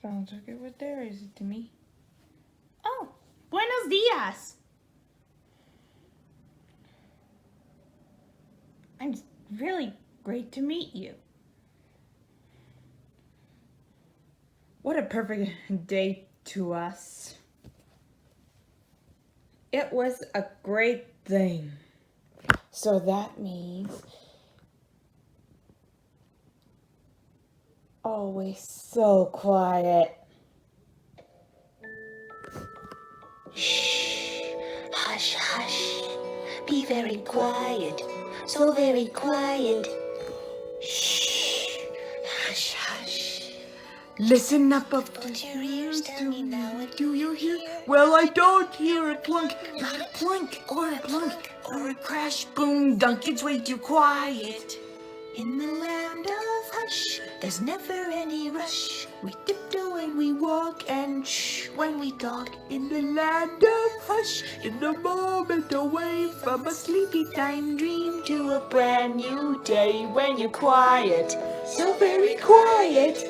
Sounds like it was there, is it to me? Oh, buenos dias. It's really great to meet you. What a perfect day to us. It was a great thing. So that means always so quiet. Shh, hush, hush, be very quiet, so very quiet. Shh, hush, hush. Listen up, Put your ears, tell me now, what do you hear? Well, I don't hear a clunk, not a plunk or a plunk or a crash, boom, dunk. It's way too quiet. In the land of hush, there's never any rush. We tiptoe and we walk and shh when we talk. In the land of hush, in the moment away from a sleepy time dream to a brand new day when you're quiet, so very quiet.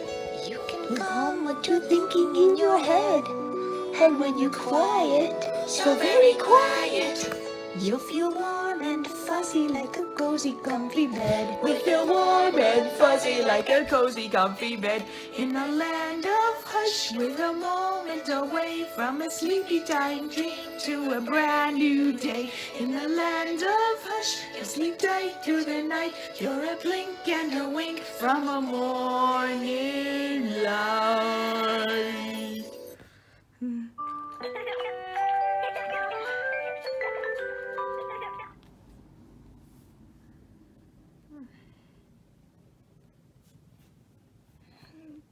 You can calm what you're thinking in your head. And when you're quiet, so very quiet, you'll feel warm and fuzzy like a cozy, comfy bed. We feel warm and fuzzy like a cozy, comfy bed. In the land of hush, we're a moment away from a sleepy time dream to a brand new day. In the land of hush, you'll sleep tight through the night. You're a blink and a wink from a morning light.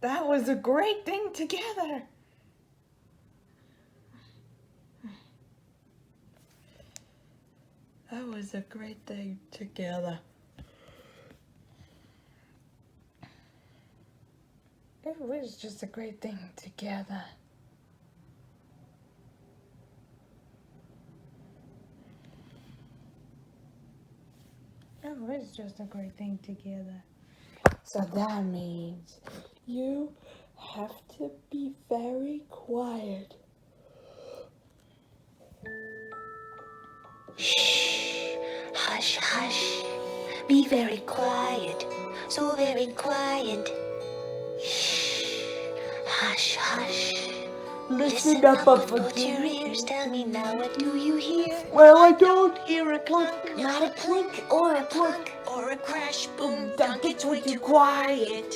That was a great thing together. That was a great thing together. It was just a great thing together. It was just a great thing together. So that means you have to be very quiet. Shh, hush, hush, be very quiet, so very quiet. Shh, hush, hush. Listen up, Put your ears, tell me now, what do you hear? Well, I don't hear a clunk, Not a clink or a plunk or a crash, boom, dunk. It's way too quiet.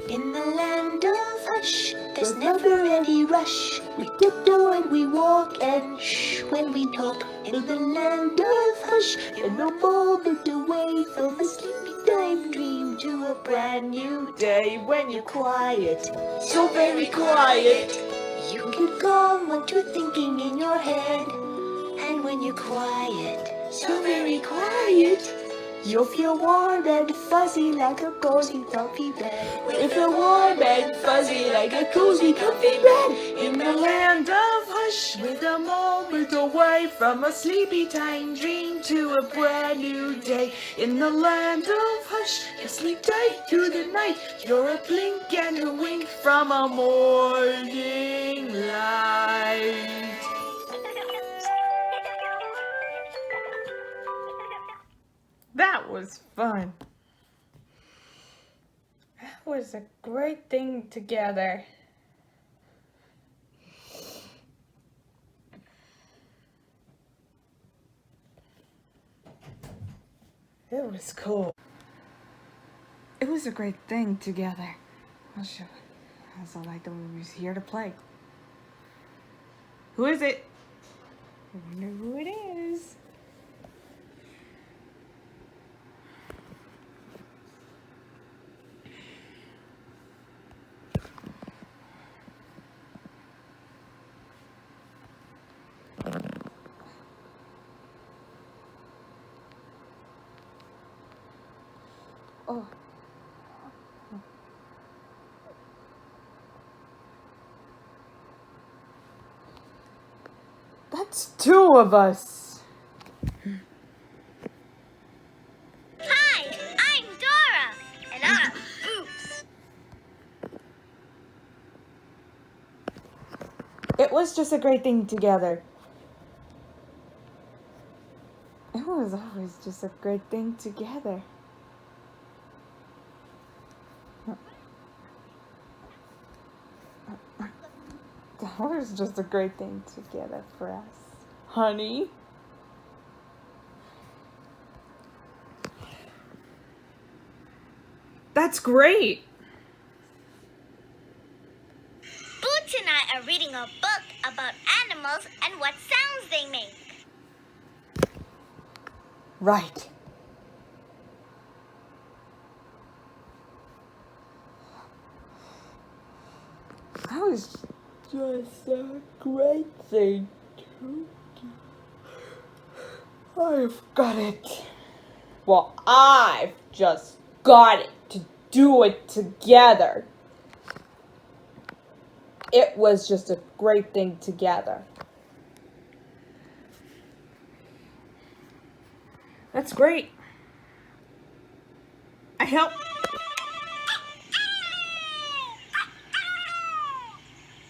In the land of hush, there's never any rush. We tiptoe and we walk and shh when we talk. In the land of hush, In the moment away from a sleepy time dream to a brand new day when you're quiet, so very quiet. You can calm what you're thinking in your head. And when you're quiet, so very quiet, you'll feel warm and fuzzy like a cozy, comfy bed. We'll feel warm and fuzzy like a cozy, comfy bed. In the land of hush, with a moment away from a sleepy time dream to a brand new day. In the land of hush, you sleep tight through the night. You're a blink and a wink from a morning light. That was fun. That was a great thing together. It was cool. It was a great thing together. I'll show it. That's all I thought we was here to play. Who is it? I wonder who it is. Oh. That's two of us. Hi, I'm Dora, and I'm Boops. was just a great thing together. It was always just a great thing together. That was just a great thing together for us, honey. That's great. Boots and I are reading a book about animals and what sounds they make. Right. That was just a great thing. I've got it. Well, I've just got it to do it together. It was just a great thing together. That's great. I help.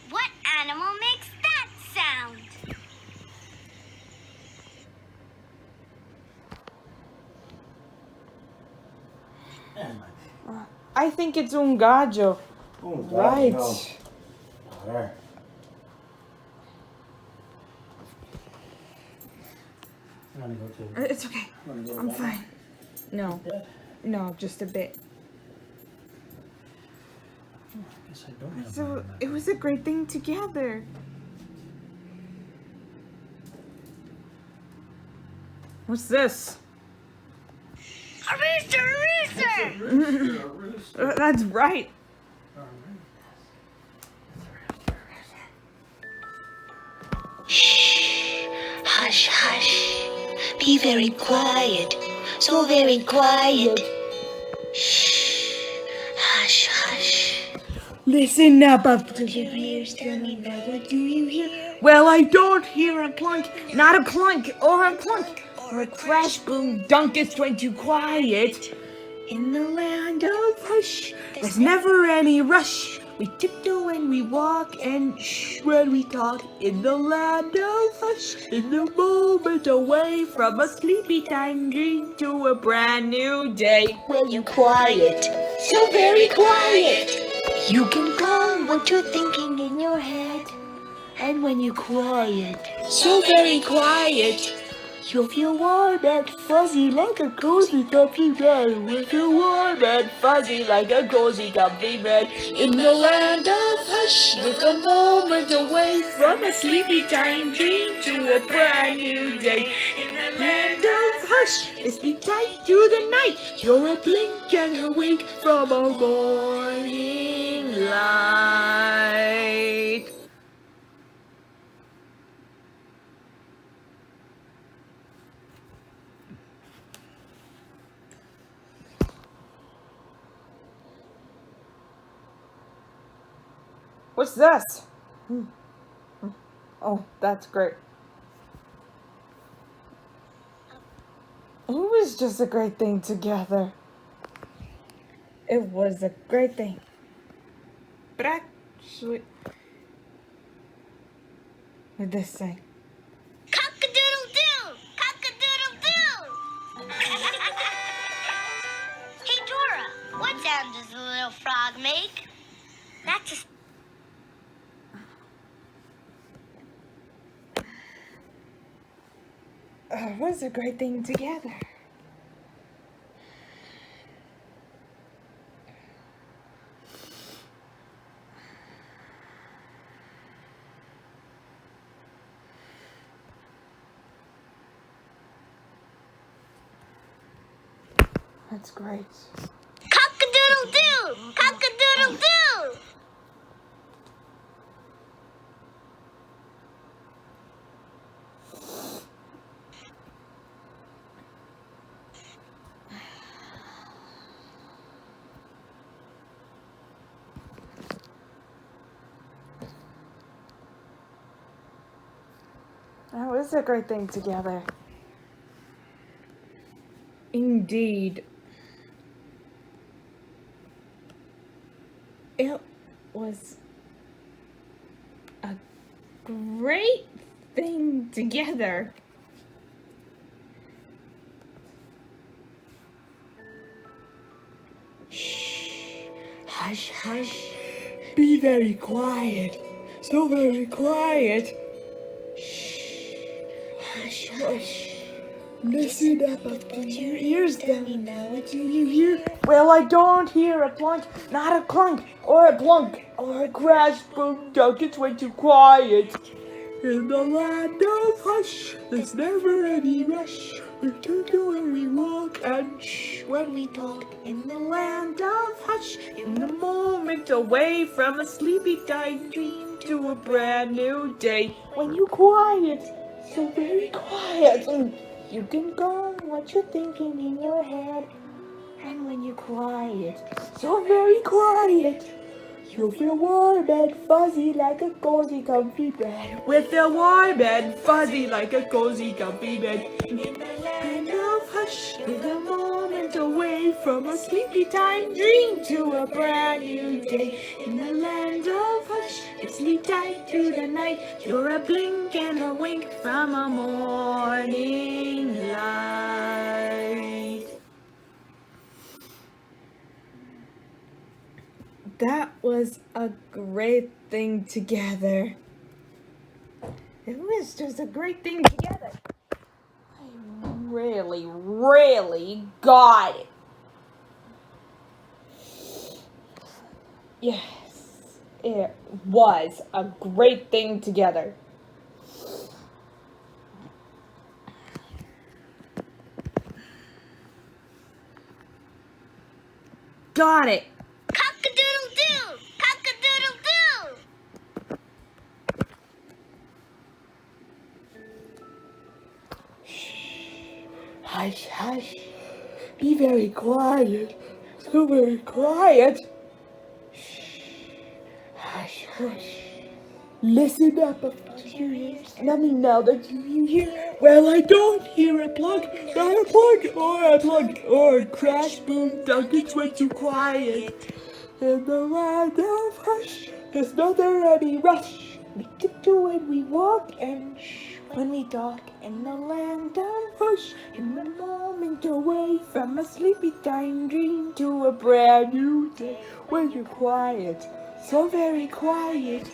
What animal makes that sound? I think it's un gallo. Right. There. You wanna go to? It's okay. Wanna go to I'm that fine. No. Yeah. No, just a bit. I guess I don't have So one in it was a great thing together. What's this? A rooster, a rooster! That's right. Shh, hush, hush. Be very quiet, so very quiet. Shh, hush, hush. Listen up, Do your ears tell me now? What do you hear? Well, I don't hear a clunk, not a clunk, or a clunk, or a crash, boom, dunk. It's way too quiet. In the land of hush, there's never any rush. We tiptoe when we walk and shh when we talk. In the land of hush, in the moment away from a sleepy time dream to a brand new day. When you're quiet, so very quiet. You can calm what you're thinking in your head. And when you're quiet, So very quiet. you'll feel warm and fuzzy like a cozy comfy bed. We feel warm and fuzzy like a cozy comfy bed. In the land of hush, with a moment away from a sleepy time dream to a brand new day. In the land of hush, it's be tight to the night. You're a blink and a wink from a morning light. What's this? Oh, that's great. It was just a great thing together. It was a great thing. But actually, with this thing. Cock-a-doodle-doo! Cock-a-doodle-doo! Hey, Dora, what sound does the little frog make? That's a... It was a great thing together. That's great. Cock-a-doodle-doo! Cock-a-doodle-doo! That was a great thing together. Indeed. It was a great thing together. Hush, hush. Be very quiet. So very quiet. Hush, hush. Listen up, put your ears down. Now what do you hear? Well, I don't hear a plunk, not a clunk, or a plunk, or a crash, boom, dunk. It's way too quiet. In the land of hush, there's never any rush. We turn to when we walk and shh when we talk. In the land of hush, in the moment away from a sleepy time dream to a brand new day. When you quiet, so very quiet, you can go what you're thinking in your head. And when you're quiet, so very quiet, you'll feel warm and fuzzy like a cozy comfy bed. We'll feel warm and fuzzy like a cozy comfy bed. In the land of hush, with a moment away from a sleepy time dream to a brand new day. In the land of hush, you sleep tight through the night. You're a blink and a wink from a morning light. That was a great thing together. It was just a great thing together. I really, really got it. Yes, it was a great thing together. Got it. Cock-a-doodle-doo! Cock-a-doodle-doo! Hush, hush. Be very quiet. So very quiet. Hush, hush. Listen up, put your ears. Let me know that you hear. Well, I don't hear a plug, not a plug, or a plug, or a crash, boom, dunk. It's way too quiet. In the land of hush, there's not there any rush. We tiptoe when we walk and shh when we talk. In the land of hush, in the moment away from a sleepy time dream to a brand new day. When you're quiet, so very quiet,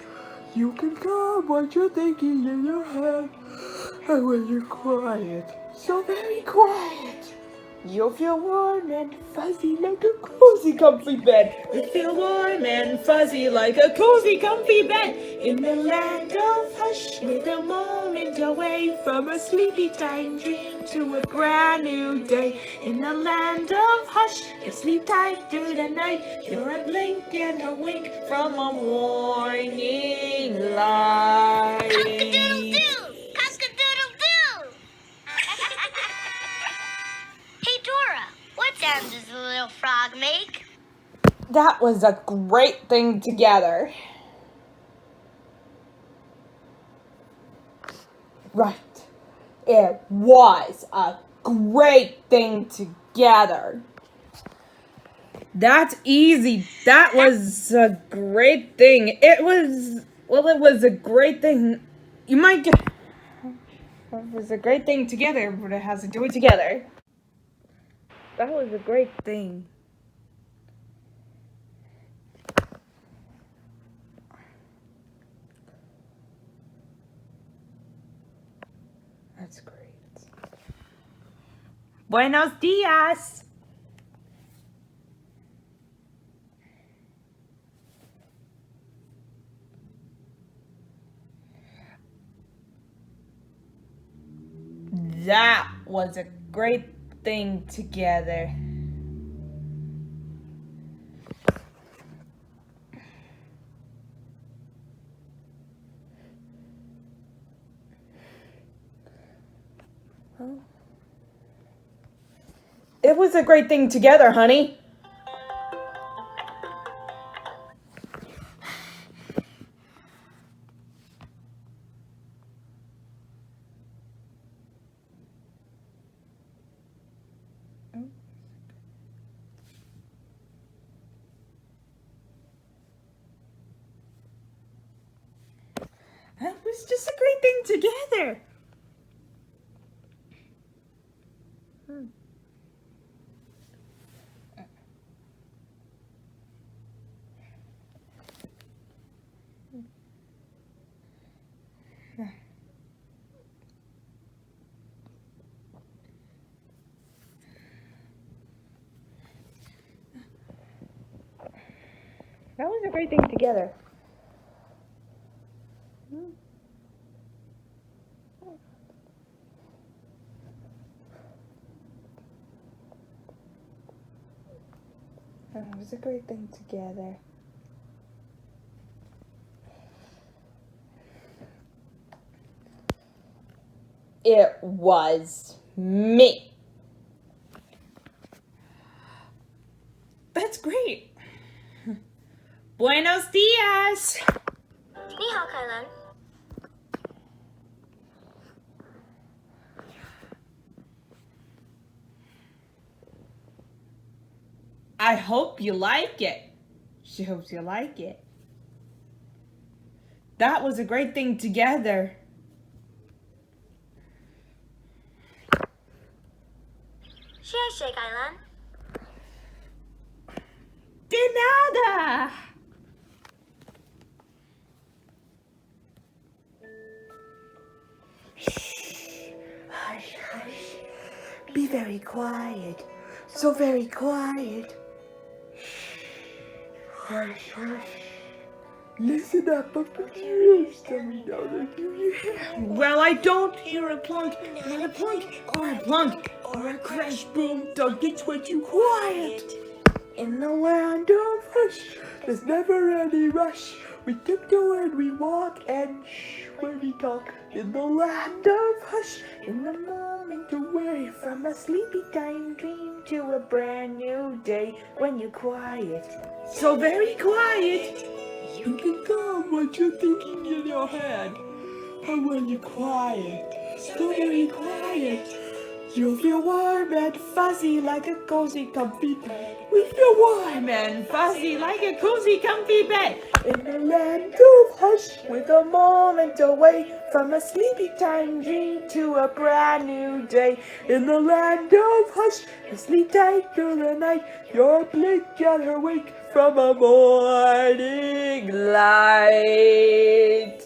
you can calm what you're thinking in your head. And when you're quiet, so very quiet, you'll feel warm and fuzzy like a cozy comfy bed. You'll feel warm and fuzzy like a cozy comfy bed. In the land of hush, with a moment away from a sleepy time dream to a brand new day. In the land of hush, you sleep tight through the night. You're a blink and a wink from a morning light. Cock-a-doodle-doo! Cock-a-doodle-doo! Hey, Dora, what sound does the little frog make? That was a great thing together. Right. It was a great thing together. That's easy. That was a great thing. It was a great thing. You might get. It was a great thing together, but it has to do it together. That was a great thing. That's great. Buenos dias. That was a great thing together. It was a great thing together, honey. That was was just a great thing together. That was a great thing together. That was a great thing together. It was me. That's great. Buenos dias. 你好，凯伦。 I hope you like it. She hopes you like it. That was a great thing together. 谢谢凯伦。 De nada. Hush, hush. Be very quiet. So very quiet. Hush, hush. Listen up, but put your ears to me now that you hear. Well, I don't hear a plunk, not a plunk, or a plunk, or a crash, boom, don't get way too quiet. In the land of hush, there's never any rush. We tiptoe and we walk and shh when we talk. In the land of hush, in the moment away from a sleepy time dream to a brand new day when you're quiet. So very quiet. You can calm what you're thinking in your head. And when you're quiet, so very quiet, you'll feel warm and fuzzy like a cozy, comfy bed. We feel warm and fuzzy like a cozy, comfy bed. In the land of hush, with a moment away from a sleepy time dream to a brand new day. In the land of hush, you sleep tight through the night. You're blink and awake from a morning light.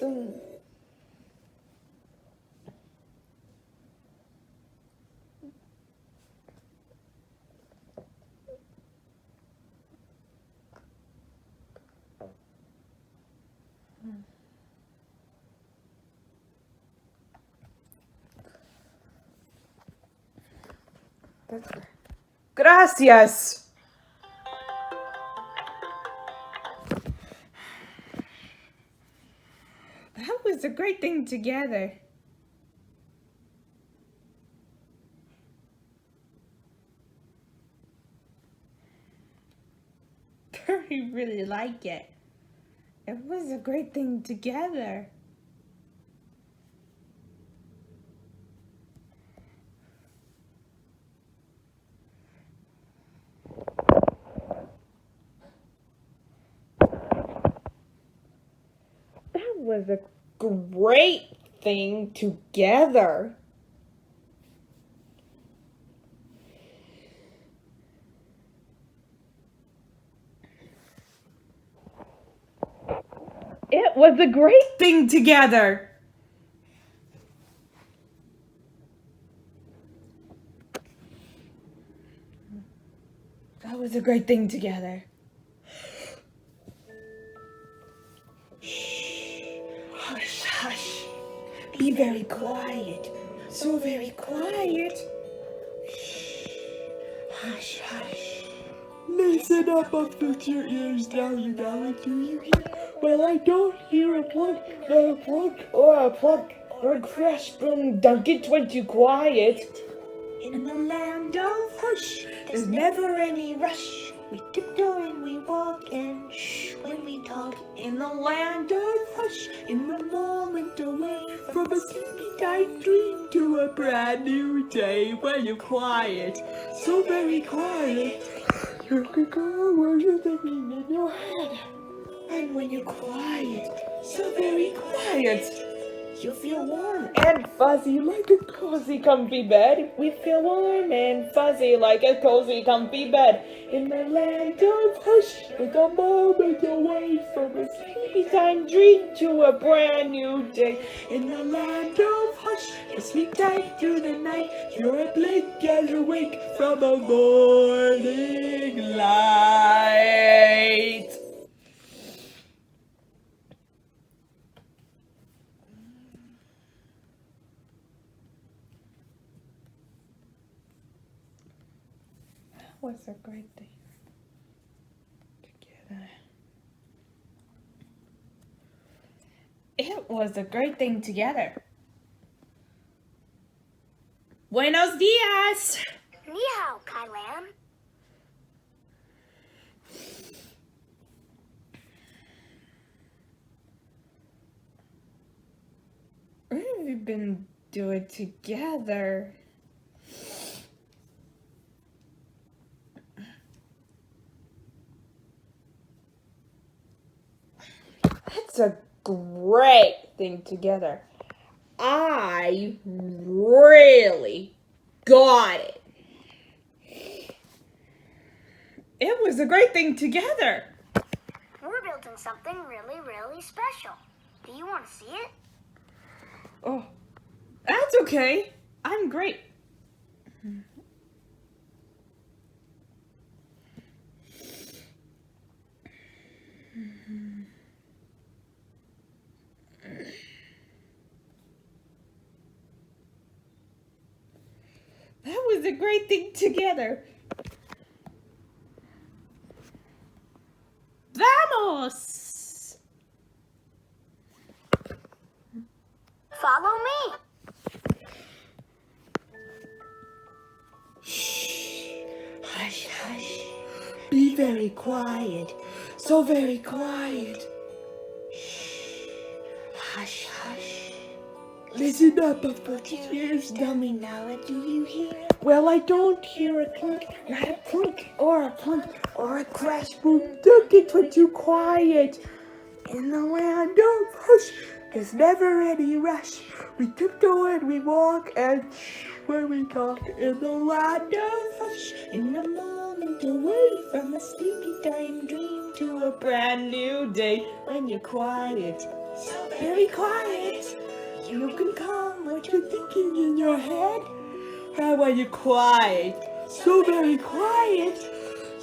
Gracias. That was a great thing together. I really like it. It was a great thing together. That was a great thing together. It was a great thing together. That was a great thing together. Hush, hush. Be very quiet. So very quiet. Hush, hush. Listen up, I'll put your ears down. You know, do you hear? Well, I don't hear a plunk, not a plunk, or a plunk, or a crash, boom, don't get way too quiet. In the land of hush, there's never any rush. We tiptoe and we walk and shh when we talk. In the land of hush, in the moment away from a sleepy time dream to a brand new day when you're quiet, so very quiet. You can go where you're thinking in your head. And when you're quiet, so very quiet, You feel warm and fuzzy like a cozy, comfy bed. We feel warm and fuzzy like a cozy, comfy bed. In the land of hush, with a moment away from a sleepy time dream to a brand new day. In the land of hush, we sleep tight through the night. You're a blink and awake from a morning light. Was a great thing together. It was a great thing together. Buenos dias. Ni hao, Kai Lam. What have we been doing together? That's a great thing together. I really got it. It was a great thing together. We're building something really, really special. Do you want to see it? Oh, that's okay. I'm great. That was a great thing together. Vamos! Follow me. Hush, hush. Be very quiet. So very quiet. Hush, hush. Listen up, I've got your ears. Tell me now, what do you hear? Well, I don't hear a clunk, not a plunk, or a plunk, or a crash, boom. Don't get way too quiet. In the land of hush, there's never any rush. We tiptoe and we walk and shh when we talk. In the land of hush, In a moment away from a sleepy time dream to a brand new day when you're quiet. so very quiet. You can calm what you're thinking in your head. How are you quiet? So very quiet.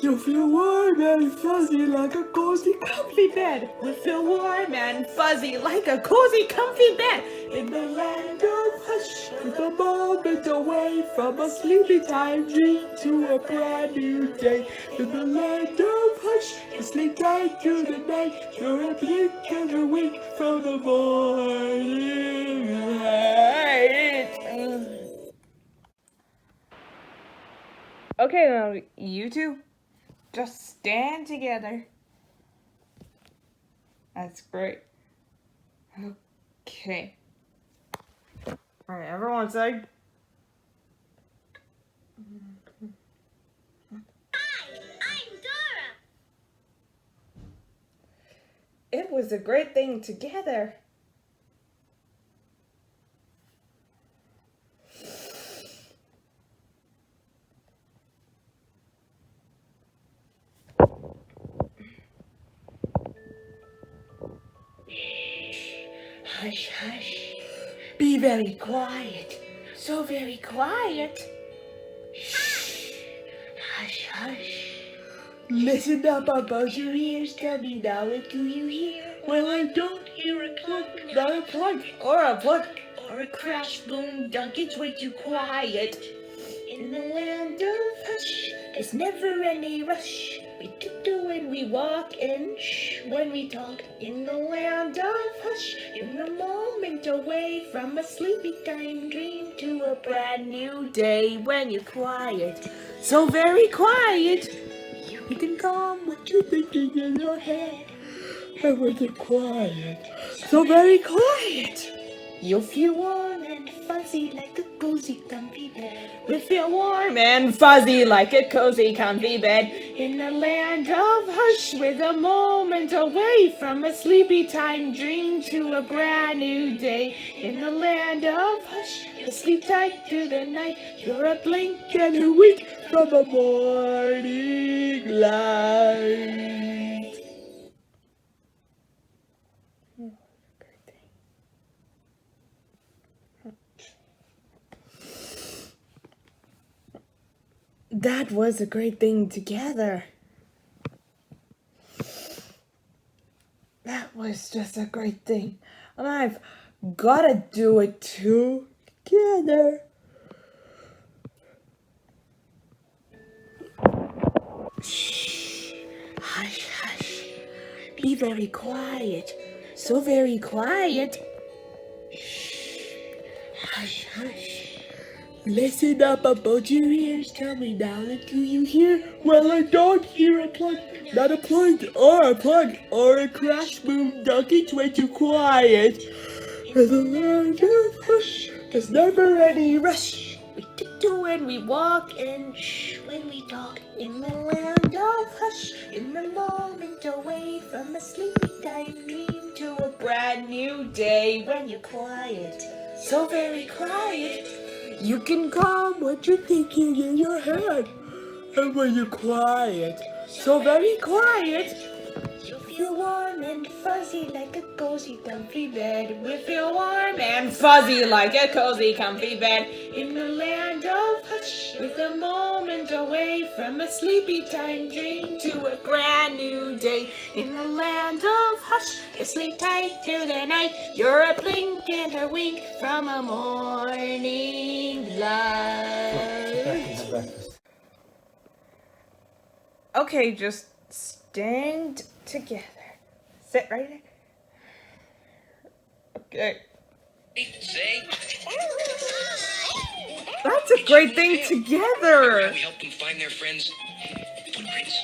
You feel warm and fuzzy like a cozy Comfy bed. We feel warm and fuzzy like a cozy, comfy bed. in the land of hush, with a moment away from a sleepy time dream to a brand new day. In the land of hush, you sleep tight through the night. You're a blink and a wink from the morning light. Okay, now you two, just stand together. That's great. Okay. Alright, everyone say. Hi, I'm Dora. It was a great thing together. Hush, hush. Be very quiet. So very quiet. Shh. Hush, hush. Listen up about your ears. Tell me now, what do you hear? Well, I don't hear a clunk, not a plunk, or a plunk, or a crash, boom, dunk. It's way too quiet. In the land of hush, there's never any rush. We tiptoe when we walk and shh when we talk. In the land of hush, in a moment away from a sleepy time dream to a brand new day when you're quiet. So very quiet. You can calm what you're thinking in your head. And when you're quiet, so very quiet. You'll feel warm And fuzzy like a cozy comfy bed. We feel warm and fuzzy like a cozy, comfy bed in the land of hush, with a moment away from a sleepy time dream to a brand new day. In the land of hush, sleep tight through the night. You're a blink and a wink from a morning light. That was a great thing together. That was just a great thing. And I've gotta do it together. Shh. Hush, hush. Be very quiet. So very quiet. Shh. Hush, hush. Listen up about your ears, tell me now that do you hear? Well, I don't hear a plug, not a plug, or a crash boom, don't get way too quiet. For the land of hush, there's never any rush. We tiptoe when we walk and shh when we talk. In the land of hush, in the moment away from a sleepy time dream to a brand new day when you're quiet, so very quiet. You can calm what you're thinking in your head. And when you're quiet, so very quiet, You feel warm and fuzzy like a cozy comfy bed. we feel warm and fuzzy like a cozy, comfy bed in the land of hush, with a moment away from a sleepy time dream to a brand new day. In the land of hush, you sleep tight through the night. You're a blink and a wink from a morning Sit light. back and have breakfast. Okay, just stand together. Sit right there. Okay. Say, That's a great thing together. we help them find their friends' footprints.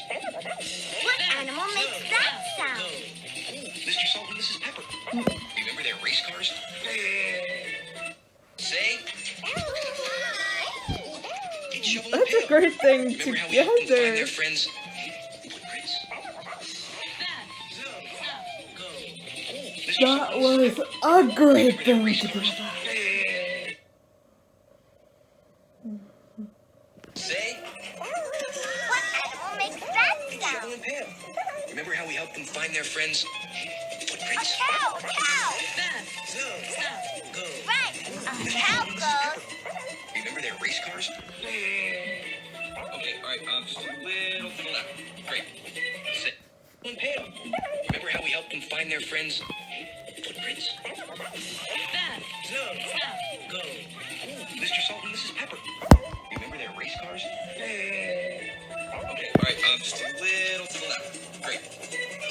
What animal makes that sound? Mr. Salt and Mrs. Pepper. Remember their race cars? Say, it's Shovel and That's a Pail. great thing Remember how we helped them find together. their friends' footprints? Mr. That Salt and Mrs. was Pepper. a great Remember their thing race together. cars? Say, What animal makes that Shovel sound? and Pail. Remember how we helped them find their friends' A footprints? cow, cow. Right, a cow goes. Remember their race cars? Okay, all right, just a little to the left. Great. Sit. And Pail. Remember how we helped them find their friends' footprints? Mr. Salt and Mrs. Pepper. Remember their race cars? Okay, all right, just a little to the left. Great.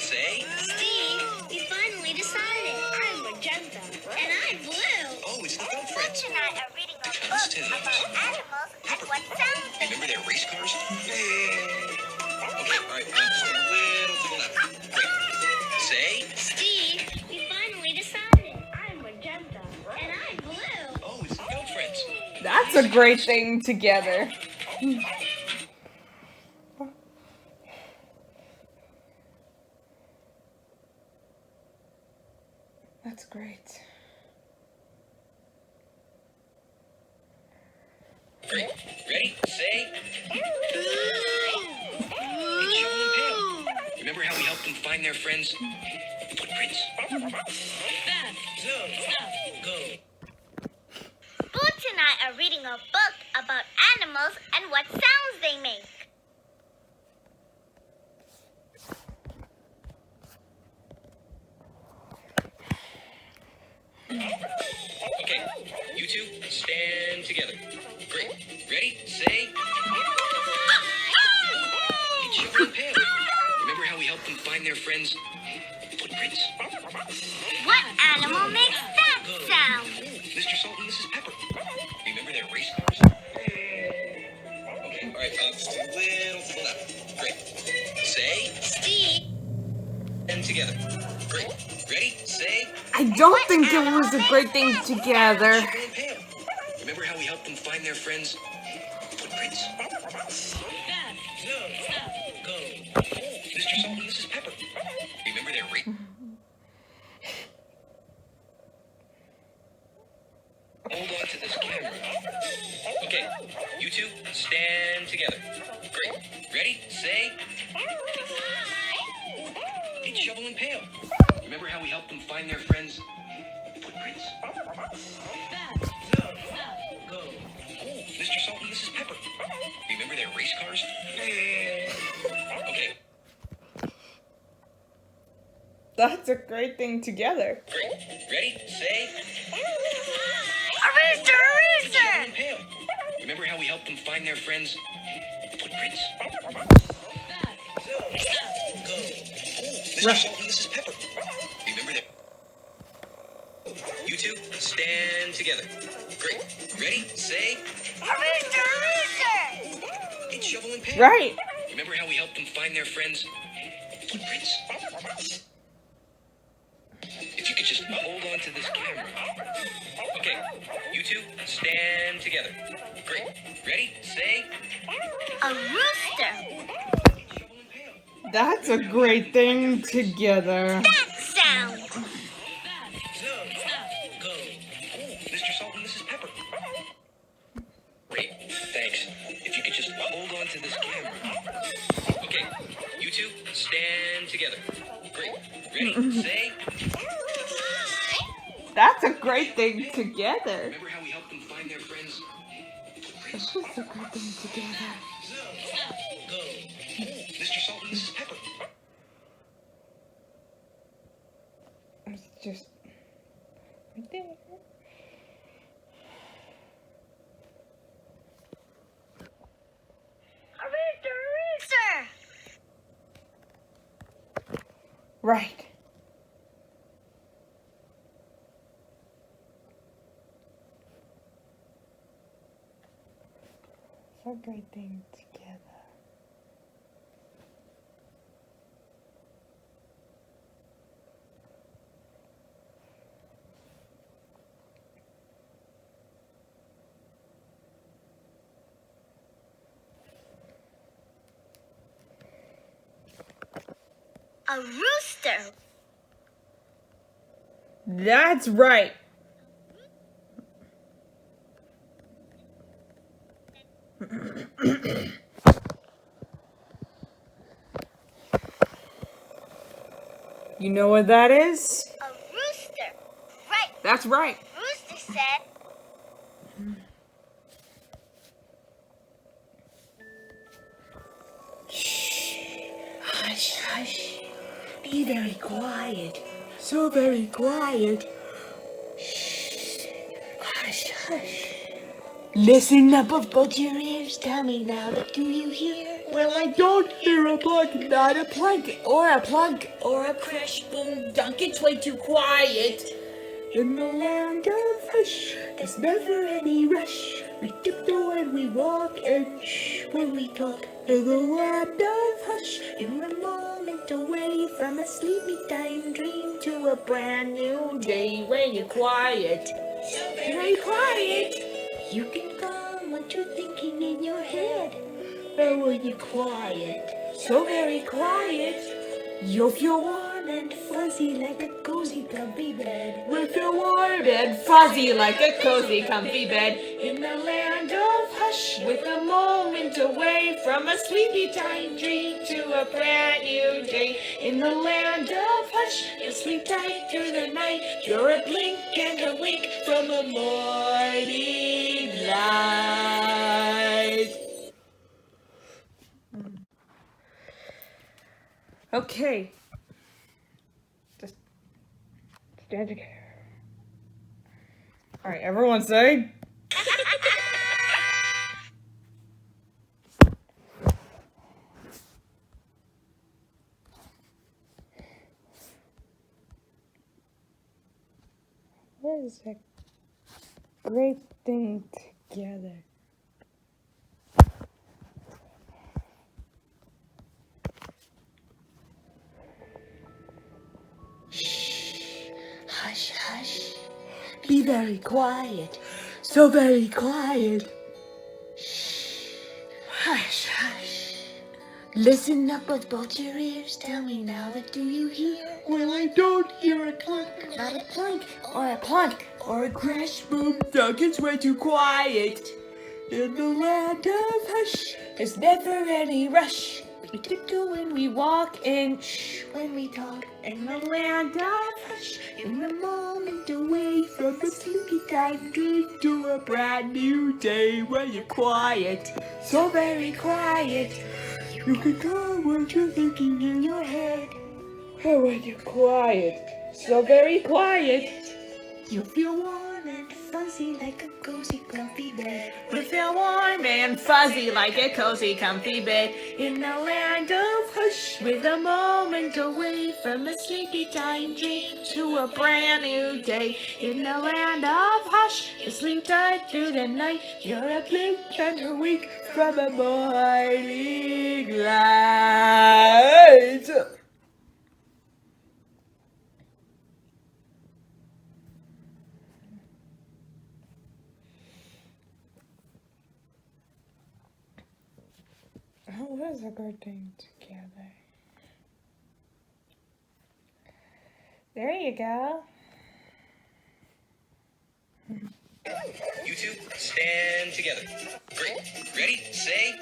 Say. Steve, we finally decided. I'm magenta. And I'm blue. Oh, it's the goat friends. Butch and I are reading a book Cousins. about animals and what sounds they Remember make. their race cars? Okay, all right, just a little to the left. Great. Say. Steve, we finally decided. I'm magenta. And I'm blue. Oh, it's the goat friends. That's a great thing together. That's great. Great. Ready? Say. It's Shovel and Pail. Remember how we helped them find their friends' footprints? Boots and I are reading a book about animals and what sounds they make. Okay, you two stand together. Great. Ready? Say. It's Shovel and Pail. Remember how we helped them find their friends' footprints? What animal makes that sound? Mr. Salt and Mrs. Pepper. Remember their race cars? Okay, all right, just a little to the left. Great. Say. Steve. And together. Great. Ready? Say. I don't think it was a great thing together. Shovel and Pail. Remember how we helped them find their friends' footprints? Mr. Salt and Mrs. Pepper. Remember their Hold on to this camera. Okay, you two, stand together. Great. Ready, say. It's Shovel and Pail. Remember how we helped them find their friends' footprints? Mr. Salt and Mrs. Pepper. Remember their race cars? Okay, That's a great thing together. great. Ready, say. A rooster, a Shovel rooster! and Pail. Remember how we helped them find their friends' footprints? Mr. Salt and Mrs. Pepper. Remember that. You two, stand together. Great. Ready, say. A rooster, a rooster! It's Shovel and Pail. Right. Remember how we helped them find their friends' footprints? If you could just hold on to this camera. Okay, you two, stand together. Great. Ready, say. A rooster! Shovel and Pail. That's a great thing together. That sound! Mr. Salt and Mrs. Pepper. Great, thanks. If you could just hold on to this camera. Okay, you two, stand together. Great. Ready, say. That's a great thing together. Remember how we helped them find their friends' footprints? That's a great thing together. Mr. Salt and Mrs. Pepper. It's just right there. A rooster, a rooster! Right. It's a great thing together. A rooster! That's right. You know what that is? A rooster! Right, That's right. rooster said. Hush, hush. Be very quiet. So very quiet. Shh. Hush, hush. Listen up above your ears. Tell me now, what do you hear? Well, I don't hear a plug, not a plug, Or a plug, or a crash, boom, dunk. It's way too quiet. In the land of hush, there's never any rush. We tiptoe when we walk and shh when we talk. In the land of hush, you're a moment away from a sleepy time dream to a brand new day when you're quiet. Very quiet. You can calm what you're thinking in your head. But when you're quiet, so very quiet, you'll feel warm and fuzzy like a cozy comfy bed. We'll feel warm and fuzzy like a cozy comfy bed. In the land of hush, With a moment away from a sleepy time dream to a brand new day. in the land of hush, you sleep tight through the night. You're a blink and a wink from a morning light. Okay. Just stand together. Alright, everyone say. What is a great thing together? Hush, very quiet. So very quiet. Hush, hush. Listen up with both your ears. Tell me now, that do you hear? Well, I don't hear a clunk, Not a clunk or a plunk. or a crash, boom, thunk. It's way too quiet. In the land of hush, There's never any rush. We tiptoe when we walk and shh when we talk. in the land of hush, in the moment away from a sleepy time dream to a brand new day where you're quiet, so very quiet. You can go what you're thinking in your head. Oh, when you're quiet, so very quiet. You feel warm and fuzzy like a cozy, comfy bed. We feel warm and fuzzy like a cozy, comfy bed in the land of hush, with a moment away from a sleepy time dream to a brand new day. In the land of hush, you sleep tight through the night. You're a blink and a wink from a morning light. Oh, was a good thing together. There you go. You two, stand together. Great. Ready, say.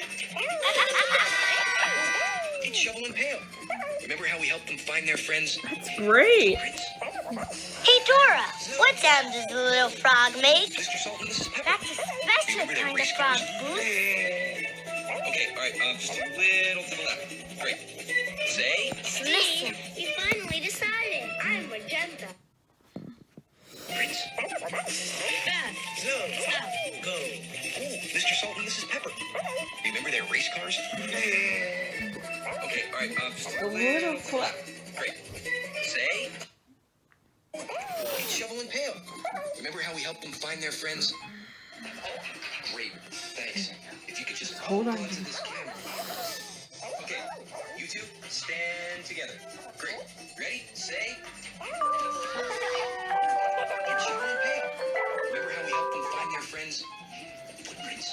It's Shovel and Pail. Remember how we helped them find their friends? That's great. Hey, Dora, what sound does the little frog make? Mr. Salt and Mrs. Pepper. That's a special kind of frog, Boo. Okay, all right, just a little to the left. Great. Say. Listen, we finally decided. I'm magenta. Prince. Go. Oh, Mr. Salt and Mrs. Pepper. Remember their race cars? Okay, all right, just a little to the left. Great. Say. It's Shovel and Pail. Remember how we helped them find their friends? Great, thanks. If you could just hold on to this camera. Okay, you two, stand together. Great. Ready, say. It's Shovel and Pail. Remember how we helped them find their friends? Footprints.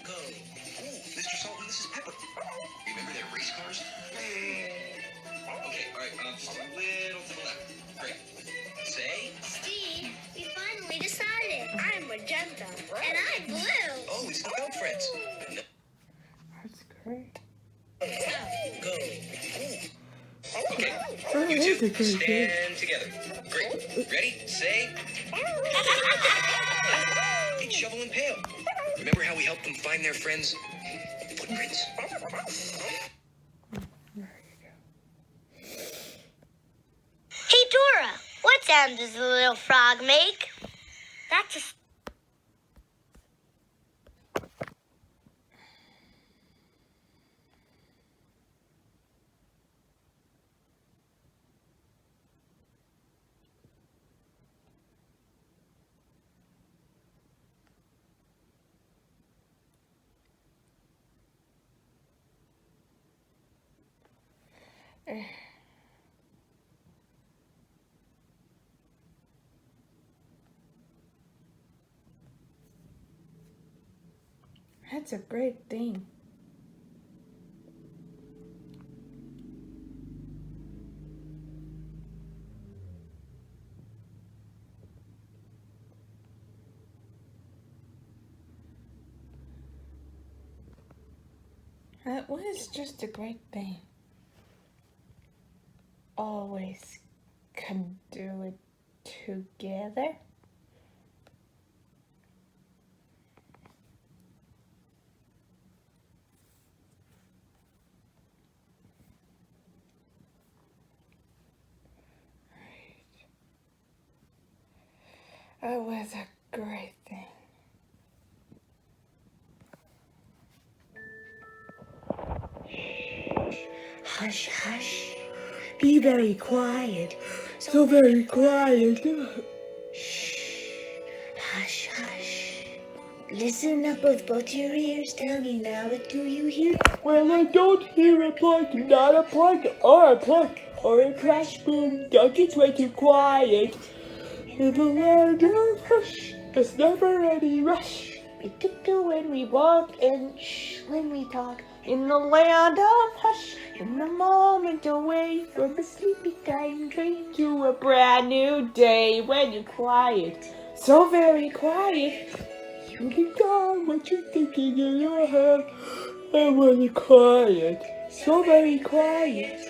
Go. Ooh, Mr. Salt and Mrs. Pepper. Remember their race cars? Okay, all right, just a little to the left. Great. Say. Steve, we finally decided. I'm magenta. And I'm blue. Oh, it's the Bell Friends. No. That's great. Go. Okay, you two, stand together. Great. Ready, say. It's Shovel and Pail. Remember how we helped them find their friends? Footprints. Hey, Dora, what sound does the little frog make? That's a... That's a great thing. That was just a great thing. Always can do it together. That was a great thing. Hush, hush. Be very quiet. So very quiet. Hush, hush. Listen up with both your ears. Tell me now, what do you hear? Well, I don't hear a plunk, not a plunk, or a plunk, or a crash boom. Don't get way too quiet. In the land of hush, there's never any rush. We tiptoe when we walk and shh when we talk. In the land of hush, in the moment away from a sleepy time dream to a brand new day when you're quiet, so very quiet. You can tell what you're thinking in your head, and when you're quiet, so very quiet,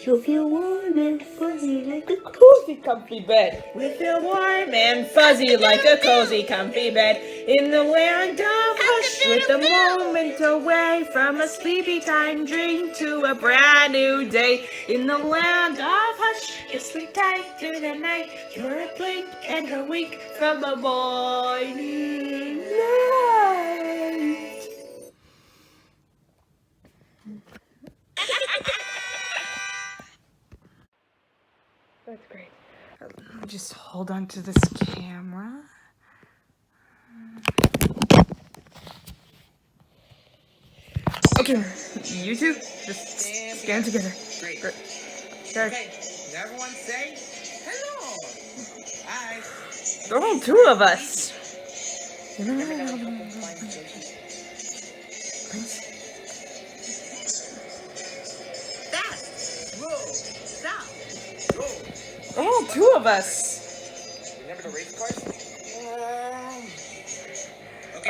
you'll feel warm and fuzzy like a cozy comfy bed. We feel warm and fuzzy like a cozy comfy bed in the land of hush, with a moment away from a sleepy time dream to a brand new day. In the land of hush, you sleep tight through the night. You're a blink and a wink from the morning light. That's great. Just hold on to this camera. Okay, you two, just stand together. Great. Okay. Okay, everyone say hello. Hi. There are two of us. Remember that we helped them find Coqui? Fast. Whoa. Stop. Go. There are two of us. Remember the race cars?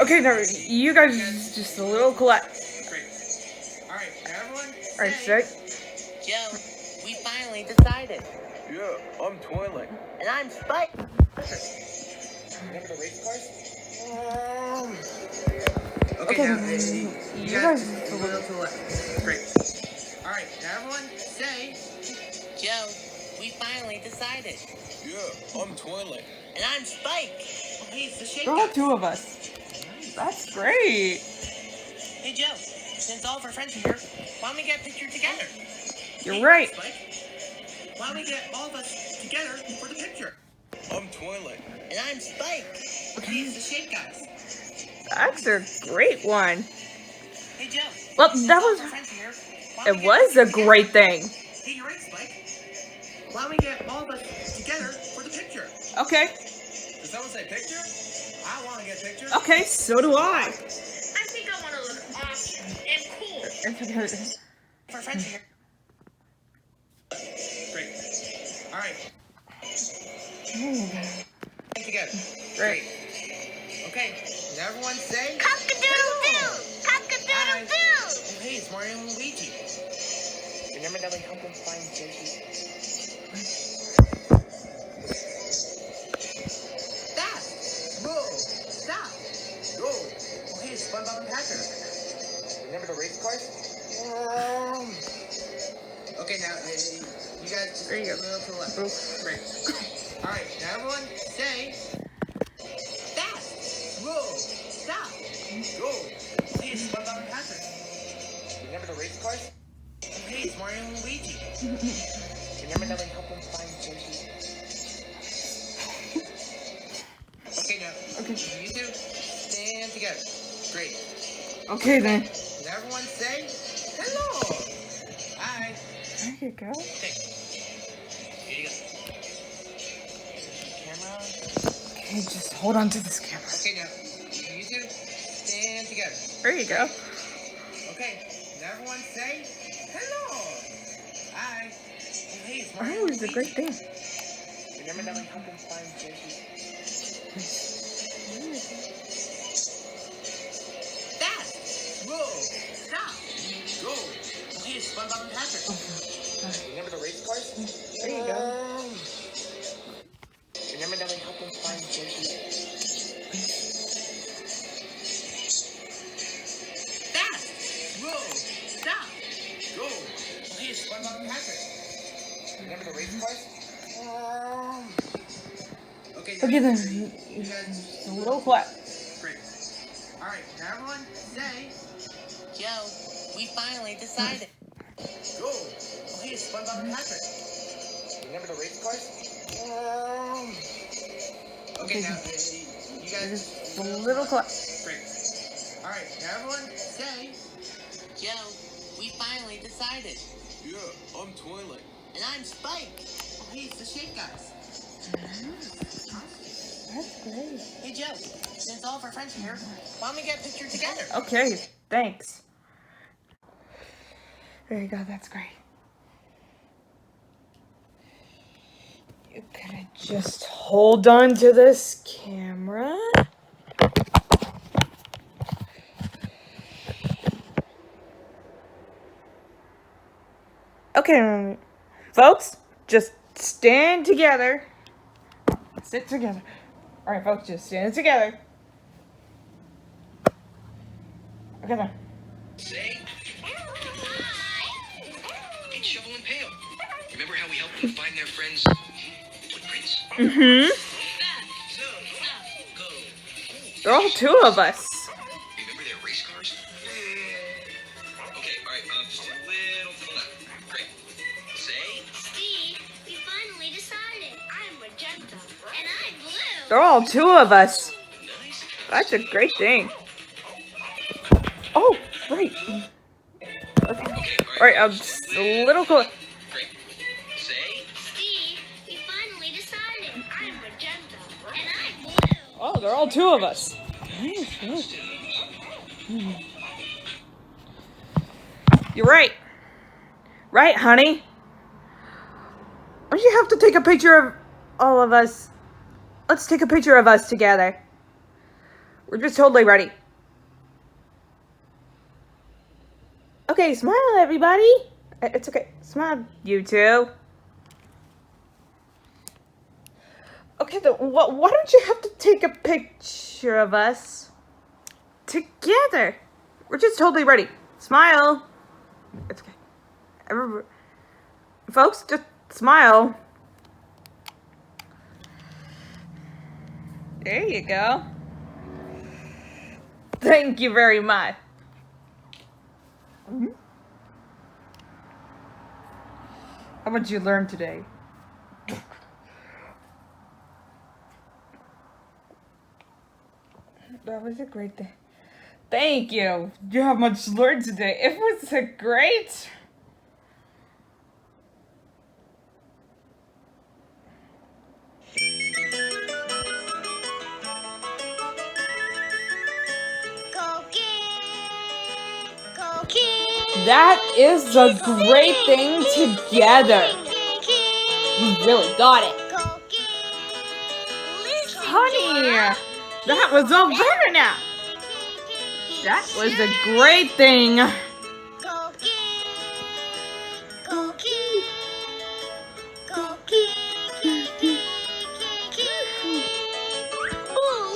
Okay, now you guys just a little quiet. Great. All right, everyone. Alright, say. Joe, we finally decided. Yeah, I'm toiling. And I'm Spike. Remember the race cars? Okay, now, you guys a little to the left. Great. All right, now everyone say. Joe, we finally decided. Yeah, I'm toiling. And I'm Spike. Oh, hey, it's the shake. there are two of us. That's great. Hey, Joe, since all of our friends are here, why don't we get a picture together? You're right. Spike, why don't we get all of us together for the picture? I'm toiling. And I'm Spike. He's the shake guys. That's a great one. Hey, Joe. Well, since that all was. of our friends are here, why don't It we get was a picture great together? thing. Hey, you're right, Spike. Why don't we get all of us together for the picture? Okay. Did someone say picture? I want to get pictures. Okay, so do I. I think I want to look awesome and cool. If our friends are here. Great. All right. Together. Great. Okay. Now everyone say. Cock-a-doodle-doo! Cock-a-doodle-doo! Oh, hey, it's Mario and Luigi. Remember that we helped them find Coqui? Fast. Whoa. Stop. Go. Oh, hey, it's SpongeBob and Patrick. Remember the race cars? Okay, now you guys just There you go. a little to the left. Great. All right, now everyone say. Fast. Whoa. Stop. Go. Oh, hey, it's SpongeBob and Patrick. Remember the race cars? Oh, hey, it's Mario and Luigi. Remember that we helped them find Coqui? Okay, now, you two, stand together. Great. Okay then. And everyone say, hello. Hi. There you go. Okay. Here you go. Camera. Okay, just hold on to this camera. Okay, now, you two, stand together. There you go. Okay. And everyone say, hello. Hi. Oh, hey, it's Mario Oh, and it's a Luigi. great thing. Remember that we helped them find Coqui? Fast. Whoa. Stop. Go. Oh, hey, it's SpongeBob and Patrick. Remember the race cars? There you go. Remember that we helped them find Coqui? Fast. Whoa. Stop. Go. Oh, hey, it's SpongeBob and Patrick. Remember the race cars? Okay, Okay then. you guys Just a little quiet. great. All right, now everyone say Joe, we finally decided. go. Oh, hey, it's SpongeBob and Patrick. Remember the race cars? Okay, now you guys Just a little quiet. great. All right, now everyone say Joe, we finally decided. yeah, I'm toiling. And I'm Spike. He's the shake guys. That's great. Hey, Joe. Since all of our friends are here, why don't we get a picture together? Okay, thanks. There you go, that's great. You gotta just hold on to this camera. Okay, folks, just stand together. Sit together. All right, folks, just stand together. Okay, now. Say, it's Shovel and Pail. Remember how we helped them find their friends' footprints? Mm-hmm. There are all two of us. Remember their race cars? Okay, all right, just a little to the left. Great. Say, Steve, we finally decided. I'm magenta. And I'm blue. There are all two of us. nice. That's a great thing. Oh, right. Okay, All right, just a little close. Great. Say, Steve, we finally decided. I'm magenta. And I'm blue. Oh, they're all two of us. Nice. You're right. Right, honey? Why don't you have to take a picture of all of us? Let's take a picture of us together. We're just totally ready. Okay, smile, everybody. It's okay. Smile, you two. Okay, then why don't you have to take a picture of us together? We're just totally ready. Smile. It's okay. Folks, just smile. There you go. Thank you very much. How much you learn today? That was a great day. Thank you. You have much learned today. It was a great. That is a great thing together. You really got it. Honey, that was all better now. That was a great thing.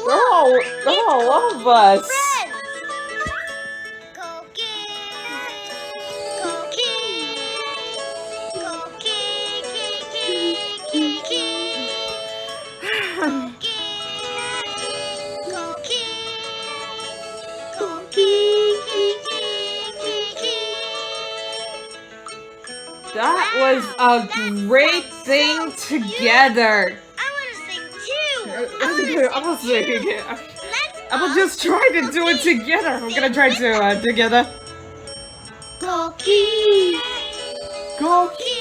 They're all of us. That was a great thing together. I want to sing too. I'll sing again. I will just try to do it together. We're gonna try to together. Coqui, Coqui,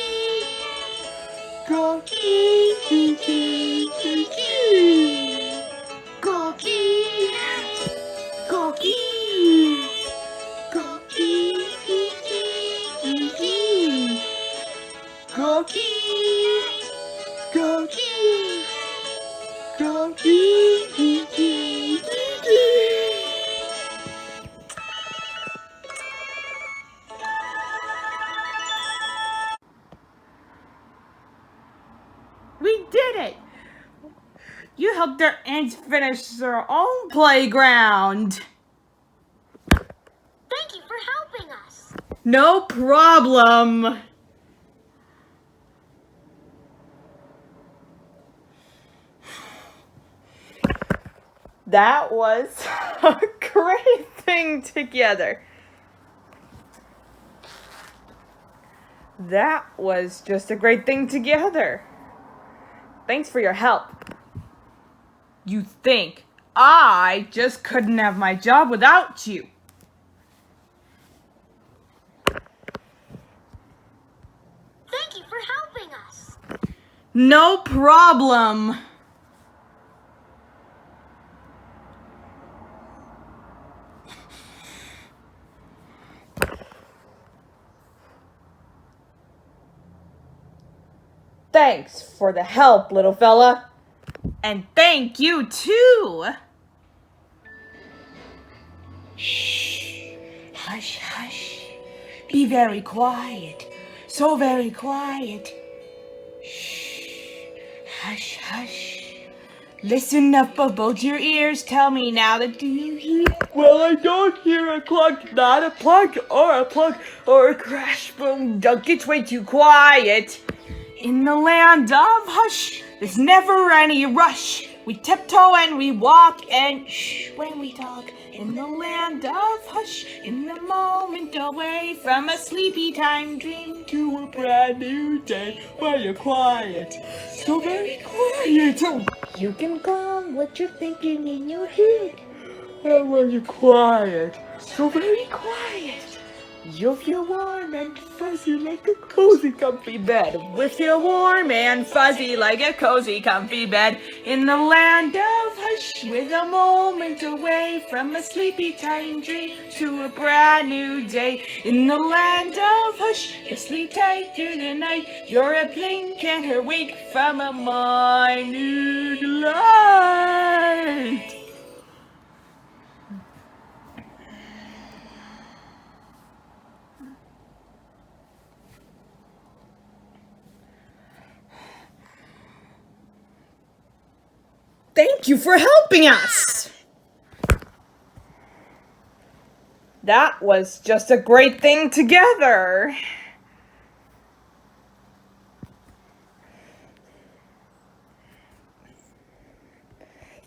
Coqui, Coqui, Coqui, Coqui, Coqui, Coqui, Coqui, we did it! You helped our ants finish their own playground. Thank you for helping us. No problem. That was a great thing together. That was just a great thing together. Thanks for your help. You think I just couldn't have my job without you. Thank you for helping No problem. Thanks for the help, little fella. And thank you too. Hush, hush. Be very quiet. So very quiet. Hush, hush. Listen up about your ears. Tell me now that do you hear? Well, I don't hear a clunk, not a plunk, or a plunk, or a crash, boom, dunk. It's way too quiet. In the land of hush, there's never any rush. We tiptoe and we walk and shh when we talk. In the land of hush, in the moment away from a sleepy time dream to a brand new day where you're quiet. So very quiet. Oh, You can calm what you're thinking in your head. and when you're quiet, so very quiet. You'll feel warm and fuzzy like a cozy comfy bed. We'll feel warm and fuzzy like a cozy comfy bed. In the land of hush, with a moment away from a sleepy time dream to a brand new day. In the land of hush, you sleep tight through the night. You're a blink and awake from a minute light. Thank you for helping us! That was just a great thing together.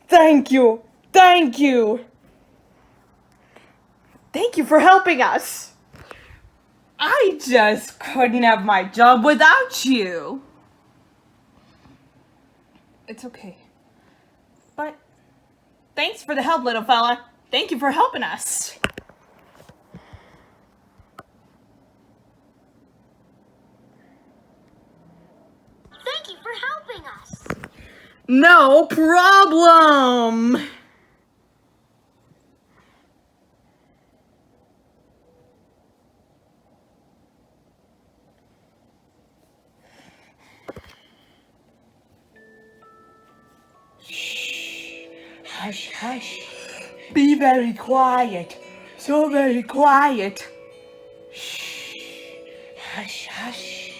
Thank you. Thank you. Thank you for helping us. I just couldn't have my job without you. It's okay. But thanks for the help, little fella. Thank you for helping us. Thank you for helping us. No problem. Hush, hush. Be very quiet. So very quiet. Hush, hush.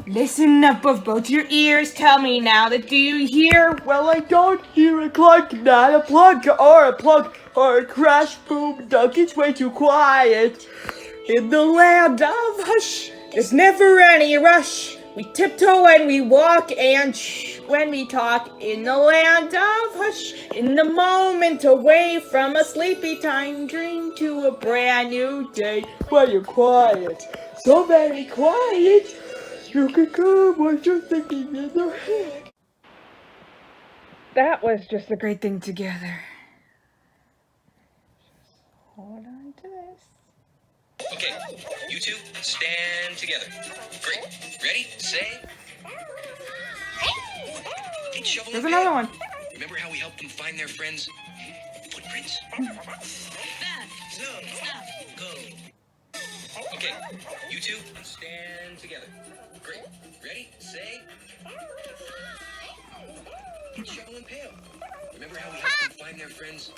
Listen up of both your ears. Tell me now that do you hear? Well, I don't hear a clunk, not a plunk, or a plunk, or a crash, boom, dunk. It's way too quiet. In the land of hush, there's never any rush. We tiptoe and we walk and shh when we talk. In the land of hush, in the moment away from a sleepy time dream to a brand new day where you're quiet. So very quiet. You can calm what you're thinking in your head. That was just a great thing together. Hold on to this. Okay, you two stand together. Great. Ready? Say. Hey, shovel There's and another pail. one. Remember how we helped them find their friends' footprints? Go. Okay, you two stand together. Great. Ready? Say. Hey, shovel and pail. Remember how we helped them find their friends'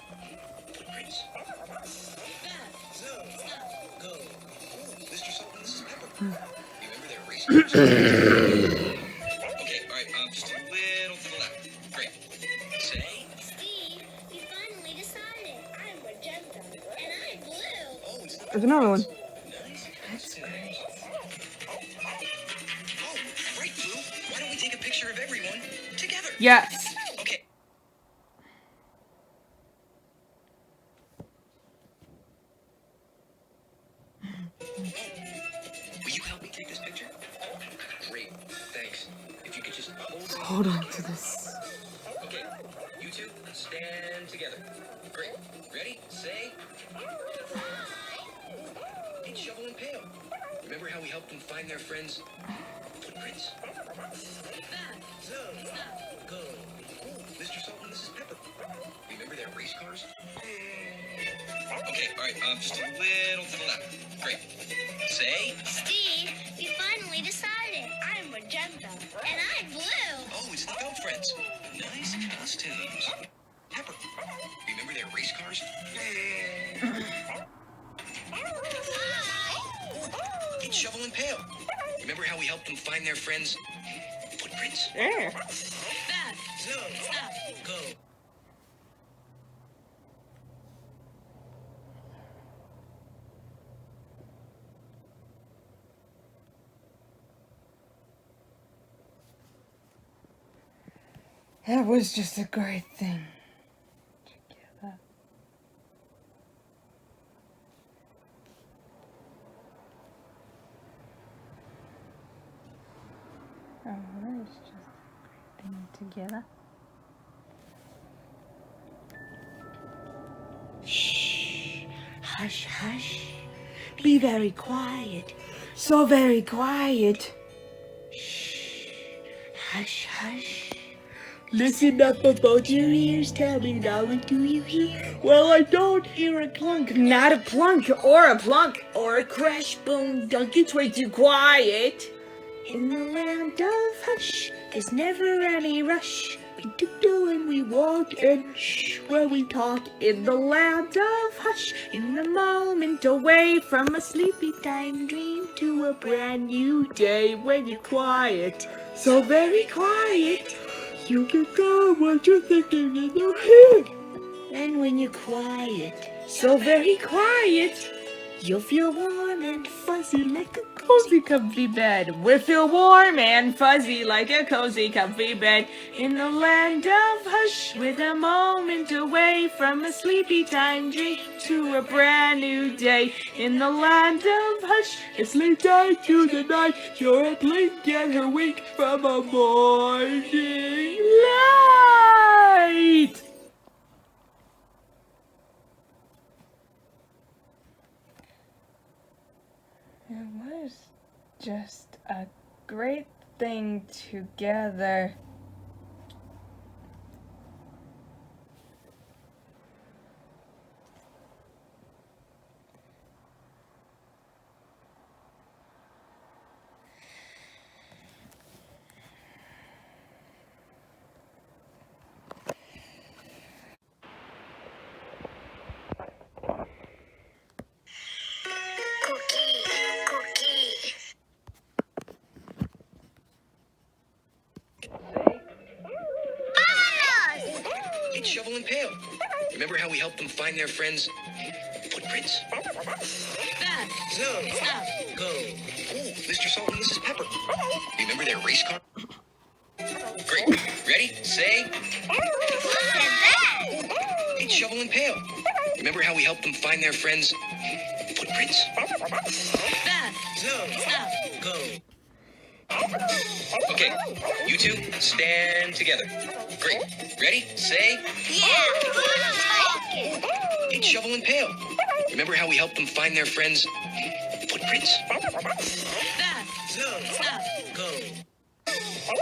footprints? Go. Mr. Salt and Mrs. Pepper. Remember their race cars? Okay, all right, just a little to the left. Great. Say. Steve, we finally decided. I'm magenta and I'm blue. Oh, it's not There's another one. nice. That's great. Oh, right, Blue. Why don't we take a picture of everyone together? Yes. Okay. Will you help me take this picture? Great, thanks. If you could just hold Hold on to this. Okay, you two stand together. Great. Ready? Say. Hey, shovel and pail. Remember how we helped them find their friends' Footprints. Go. Mr. Sullivan, this is Pepper. Remember their race cars? Okay, all right, just a little to the left. Great. Say. Steve, we finally decided. I'm magenta. And I'm blue. Oh, it's the Goat Friends. Nice costumes. Pepper. Remember their race cars? It's Shovel and Pail. Remember how we helped them find their friends' footprints? Go. That was just a great thing. Together. Oh, that was just a great thing together. Shh. Hush, hush. Be very quiet. So very quiet. Shh. Hush, hush. Listen up about your ears. Tell me now, what do you hear? Well, I don't hear a clunk. Not a plunk or a plunk or a crash, boom, dunk. It's way too quiet. In the land of hush, there's never any rush. We tiptoe and we walk and shh when we talk. In the land of hush, in the moment away from a sleepy time dream to a brand new day when you're quiet, so very quiet. You can tell what you're thinking in your head. And when you're quiet, so very quiet, you'll feel warm and fuzzy like a cozy comfy bed. We'll feel warm and fuzzy like a cozy comfy bed. In the land of hush, with a moment away from a sleepy time dream to a brand new day. In the land of hush, it's late day to the night. You're a blink and her wink from a morning light. It was just a great thing together. It's Shovel and Pail. Remember how we helped them find their friends' footprints? Go. Oh, Mr. Sullivan, this is Pepper. Remember their race car? Great. Ready? Say. It's Shovel and Pail. Remember how we helped them find their friends' footprints? Go. Okay, you two stand together. Great. Ready? Say. Yeah, who's talking? It's Shovel and Pail. Remember how we helped them find their friends' footprints? Go.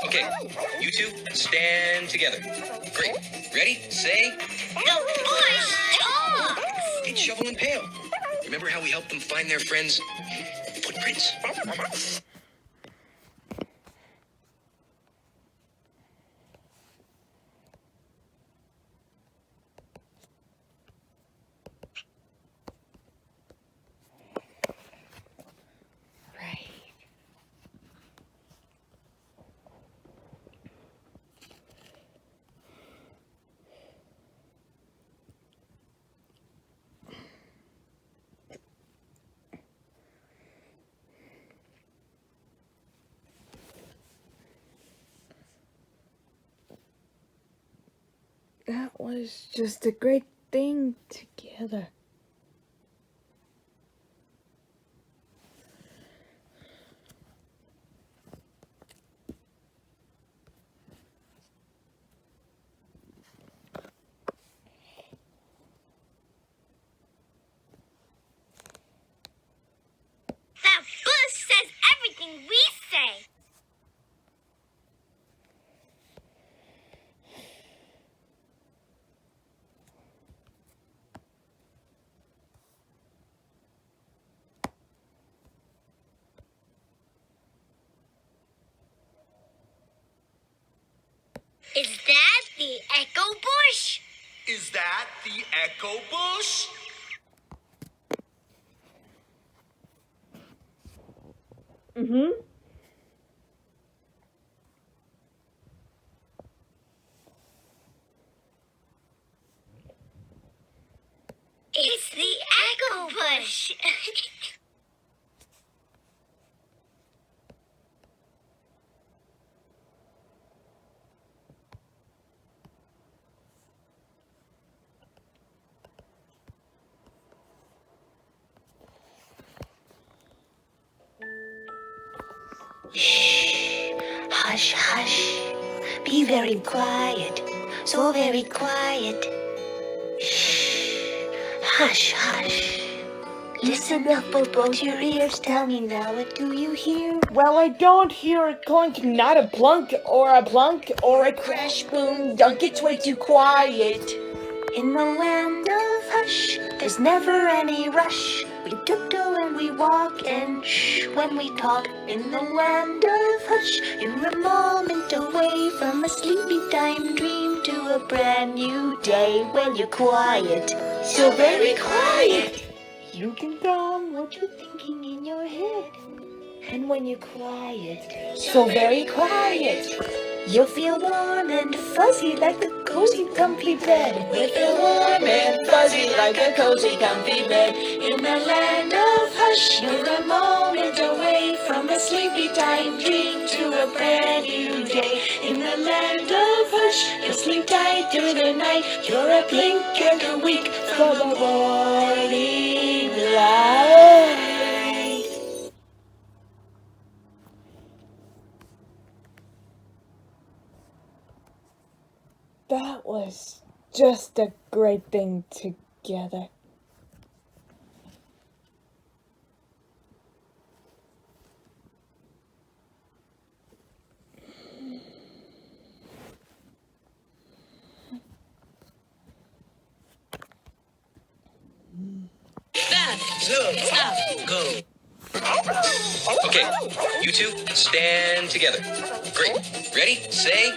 Okay, you two stand together. Great. Ready? Say. The voice talks. It's Shovel and Pail. Remember how we helped them find their friends' footprints? Right. That was just a great thing together. That bus says everything we say. Echo Bush? It's the Echo Bush. Hush, hush. Be very quiet. So very quiet. Hush, hush. Listen up with both your ears. Tell me now, what do you hear? Well, I don't hear a clunk, not a plunk, or a plunk, or a crash, boom, dunk. It's way too quiet. In the land of hush, there's never any rush. We tiptoe and we walk and shh when we talk. In the land of hush, you're a moment away from a sleepy time dream to a brand new day when you're quiet. So very quiet. You can calm What you're thinking in your head. And when you're quiet, so very quiet. you'll feel warm and fuzzy like a cozy, comfy bed. We feel warm and fuzzy like a cozy, comfy bed. In the land of hush, you're a moment away from a sleepy time dream to a brand new day. In the land of hush, you'll sleep tight through the night. You're a blink and a wink from the morning light. That was just a great thing together. Go. Okay, you two stand together. Great. Ready? Say.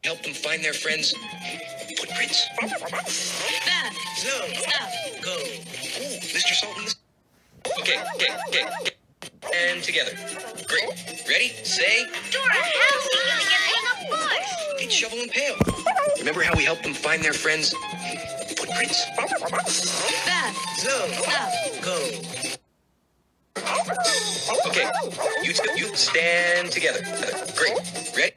Help them find their friends' footprints. Go. Ooh, Mr. Sultan. Okay. And together. Great. Ready? Say. Dora, how's he gonna get hang up bush? Need shovel and pail. Remember how we helped them find their friends' footprints? Go. Okay, you stand together. Great. Ready?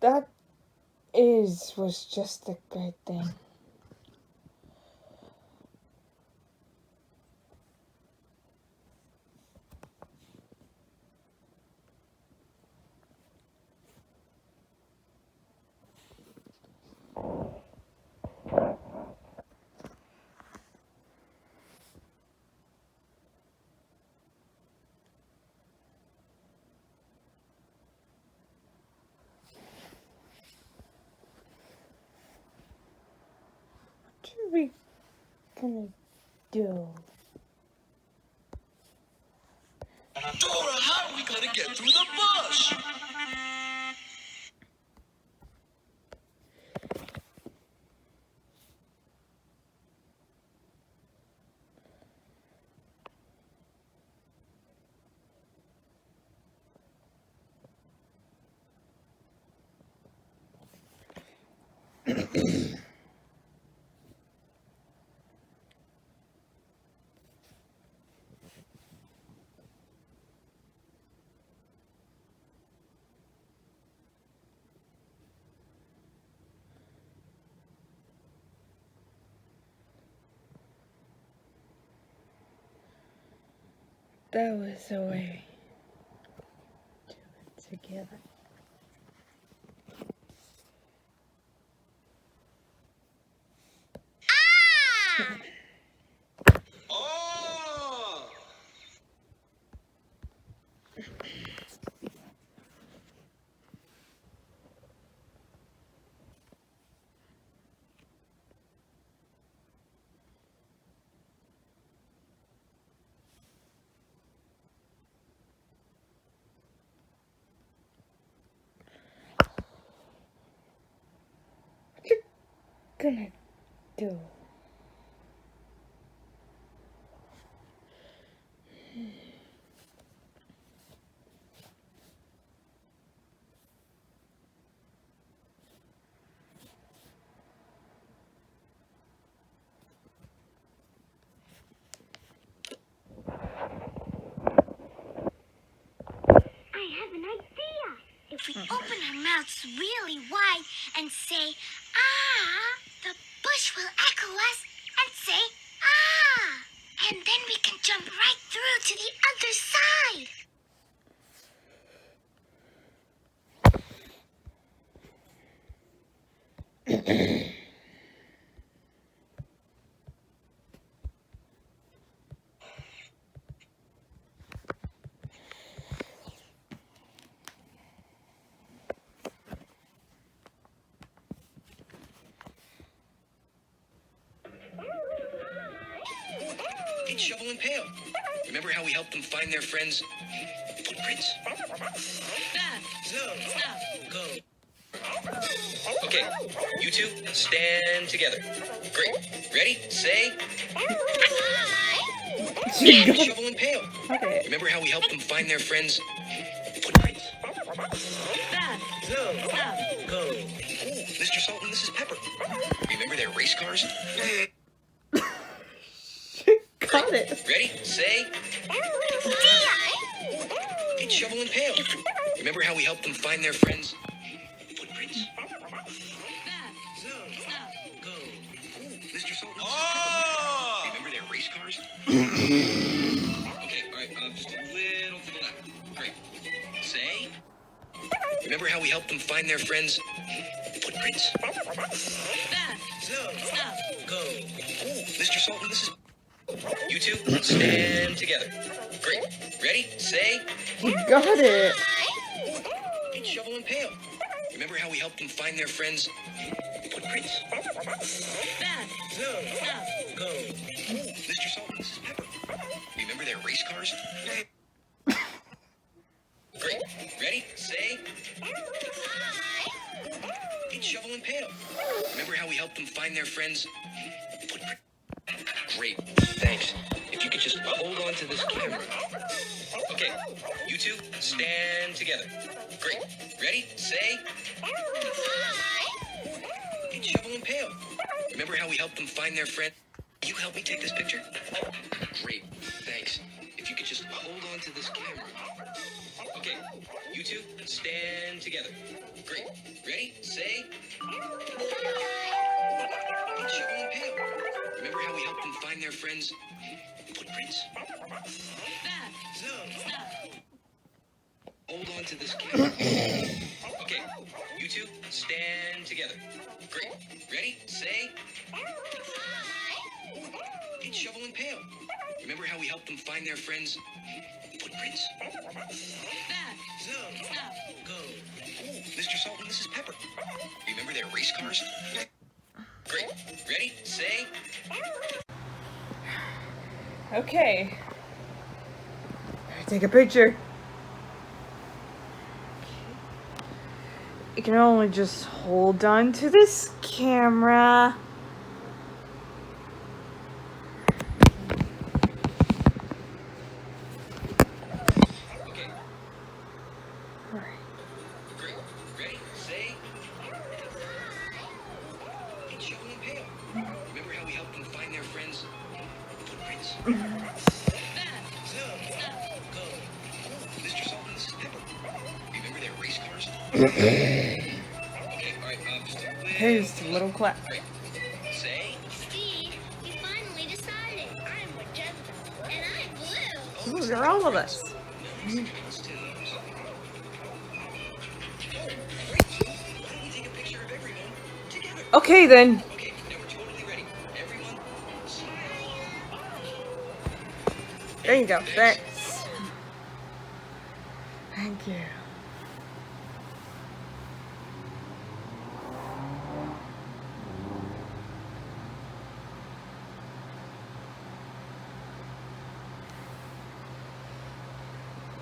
That was just a great thing. What are we gonna do? Dora, how are we gonna get through the bush? That was the way to do it together. Oh! Gonna do. I have an idea. If we open our mouths really wide and say, ah, the bush will echo us and say, ah. And then we can jump right through to the other side. Hey, Shovel and Pail. Remember how we helped them find their friends' footprints? Stop. Go. Okay, you two, stand together. Great. Ready? Say. Hey, Shovel and Pail. Okay. Remember how we helped them find their friends' footprints? Stop. Go. Ooh, Mr. Salt and Mrs. Pepper. Remember their race cars? Got it. Ready? Say. Hey, Shovel and Pail. Remember how we helped them find their friends' footprints? Stop. Go. Ooh, Mr. Salt and Mrs. Pepper. Remember their race cars? Okay, all right, just a little to the left. Great. Say. Remember how we helped them find their friends' footprints? Stop. Go. Ooh, Mr. Salt and Mrs. You two, stand together. Great. Ready? Say. You got it. Hey, Shovel and Pail. Remember how we helped them find their friends' footprints? Stop. Go. Ooh, Mr. Salt and Mrs. Pepper. Remember their race cars? Great. Ready? Say. Hey, Shovel and Pail. Remember how we helped them find their friends' footprints? Great. Thanks. If you could just hold on to this camera. Okay. You two, stand together. Great. Ready? Say. Hey, Shovel and Pail. Remember how we helped them find their friend? You help me take this picture? Great. Thanks. If you could just hold on to this camera. Okay. You two, stand together. Great. Ready? say. Each shovel and pail. Remember how we helped them find their friends' footprints? Hold on to this camera. Okay, you two, stand together. Great. Ready, say. Each shovel and pail. Remember how we helped them find their friends' footprints? Go. Mr. Salt and Mrs. Pepper. Remember their race cars? Great. Ready, say. Okay. Take a picture. You can only just hold on to this camera. Okay. Great. Ready, say. Each shovel and pail. Remember how we helped them find their friends' footprints? Go. Mr. Salt and Mrs. Pepper. Remember their race cars? Okay, all right, just a little. Here's a little clap. Great. Say. Steve, you finally decided. I'm magenta, and I'm blue. Ooh, they're all of us. Let's do those. Why don't we take a picture of everyone together? Okay then. Okay, now we're totally ready. Everyone, smile. There you go. Thanks. Thank you.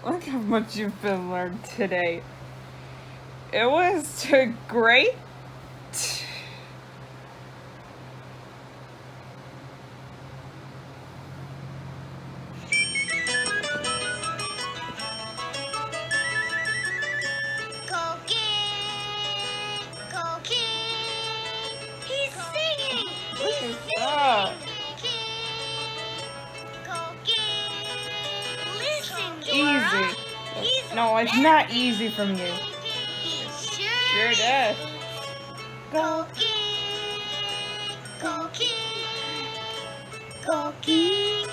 Look how much you've been learned today. It was great. Coqui, Coqui. He's singing. He's that? singing. Coqui. Listen, Easy. Dora. He's No, it's not easy from you. He Sure is. does. Coqui, Coqui, Coqui,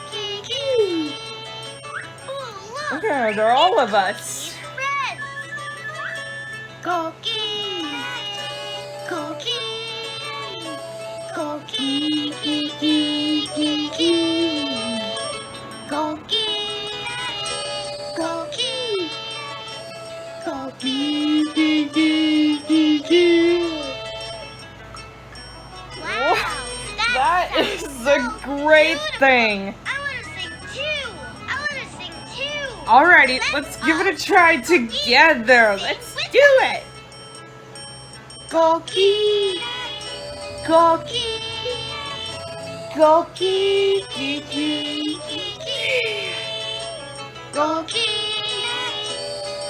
Coqui. Oh, look. Okay, they're all of us. He's friends. Coqui, Coqui, Coqui, Coqui, Coqui, Coqui, Coqui, Wow, That is a great thing. I want to sing too. I want to sing too. Alrighty, let's give it a try together. Let's do it. Coqui, Coqui, Coqui, Coqui, Coqui,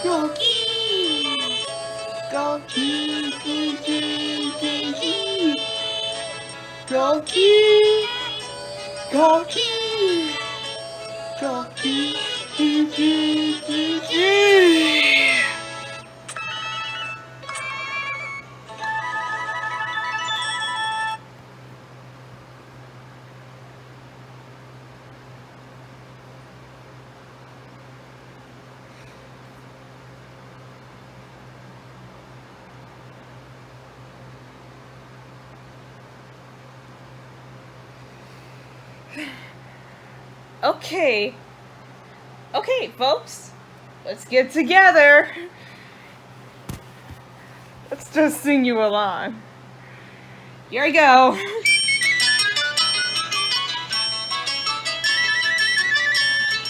Coqui, Coqui, Coqui, Coqui, Okay. Okay, folks. Let's get together. Let's just sing you along. Here we go.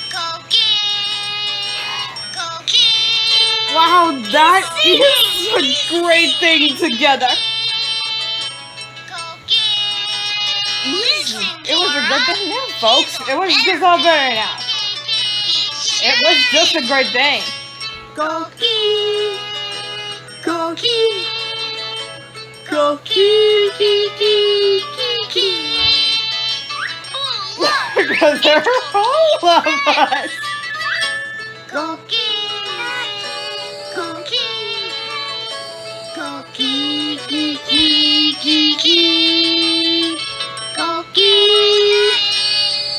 Coqui, Coqui. Wow, that is a great thing together. Coqui. Listen, It was a good Dora. thing now, folks. It was just all better now. It was just a great thing. Coqui, Coqui, Coqui, Because they're all of us. Coqui, Coqui, Coqui,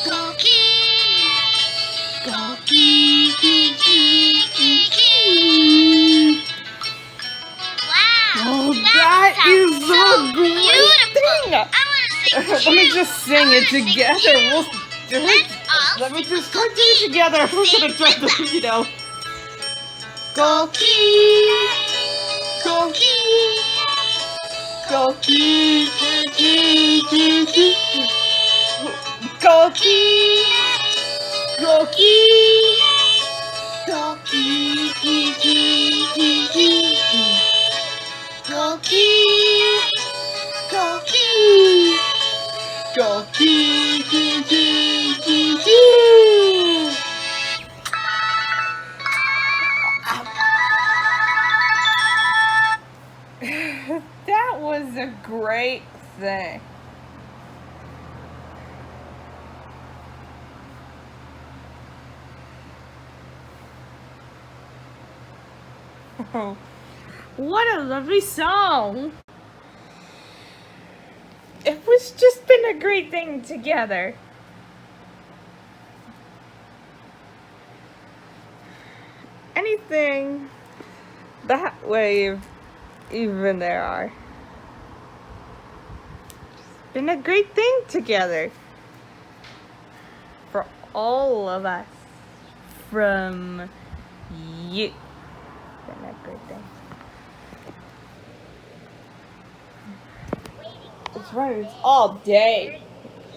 Coqui, Coqui, Coqui. Wow, Oh, that is a great thing. I want to Let me just sing it together. We'll do it. Let me just try to do it together. We're gonna try to, Coqui, Coqui, Coqui, Coqui, Coqui, Coqui, Coqui, Coqui, Coqui. That was a great thing. Oh, what a lovely song. It was just been a great thing together. Anything that way, even there are. It's been a great thing together. For all of us. From you. Been a great thing. That's right, it's all day.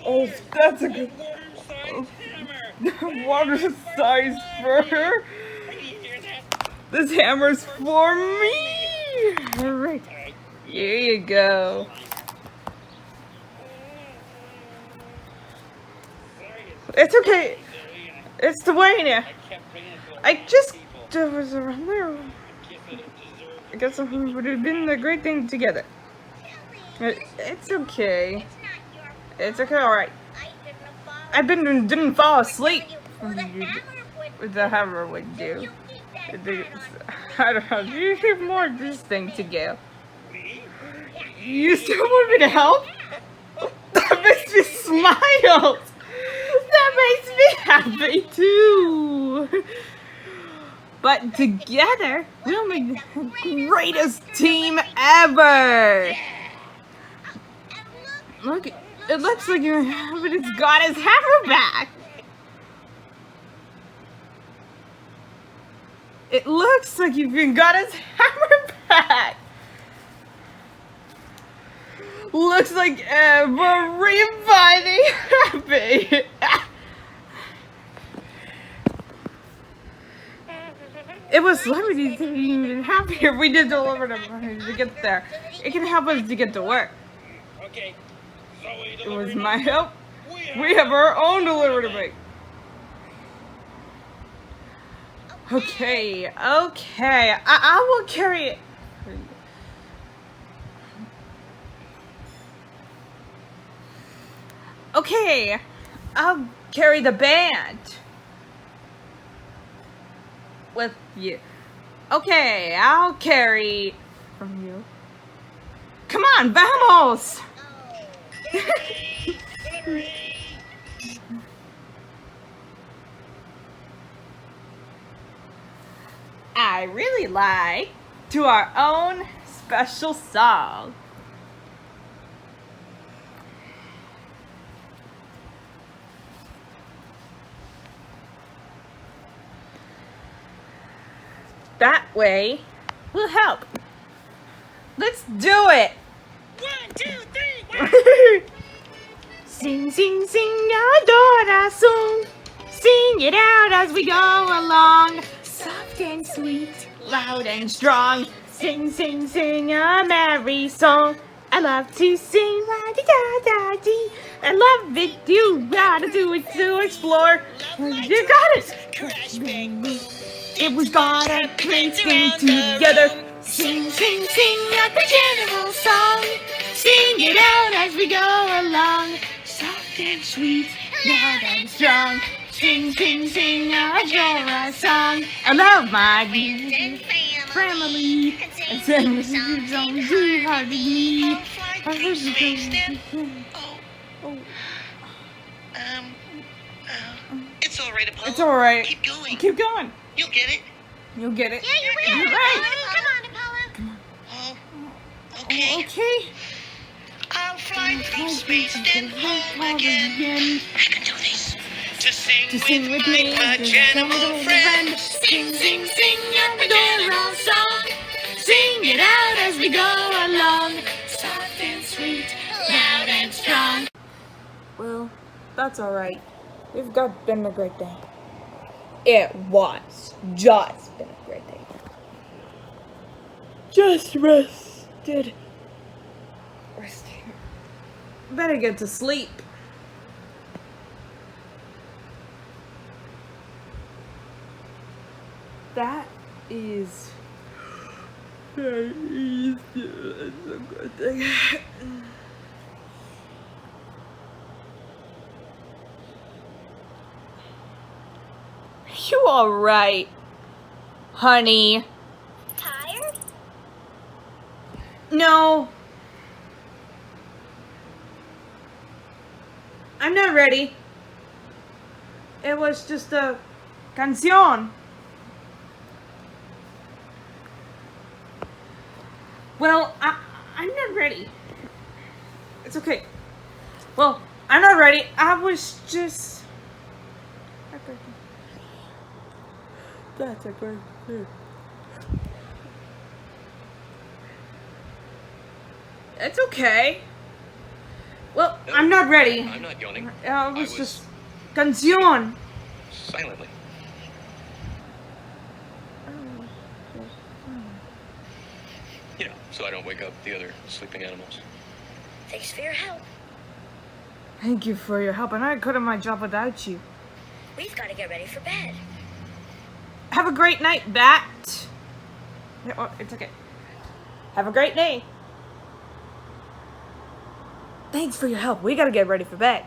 Oh, that's a good water size for her. This hammer's for me. Alright. Here you go. It's okay. It's Dwayne. I just was around there. I guess it would have been a great thing together. It's okay. It's okay, alright. Didn't fall asleep. The hammer would do. I don't know. You have more of this thing to go. You still want me to help? That makes me smile. That makes me happy too. But together, we'll make the greatest team ever. Look, it looks like it's got his hammer back. It looks like you've got his hammer back. Looks like everybody happy. It was celebrities even happier. We did deliver them to get there. It can help us to get to work. Okay. It was my help. We have our own delivery to make. Okay. I will carry it. Okay, I'll carry the band with you. Okay, I'll carry from you. Come on, vamos! I really like to our own special song. That way will help. Let's do it. 1, 2, 3, 1. Sing, sing, sing a Dora song. Sing it out as we go along. Soft and sweet, loud and strong. Sing, sing, sing a merry song. I love to sing la-di-da-da-dee. I love it, you gotta do it to explore. You got it. Crash baby. It was got a great thing together. Sing, sing, sing a general song. Sing it out as we go along. Soft and sweet, loud and strong. Sing, sing, sing a Dora song. I love my family. And sing the songs too hard to me. Space then? It's all right, Apollo. It's all right. Keep going. Keep going. You'll get it. You'll get it. Yeah, you will. You're right. Come on, Apollo. Oh, okay. Okay. I'll fly through space, then home again. I can do this. To sing with me, my pajama friend. Sing, sing, sing your Dora song. Sing it out as we go along. Soft and sweet, loud and strong. Well, that's all right. We've got been a great day. It was just been a great day. Just rested. Better get to sleep. That is a good thing. You alright, honey? Tired? No. I'm not ready. It was just a canción. Well, I'm not ready. It's okay. Well, I'm not ready. I was just... That's a great thing. It's okay. Well, No, I'm not ready. I'm not yawning. It I was was just... Canción. silently. You know, so I don't wake up the other sleeping animals. Thanks for your help. Thank you for your help, and I couldn't my job without you. We've got to get ready for bed. Have a great night, Bat. Yeah, oh, it's okay. Have a great day. Thanks for your help. We gotta get ready for bed.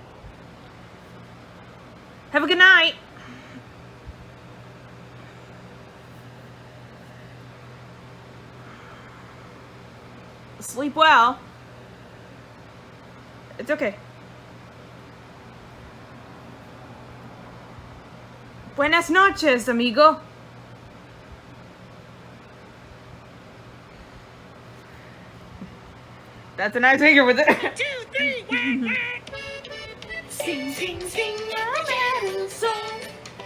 Have a good night. Sleep well. It's okay. Buenas noches, amigo. That's a nice finger with it. 2, 3, whack, whack. Sing, sing, sing a little song.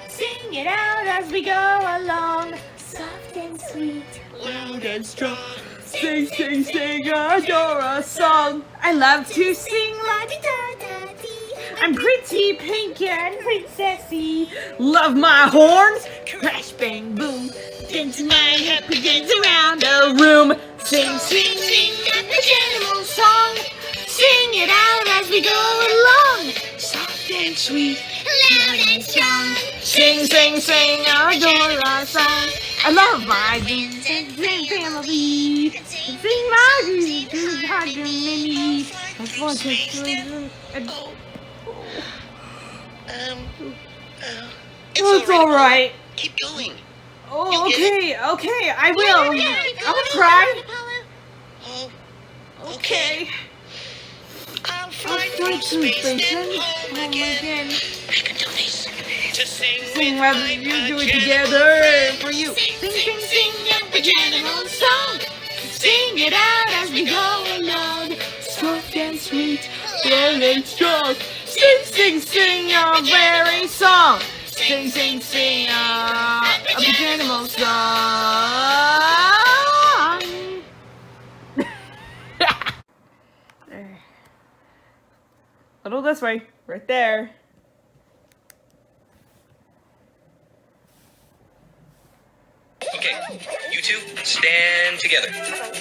Sing it out as we go along. Soft and sweet, loud and strong. Sing, sing, sing a Dora song. I love to sing la di da da dee. I'm pretty pink and princessy. Love my horns, crash bang boom. Dance my head begins around the room. Sing, sing, sing a general song. Sing it out as we go along. Soft and sweet, loud and strong. Sing, sing, sing a Dora song. I love my dreams and family. Sing my dreams to harmony. I want to it's all right. Keep going. Oh, okay, okay, I will. I will try. Oh, Okay. I'll fly through space and home again. I can do this. To Sing rather than you do it together for you. Sing, sing, sing a general song. Sing it out as we go along. Soft and sweet, loud and strong. Sing, sing, sing a very song. Sing, sing, sing a general song. There. A little this way, right there. Okay, you two stand together.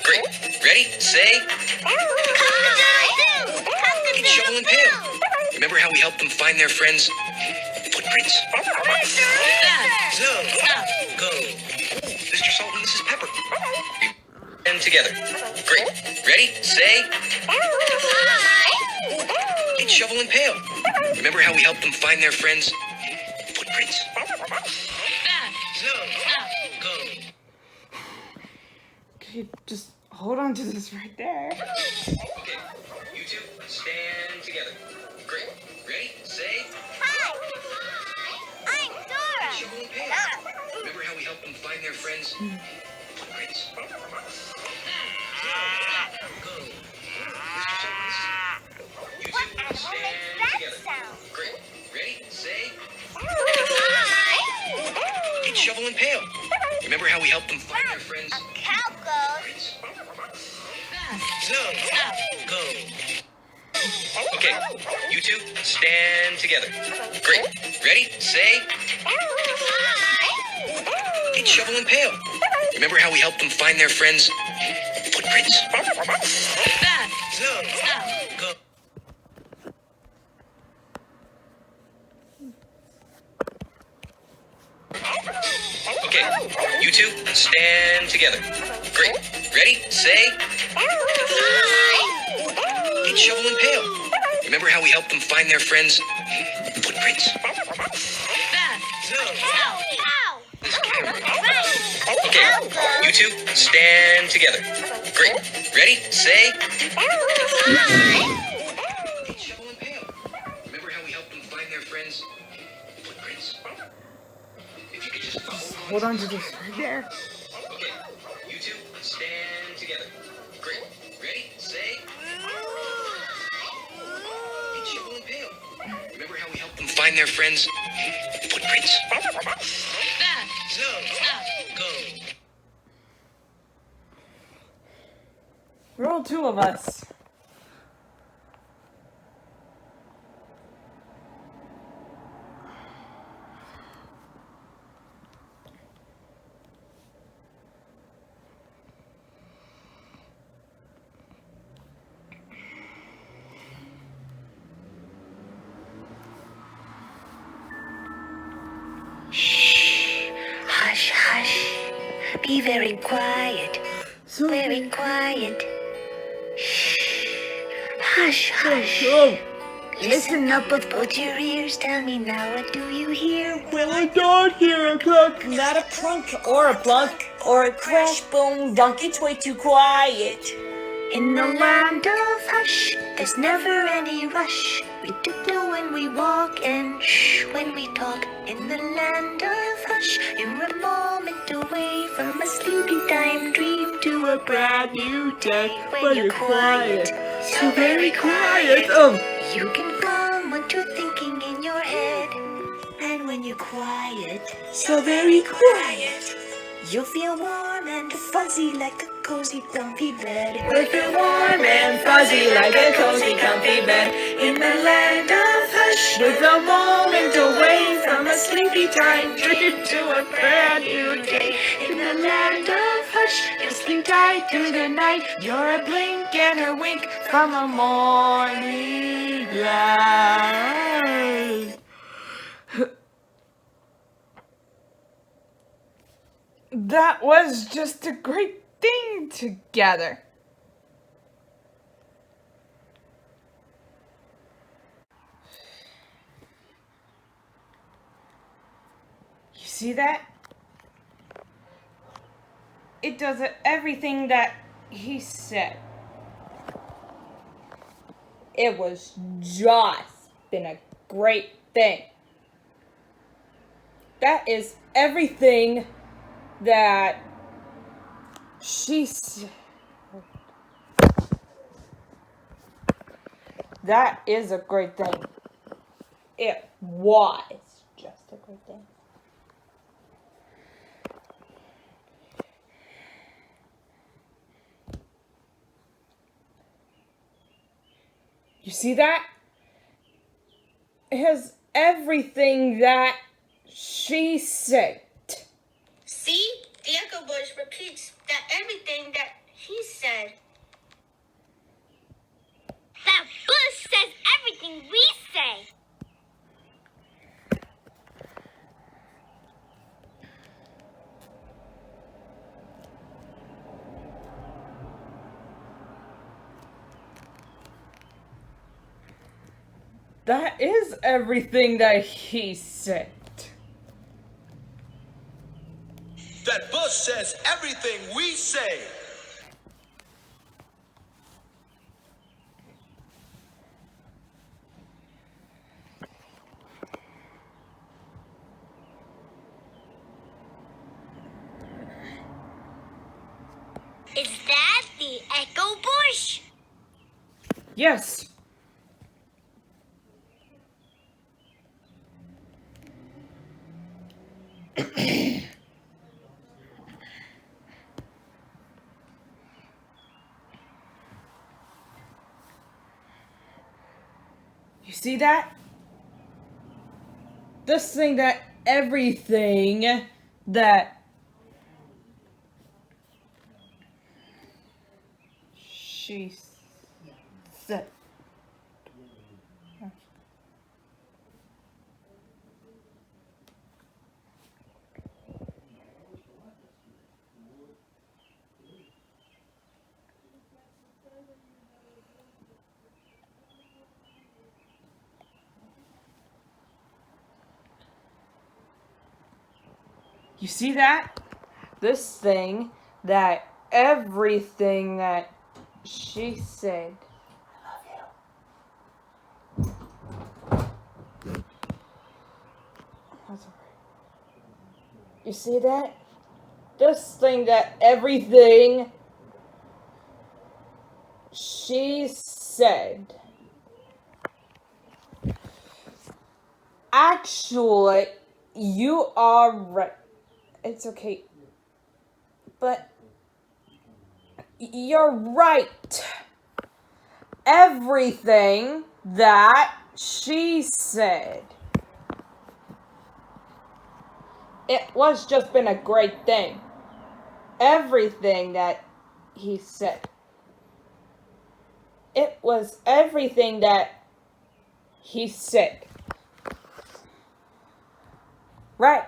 Great. Ready? Say. It's Shovel and Pail. Remember how we helped them find their friends' footprints? So, go. Mr. Salt and Mrs. Pepper. And together. Great. Ready? Say. It's Shovel and Pail. Remember how we helped them find their friends' footprints? So, go. Okay, just Hold on to this right there. Okay, you two stand together. Great. Ready, say. Hi. I'm Dora. Shovel and pail. Remember how we helped them find their friends? Footprints. Go. Mr. Someone's. You What two animal stand makes that together. sound? Great. Ready, say. Hi. It's Shovel and Pail. Remember how we helped them find their friends? A cow goes. Footprints. Go. Okay, you two stand together. Great. Ready, say. It's Shovel and Pail. Remember how we helped them find their friends? Footprints. Go. Okay, you two stand together. Great. Ready, say. It's Shovel and Pail. Remember how we helped them find their friends? Footprints. Cow. This camera. Right. Okay, you two stand together. Great. Ready, say. It's Shovel and Pail. Remember how we helped them find their friends? Footprints. If you could just follow. Hold on to this right there. Okay, you two stand together. Great. Ready, say. It's Shovel and Pail. Remember how we helped them find their friends? Footprints. Go. Roll two of us. Hush, hush. Be very quiet. Very quiet. Shh. Hush, hush. Listen up with both your ears. Tell me now, what do you hear? Well, I don't hear a clunk, not a plunk or a plunk or a crash, boom, dunk. It's way too quiet. In the land of hush, there's never any rush. We tiptoe when we walk and shh when we talk. In the land of hush, you're a moment away from a sleepy time dream to a brand new day. When you're quiet, so very quiet. You can calm what you're thinking in your head. And when you're quiet, so very quiet, you'll feel warm and fuzzy like a cozy comfy bed. You'll feel warm and fuzzy like a cozy comfy bed. In the land of hush, with a moment away from a sleepy time dream to a brand new day. In the land of hush, you'll sleep tight through the night. You're a blink and a wink from a morning light. That was just a great thing together. You see that? It does everything that he said. It was just been a great thing. That is everything that she said. That is a great thing. It was just a great thing. You see that? It has everything that she said. See? The echo voice repeats that everything that he said. That bush says everything we say. That is everything that he said. That bush says everything we say. Is that the echo bush? Yes. You see that? This thing that everything that she said. You see that? This thing that everything that she said. That's alright. You see that? This thing that everything she said. Actually, you are right. It's okay. But you're right. Everything that she said. It was just been a great thing. Everything that he said. It was everything that he said. Right.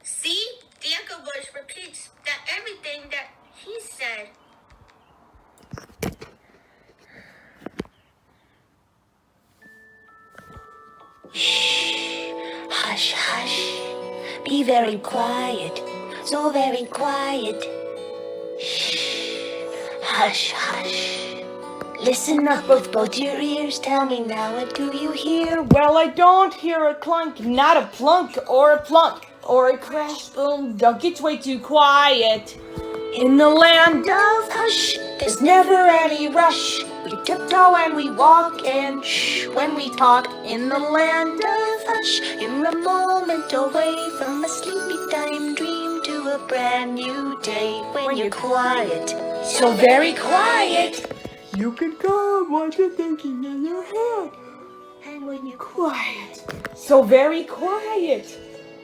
See, the echo bush repeats that everything that he said. Hush, hush. Be very quiet. So very quiet. Hush, hush. Listen up with both your ears. Tell me now, what do you hear? Well, I don't hear a clunk, not a plunk or a plunk or a crash, boom. Don't get way too quiet. In the land of hush, there's never any rush. We tiptoe and we walk and shh when we talk. In the land of hush, You're a moment away from a sleepy time dream to a brand new day when you're quiet. so very quiet. You can calm what you're thinking in your head. And when you're Quiet, so very quiet.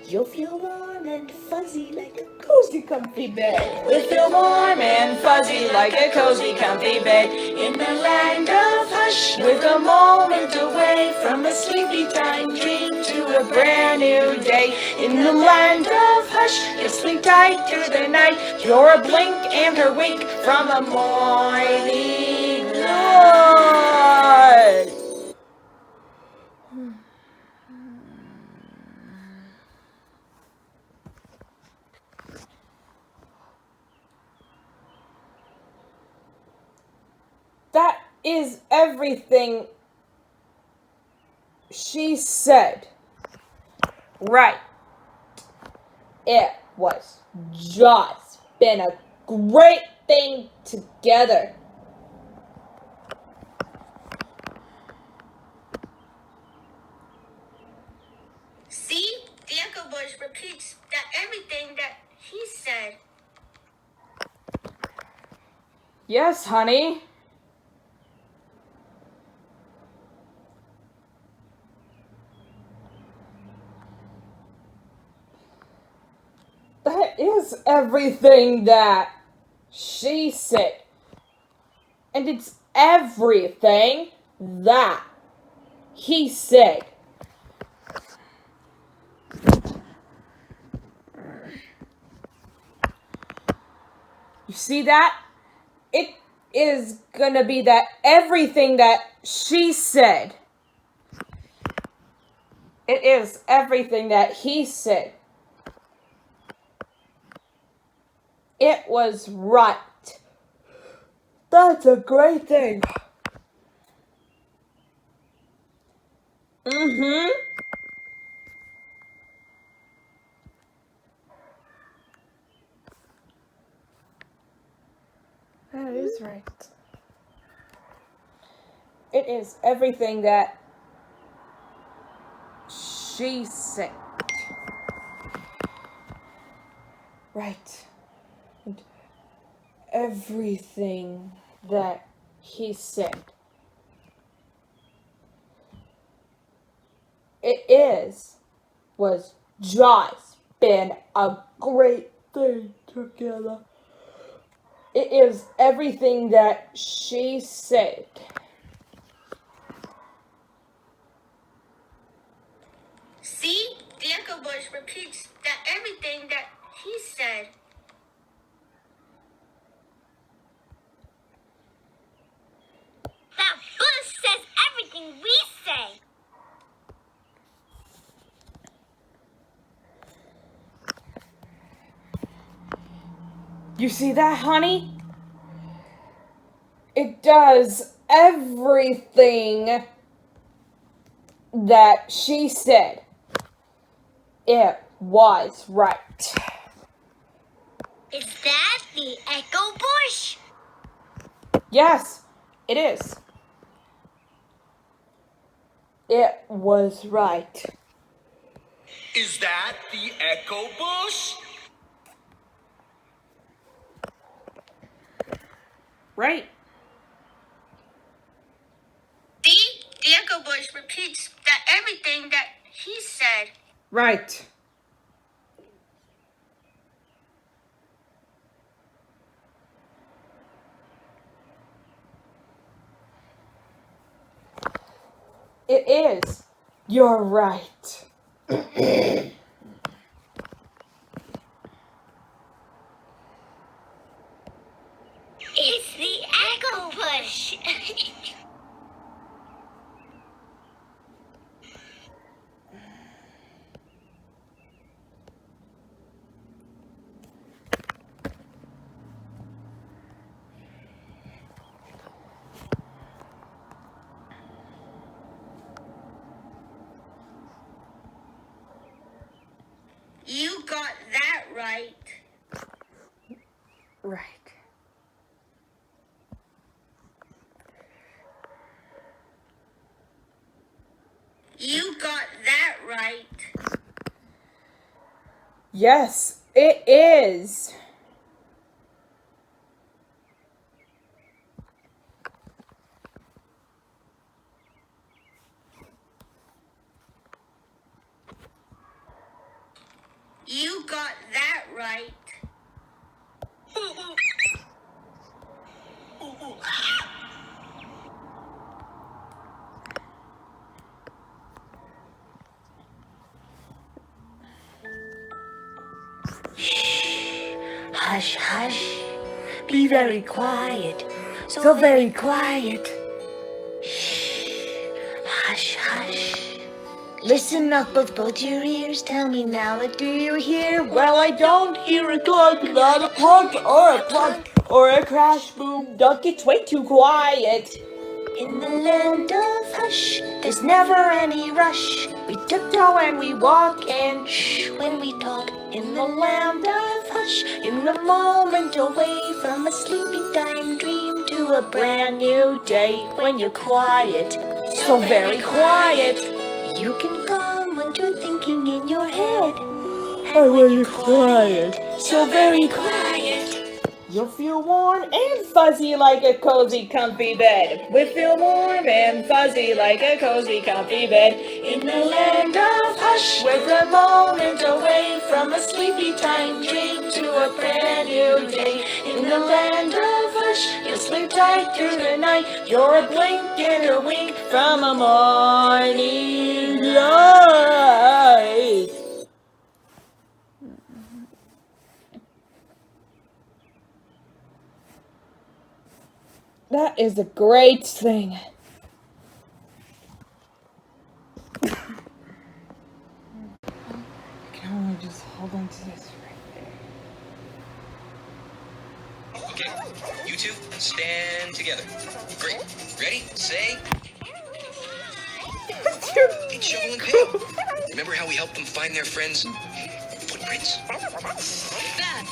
you'll feel warm and fuzzy like a Cozy, comfy bed. We'll feel warm and fuzzy like a cozy, comfy bed. In the land of hush, with a moment away from a sleepy time dream to a brand new day. In the land of hush, you sleep tight through the night. You're a blink and her wink from a morning light. That is everything she said. Right. It was just been a great thing together. See, the echo bush repeats that everything that he said. Yes, honey. That is everything that she said. And it's everything that he said. You see that? It is gonna be that everything that she said. It is everything that he said. It was right. That's a great thing. Mm-hmm. right. It is everything that she said. Right. And everything that he said. Was just been a great thing together. It is everything that she said. See? The echo voice repeats that everything that he said. That bush says everything we say. You see that, honey? It does everything that she said. It was right. Is that the echo bush? Yes, it is. It was right. Is that the echo bush? Right. See? The echo voice repeats that everything that he said. Right. It is. You're right. It's the echo bush. You got that right. Right. You got that right. Yes, it is. You got that right. Hush, hush, be very quiet, so very quiet. Hush, hush. Listen up with both your ears, tell me now, what do you hear? Well, I don't hear a clunk, not a plunk, or a plunk, or a crash, boom, duck. It's way too quiet. In the land of hush, there's never any rush. We tiptoe and we walk and Shh, when we talk in the land of hush, in the moment away from a sleepy time dream to a brand new day when you're quiet, so very quiet. you can calm what you're thinking in your head. And when you're quiet, So very quiet. you'll feel warm and fuzzy like a cozy, comfy bed. We feel warm and fuzzy like a cozy, comfy bed. In the land of hush, We're a moment away from a sleepy time dream to a brand new day. in the land of hush, You'll sleep tight through the night. You're a blink and a wink from a morning light. That is a great thing. I can only just hold on to this right there. Okay, you two stand together. Great. Ready? Say. Hey, Shovel and Pail. Remember how we helped them find their friends' footprints? Stop.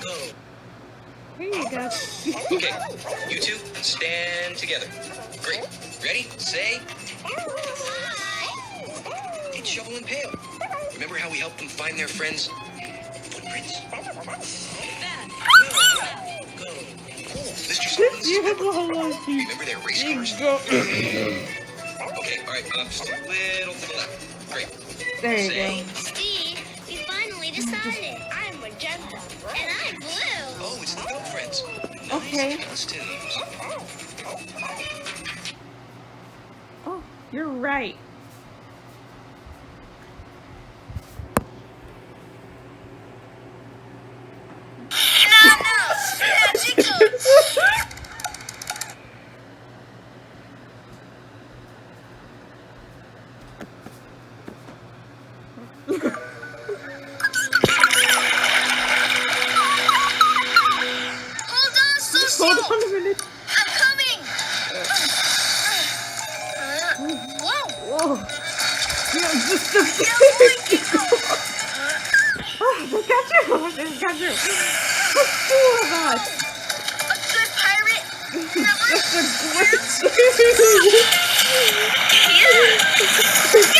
Go. Here you go. Okay, you two stand together. Great. Ready? Say. It's Shovel and Pail. Remember how we helped them find their friends' footprints? Go. Mr. Stone's Remember their race cars? Okay, all right, just a little to the left. Great. There you Say. go. Steve, we finally decided. I'm magenta. And I'm blue. Oh, it's the goat friends. Nice Okay. costumes. Oh, you're right. Hold on a minute. I'm coming. Whoa. You're just a Oh, they got you. They got you. What's two of us? A good pirate. That's a great.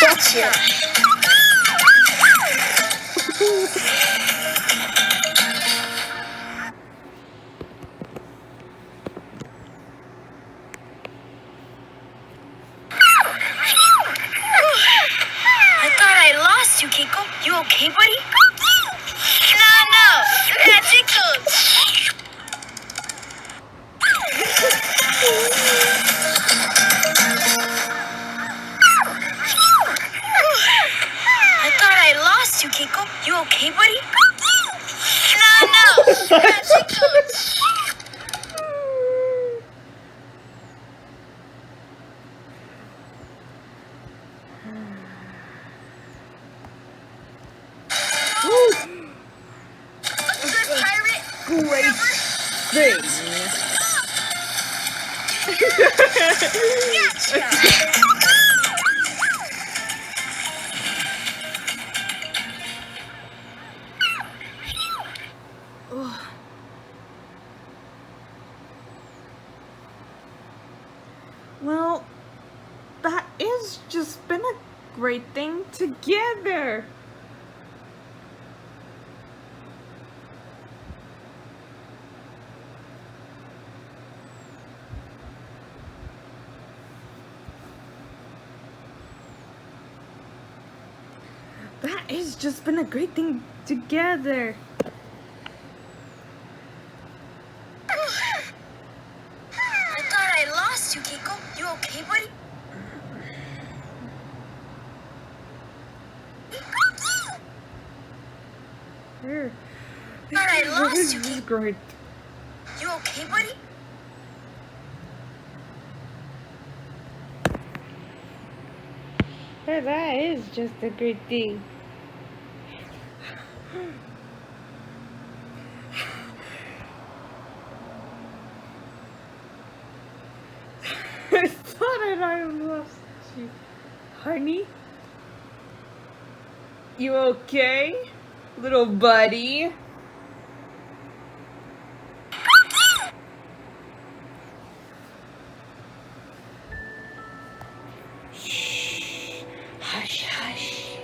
Gotcha. I thought I lost you, Keiko. You okay, buddy? No. Magic coach. I thought I lost you, Keiko. You okay, buddy? No. Magic coach. Great thing. Well, that is just been a great thing together. That has just been a great thing together. I thought I lost you, Keiko. You okay, buddy? Here. Thought I lost This you, is Keiko. great. You okay, buddy? That is just a great thing. I thought I lost you. Honey? You okay? Little buddy? Hush, hush.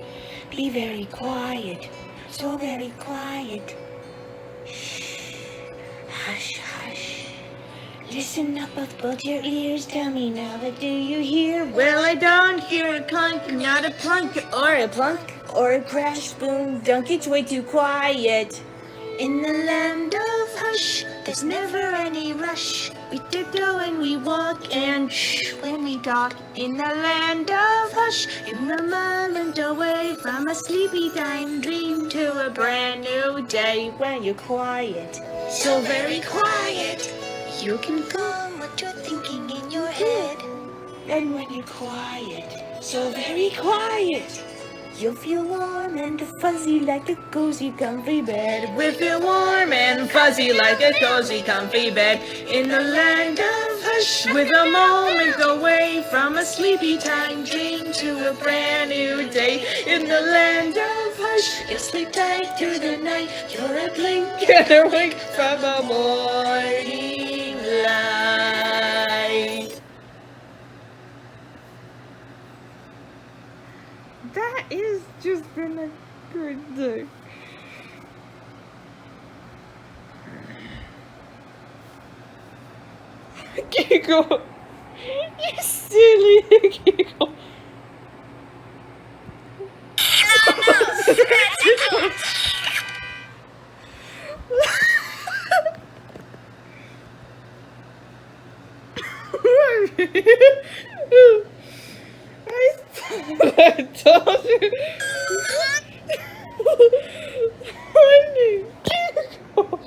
Be very quiet. So very quiet. Shh. Hush, hush. Listen up with both your ears. Tell me now, what do you hear? Well, I don't hear a clunk, not a plunk, or a plunk, Or a crash, boom, dunk, it's way too quiet. In the land of hush, there's never any rush. We tiptoe and we walk and shh when we talk. in the land of hush, in the moment away from a sleepy time dream to a brand new day. When you're quiet, So very quiet. you can calm what you're thinking in your head. And when you're quiet, so very quiet, You'll feel warm and fuzzy like a cozy, comfy bed. We feel warm and fuzzy like a cozy, comfy bed in the land of hush, with a moment away from a sleepy time dream to a brand new day. In the land of hush, you'll sleep tight through the night. You're a blink and a wink from a morning light. That is just been a good day. Giggle. You silly giggle. I told you. Honey, giggle.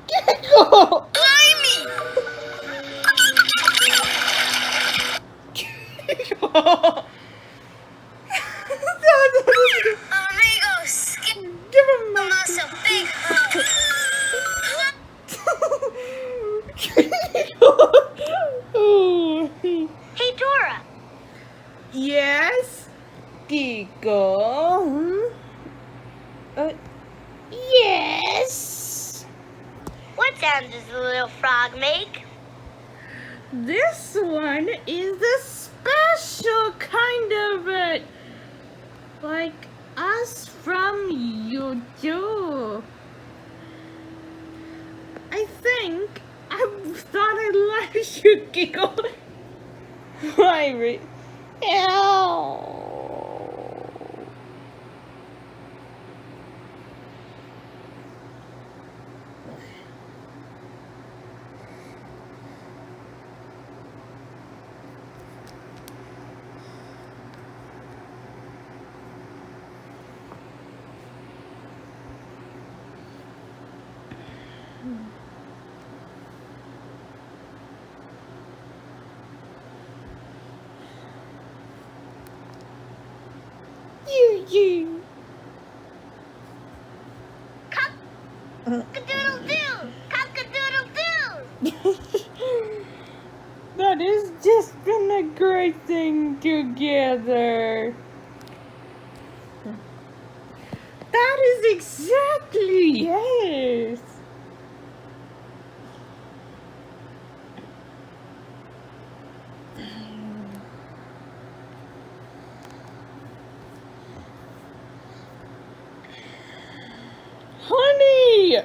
Giggle. Giggle. Amigos, Give him my us a big hug. Oh. Hey, Dora. Yes, Giggle. Yes. What sound does the little frog make? This one is the special kind of it, like us from YouTube. I think I thought I liked you, Giggle. Why? Ow. You. Cock-a-doodle-doo! Cock-a-doodle-doo! That has just been a great thing together. That is exactly, yes. Honey!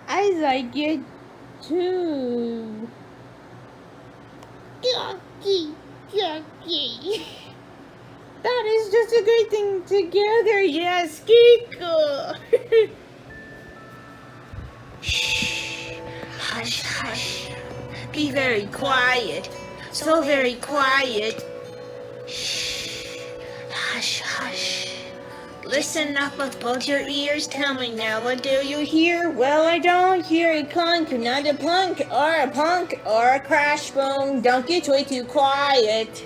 I like it too. Coqui, Coqui. That is just a great thing together, yes, Kiko. Shh. Hush, hush. Be very quiet. So very quiet. Shh. Hush, hush. Listen up with both your ears. Tell me now, what do you hear? Well, I don't hear a clunk, not a plunk, or a punk, or a crash boom. Don't get way too quiet.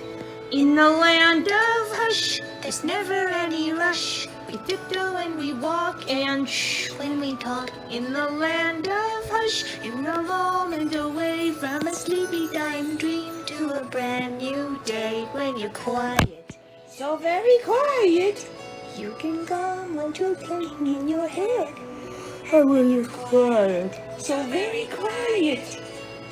In the land of hush, There's never any rush. we tiptoe and we walk and shh When we talk, in the land of hush, in the moment away from a sleepy time dream to a brand new day when you're quiet. so very quiet. You can come when you're thinking in your head. And when you're quiet, So very quiet.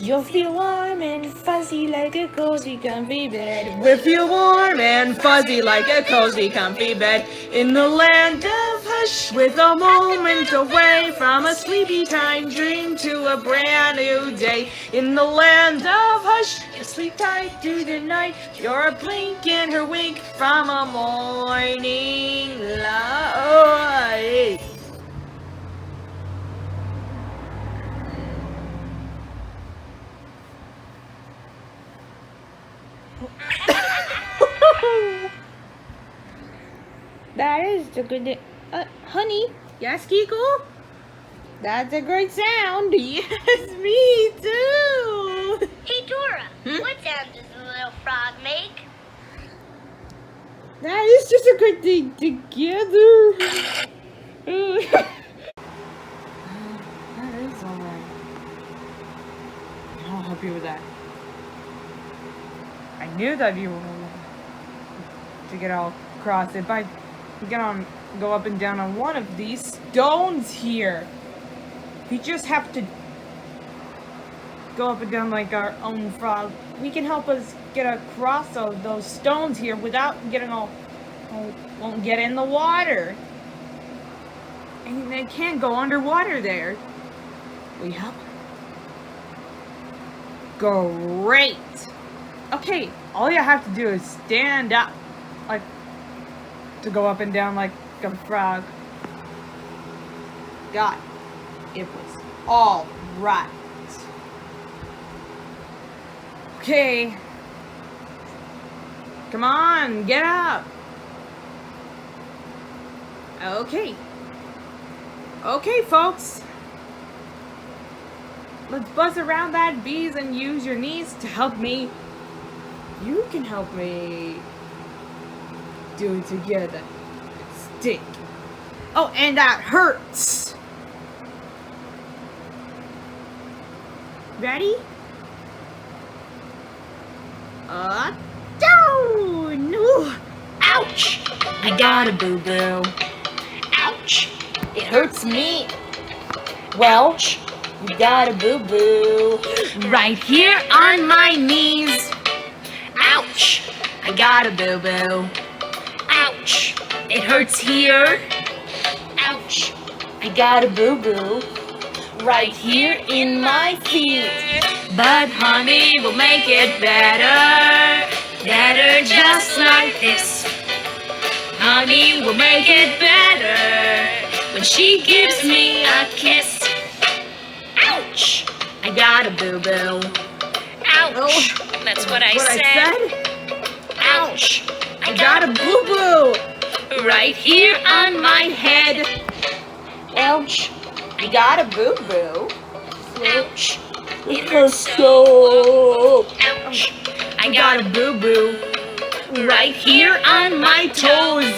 you'll feel warm and fuzzy like a cozy, comfy bed. We feel warm and fuzzy like a cozy, comfy bed in the land of hush, with a moment away from a sleepy time dream to a brand new day. In the land of hush, you sleep tight through the night. You're a blink and her wink from a morning light. just a good. Honey. Yes, Kiko? That's a great sound. Yes, me too. Hey, Dora, what sound does the little frog make? That is just a good thing together. That is alright. I'll help you with that. I knew that you were to get all across it, but you can go up and down on one of these stones here. We just have to go up and down like our own frog. We can help us get across those stones here without getting won't get in the water. And they can't go underwater there. We help. Great. Okay, all you have to do is stand up, like, to go up and down like a frog. Got it. It was all right. Okay. Come on, get up. Okay. Okay, folks. Let's buzz around that bees and use your knees to help me. You can help me do it together. Stick. Oh, and that hurts. Ready? Down! Ooh. Ouch! I got a boo-boo. Ouch! It hurts me. Well, you got a boo-boo. Right here on my knees. Ouch! I got a boo-boo. Ouch! It hurts here. Ouch! I got a boo-boo. Right here in my feet. But honey will make it better. Better just like this. Honey will make it better when she gives me a kiss. Ouch! I got a boo-boo. Ouch! That's what I said. Ouch! I got a boo-boo right here on my head. Ouch! I got a boo-boo. Ouch! It hurts so. Ouch! I got a boo-boo right here on my toes.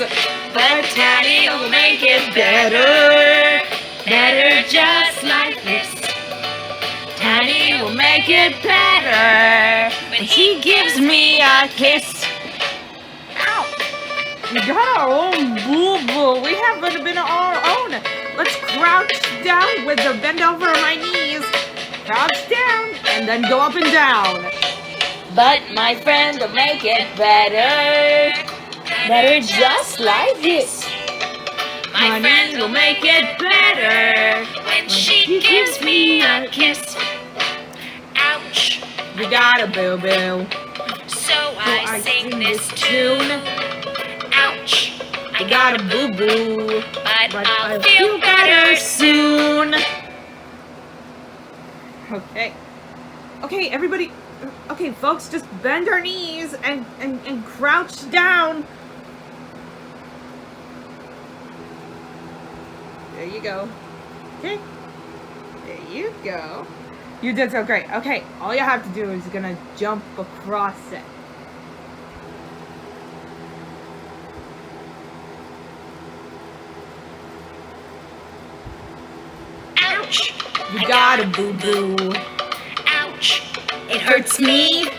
But Daddy will make it better. Better just like this. Daddy will make it better when he gives me a kiss. Ow! We got our own boo-boo. We haven't been our own. Let's crouch down with the bend over on my knees. Crouch down and then go up and down. But my friend will make it better. Better just like this. My friend will make it better when she gives me a kiss. Ouch! We got a boo-boo. So I sing this tune. Ouch! I got a boo-boo. But I'll feel better soon. Okay. Okay, everybody. Okay, folks, just bend our knees and crouch down. There you go. Okay. There you go. You did so great. Okay, all you have to do is gonna jump across it. Ouch! You got a boo-boo. Ouch! It hurts me.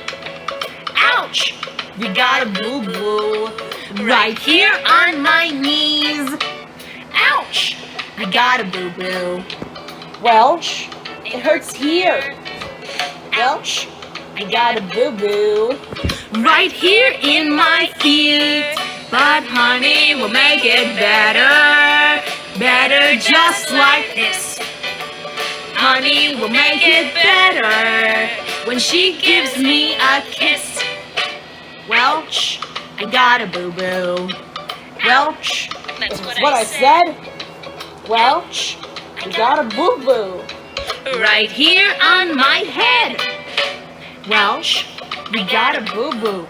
Ouch! You got a boo-boo right here on my knees. Ouch! I got a boo-boo. Well, it hurts here. Ouch! I got a boo-boo right here in my feet. But honey will make it better. Better just like this. Honey will make it better when she gives me a kiss. Welch, I got a boo-boo. Welch, that's what I said. Welch, I got a boo-boo right here on my head. Welch, we got a boo-boo.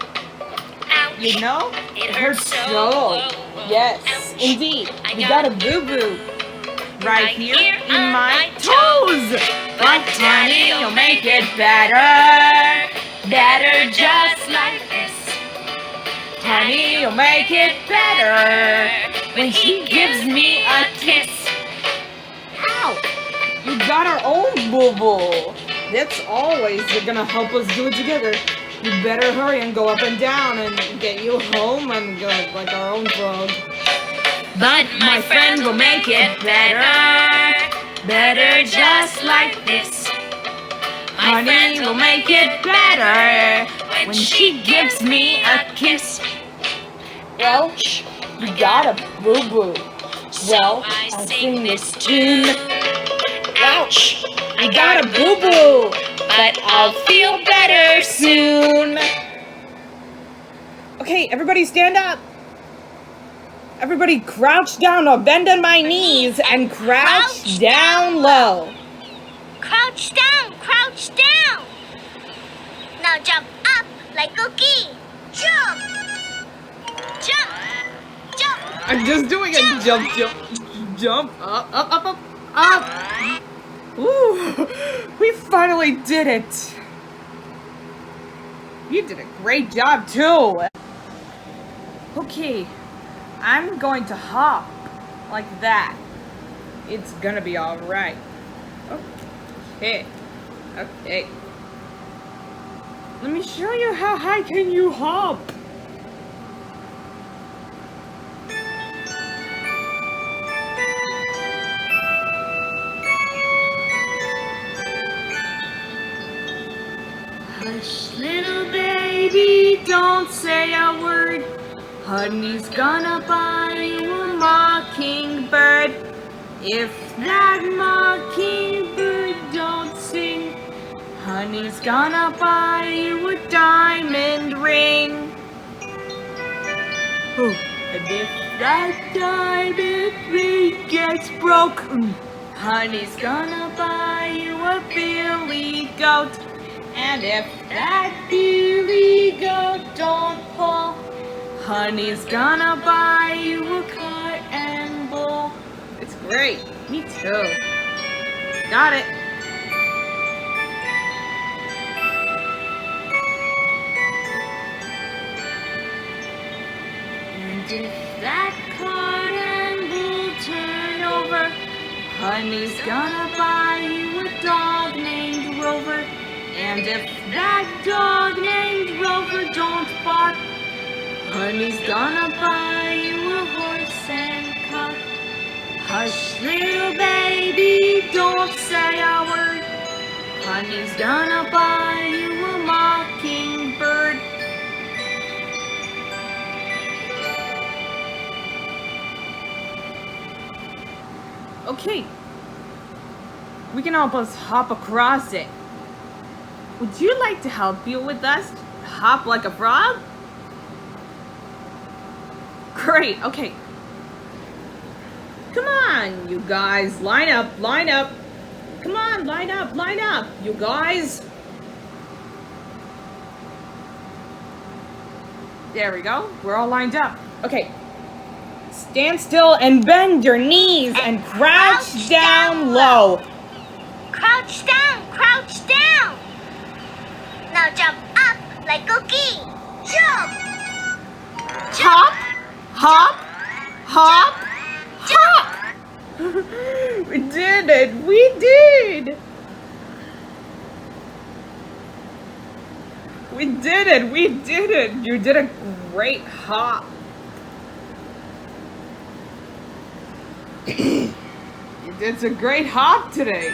You know, it hurts so. Yes, indeed. We got a boo-boo right here in my toes. But honey, you'll make it better. Better just like this. Honey, you'll make it better when he gives me a kiss. Ow! We got our own boo-boo. That's always gonna help us do it together. We better hurry and go up and down and get you home and go like our own frog. But my friend will make it better. Better just like this. Honey will make it better when she gives me a kiss. Well, we got a boo-boo. Well, I'll sing this tune. Ouch! I got a boo-boo, but I'll feel better soon. Okay, everybody stand up. Everybody crouch down or bend on my knees and crouch down low. Crouch down, crouch down. Now jump up like Coqui. Jump. Jump. Jump. I'm just doing a jump, jump, up. Ooh, we finally did it. You did a great job too. Okay, I'm going to hop like that. It's gonna be all right. Okay. Let me show you how high can you hop. Hush, little baby, don't say a word. Honey's gonna buy you a mockingbird. If that mockingbird don't sing, honey's gonna buy you a diamond ring. Oh, and if that diamond ring gets broke, honey's gonna buy you a billy goat. And if that billy goat don't pull, honey's gonna buy you a cart and bull. It's great. Me too. Got it. And if that cart and bull turn over, honey's gonna buy you a dog named Rover. And if that dog named Rover don't bark, honey's gonna buy you a horse and cart. Hush, little baby, don't say a word. Honey's gonna buy you a mockingbird. Okay, we can help us hop across it. Would you like to help you with us? Hop like a frog? Great, okay. Come on, you guys, line up. Come on, line up, you guys. There we go, we're all lined up. Okay, stand still and bend your knees and crouch down low. Crouch down, crouch down. Now jump up like Coqui. Jump. Hop, hop, hop, hop. We did it, we did. We did it. You did a great hop. You did a great hop today.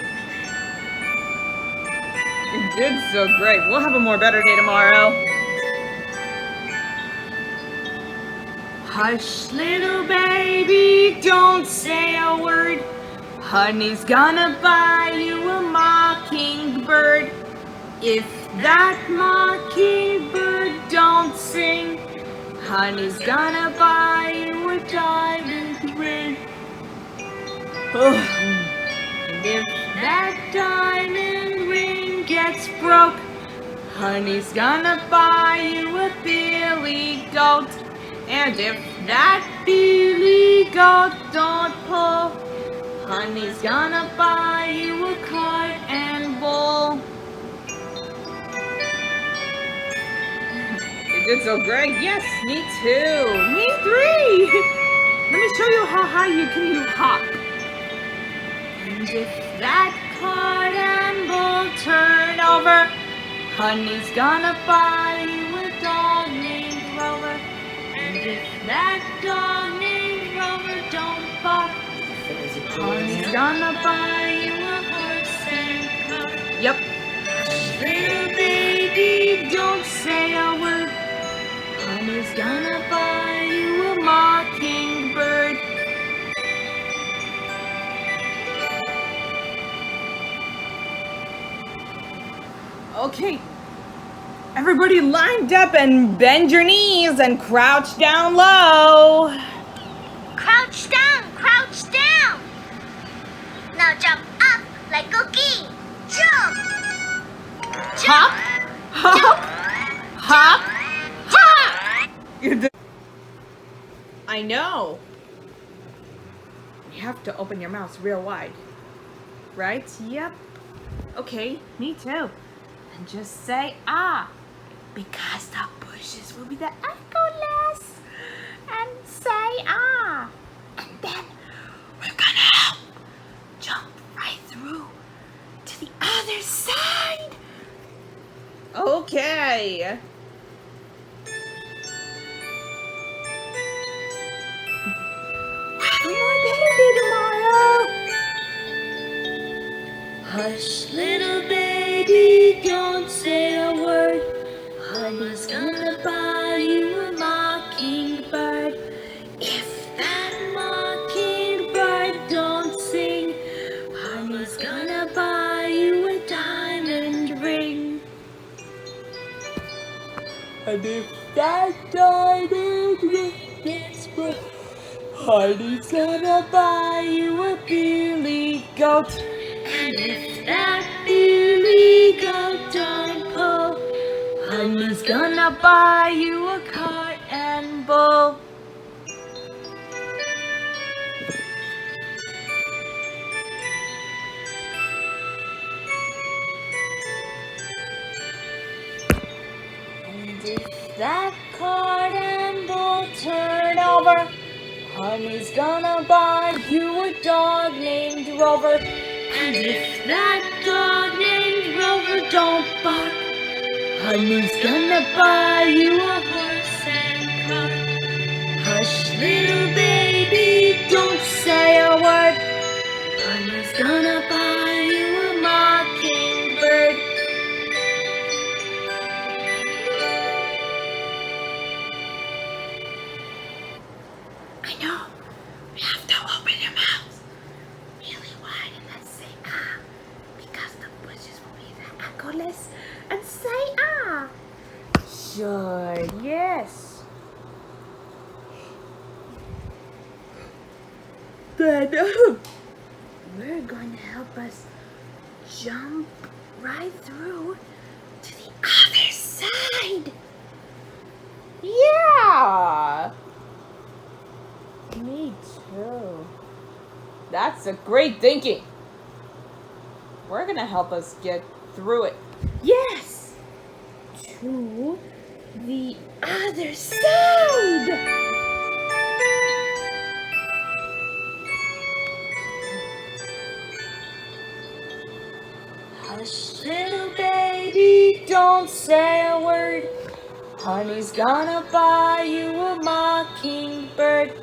You did so great. We'll have a more better day tomorrow. Hush, little baby, don't say a word. Honey's gonna buy you a mockingbird. If that mockingbird don't sing, honey's gonna buy you a diamond ring. And if that diamond ring gets broke, honey's gonna buy you a billy goat. And if that billy goat don't pull, honey's gonna buy you a cart and bowl. You did so great. Yes, me too. Me 3. Let me show you how high you can hop. And if that cart and bowl turn over, honey's gonna buy you a dog named Rover. And if that dog named Rover don't bark, honey's gonna buy you a horse and cart. Yep. Little baby, don't say a word. Honey's gonna buy you a mockingbird. Okay. Everybody lined up and bend your knees and crouch down low. Crouch down, crouch down. Now jump up like Coqui. Jump. Hop, hop, hop, hop. I know. You have to open your mouth real wide. Right? Yep. Okay, me too. And just say ah. Because the bushes will be the echoless. And say ah. And then we're gonna help jump right through to the other side. Okay. Have a more better day tomorrow. Hush, little baby, don't say a word. Honey's gonna buy you a mockingbird. If that mockingbird don't sing, honey's gonna buy you a diamond ring. And if that diamond ring gets broke, honey's gonna buy you a billy goat. And if that billy goat don't pull, honey's gonna buy you a cart and bull. And if that cart and bull turn over, honey's gonna buy you a dog named Rover. And if that dog named Rover don't bark, honey's gonna buy you a horse and cart. Hush, little baby, don't say a word. Honey's gonna buy you a mockingbird. I know. You have to open your mouth really wide and say ah, because the bushes will be the echoless. And say ah. Sure, yes. Then we're going to help us jump right through to the other side. Yeah. Me too. That's a great thinking. We're gonna help us get through it. Yes! To the other side! Hush, little baby, don't say a word. Honey's gonna buy you a mockingbird.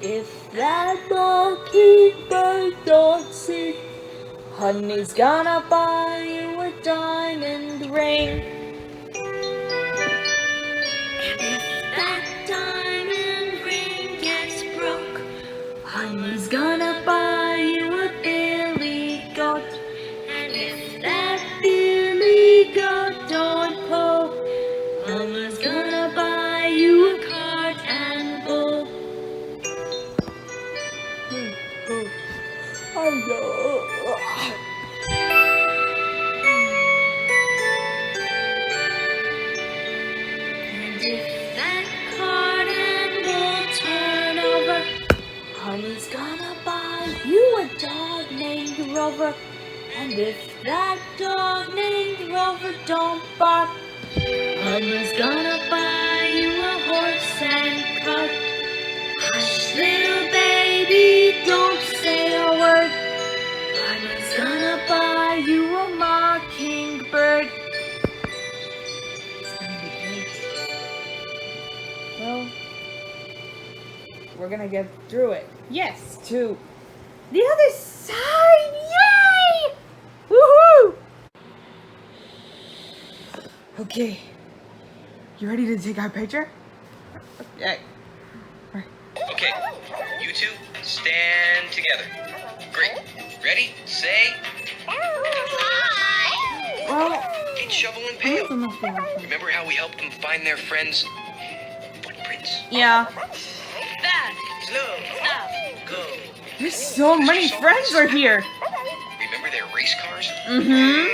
If that mockingbird don't sing, honey's gonna buy you a diamond ring. And if that diamond ring gets broke, honey's gonna buy you a billy goat. And if that billy goat don't pull, honey's gonna buy you a cart and bull. I know. And if that cart and bull turn gonna buy you a dog named Rover. And if that dog named Rover don't bark, Mama's gonna buy you a horse and cart. Hush, little baby, don't say a word. Mama's gonna buy you a mockingbird. It's gonna be great. Well, we're gonna get through it. Yes, to the other side! Yay! Woohoo! Okay. You ready to take our picture? Okay. Okay, you two stand together. Great. Ready, say, Well, hey, Shovel and Pail. Remember how we helped them find their friends' footprints? yeah. Slow. Go. There's so many friends are here. Remember their race cars? Mm-hmm.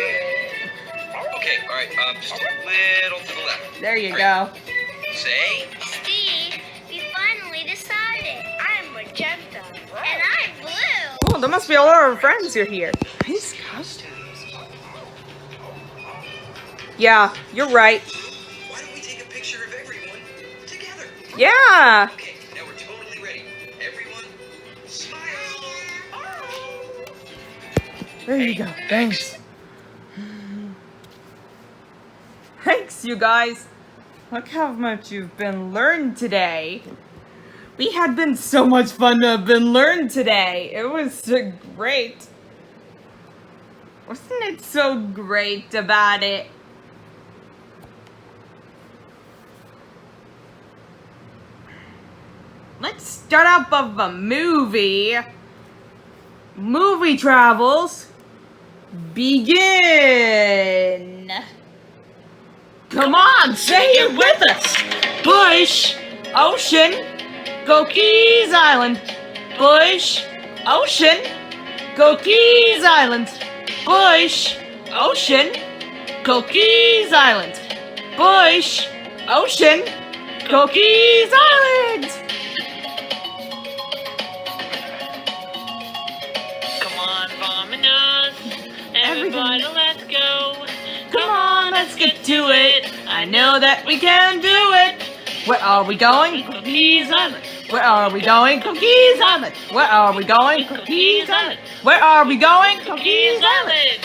Okay, all right, just a little to the left. There you Great. go. Say, Steve, we finally decided. I'm magenta. And I'm blue. Oh, there must be a lot of friends who are here. Nice costumes. Yeah, you're right. why don't we take a picture of everyone together? Yeah. Okay, now we're totally ready. Everyone, smile. There you go. Thanks. Thanks, you guys. Look how much you've been learned today. We had been so much fun to have been learned today. It was great. Wasn't it so great about it? Let's start up of a movie. Movie travels. Begin. Come on, say it with us. Bush, ocean, Coqui's Island. Bush, ocean, Coqui's Island. Bush, ocean, Coqui's Island. Bush, ocean, Coqui's Island. Come on, vamonos. Everybody, let's go. Come on, let's get to it. I know that we can do it. Where are we going? Coquis Island. Where are we going? Coquis Island. Where are we going? Coquis Island. Where are we going? Coquis Island.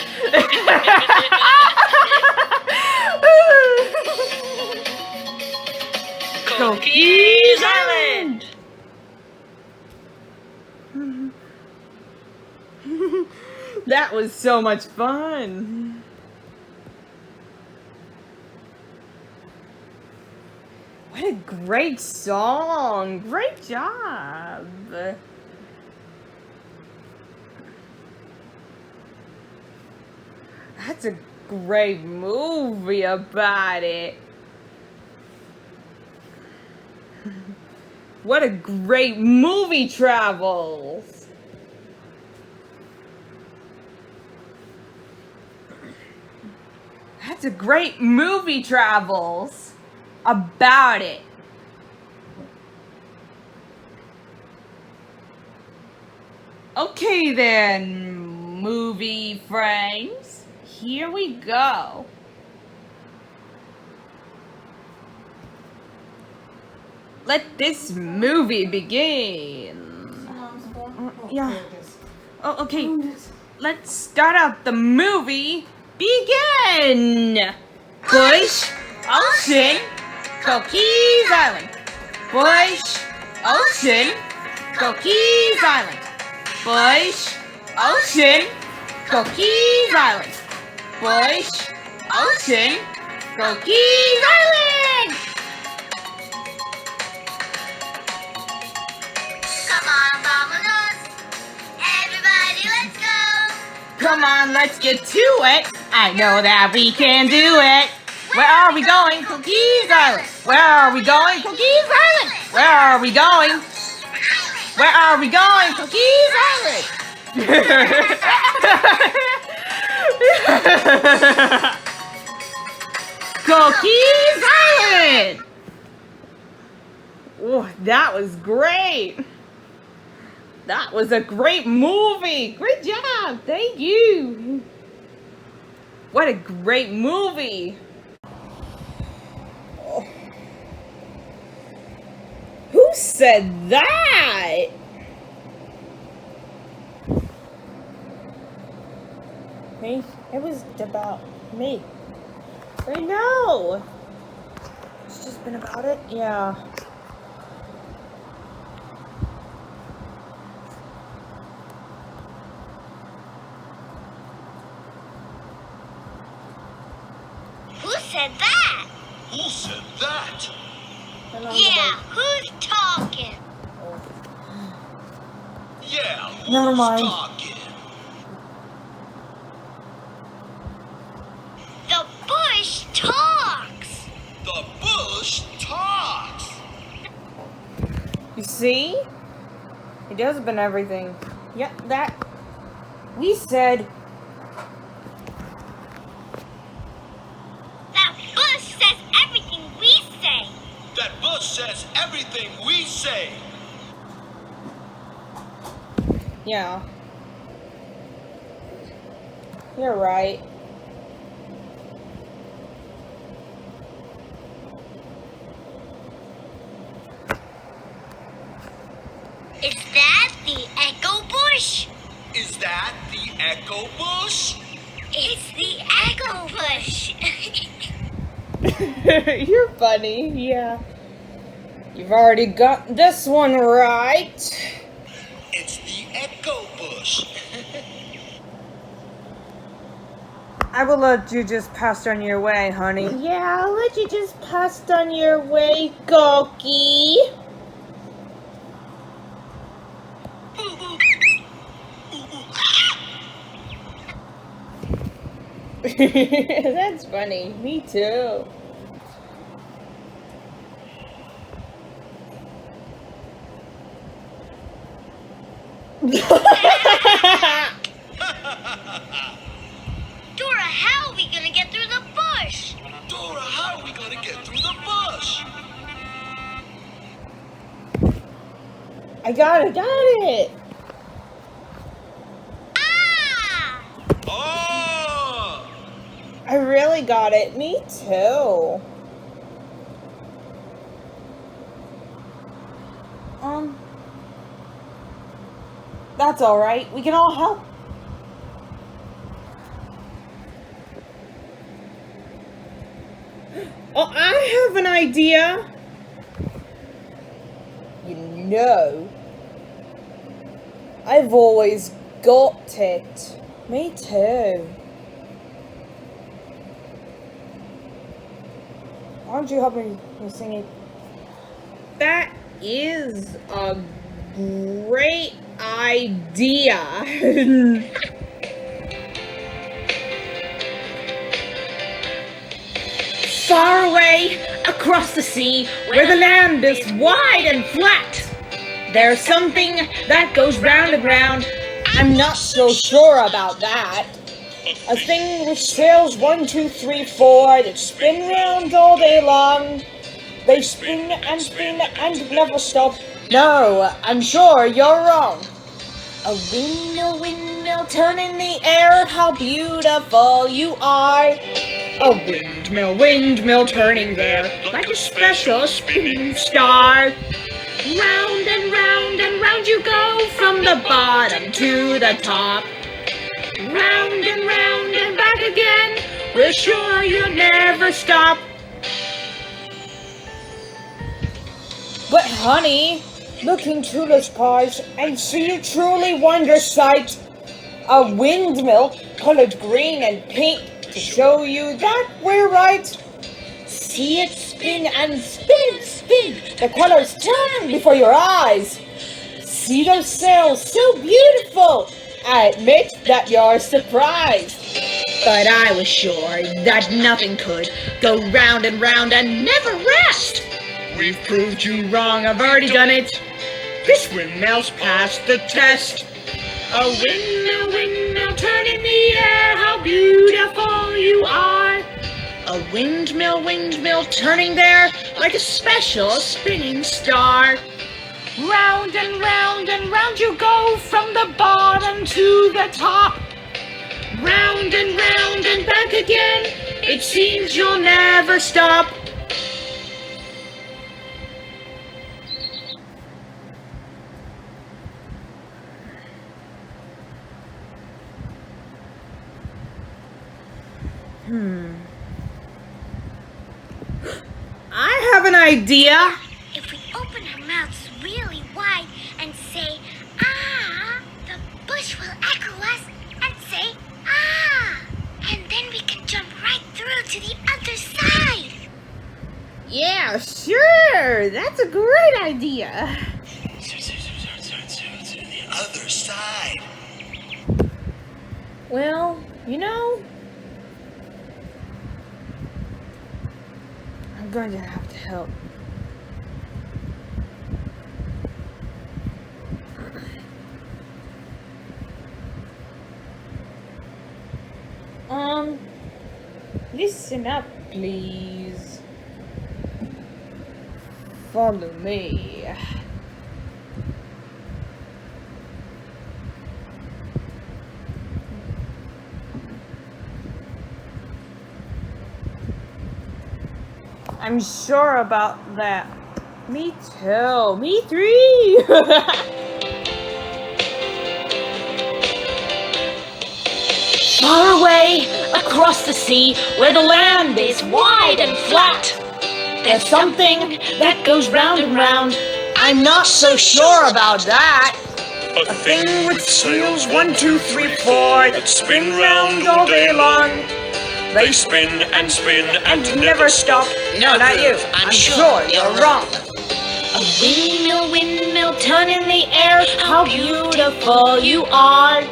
Coquis Island. That was so much fun. What a great song. Great job. That's a great movie about it. What a great movie travels. That's a great movie travels about it. Okay then, movie friends, here we go. Let this movie begin. Yeah. Oh, okay. Let's start out the movie. Begin! Bush, ocean, Coquis Island. Bush, ocean, Coquis Island. Bush, ocean, Coquis Island. Bush, ocean, Coquis Island. Come on, vamonos. Everybody, let's go. Come on, let's get to it. I know that we can do it. Where are we going? Coquis Island. Where are we going? Coquis Island. Where are we going? Where are we going? Coquis Island. Coquis Island. Oh, that was great. That was a great movie. Great job. Thank you. What a great movie. Oh. Who said that? Me? It was about me. I know. It's just been about it. Yeah. Who said that? Who said that? Yeah, who's talking? Yeah, Never who's mind. talking? The bush talks. The bush talks. You see? It does been everything. Yep, that. We said. That bush says everything we say. That bush says everything we say. Yeah. You're right. Is that the echo bush? Is that the echo bush? It's the echo bush. You're funny, yeah. You've already got this one right. It's the echo bush. I will let you just pass on your way, honey. Yeah, I'll let you just pass on your way, Coqui. That's funny. Me too. Dora, how are we gonna get through the bush? Dora, how are we gonna get through the bush? I got it. Ah! Oh! I really got it. Me too. That's all right. We can all help. Oh, I have an idea. You know, I've always got it. Me too. Why don't you help me sing it? That is a great idea. Far away across the sea, where the land is wide and flat, there's something that goes round and round. I'm not so sure about that. A thing which sails 1, 2, 3, 4 that spin round all day long. They spin and never stop. No, I'm sure you're wrong. A windmill, turn in the air, how beautiful you are. A windmill, turning there, like a special spinning star. Round and round you go, from the bottom to the top. Round and back again, we're sure you'll never stop. But honey, look into the skies and see a truly wondrous sight. A windmill colored green and pink to show you that we're right. See it spin and spin. The colors turn before your eyes. See those sails so beautiful. I admit that you're surprised. But I was sure that nothing could go round and round and never rest. We've proved you wrong, I've already done it. This windmill's passed the test. A windmill, turn in the air, how beautiful you are. A windmill, turning there, like a special spinning star. Round and round you go from the bottom to the top. Round and back again. It seems you'll never stop. I have an idea. If we open our mouths really wide and say, ah, the bush will echo us and say, ah. And then we can jump right through to the other side. Yeah, sure. That's a great idea. The other side. Well, you know, I'm going to have to help. Listen up, please. Follow me. I'm sure about that. Me too. Me three. Far away across the sea, where the land is wide and flat, there's something that goes round and round. I'm not so sure about that. A thing with sails 1, 2, 3, 4 that spin round all day long. They spin and never stop. No, not you. I'm sure you're wrong. A windmill, turn in the air. How beautiful you are.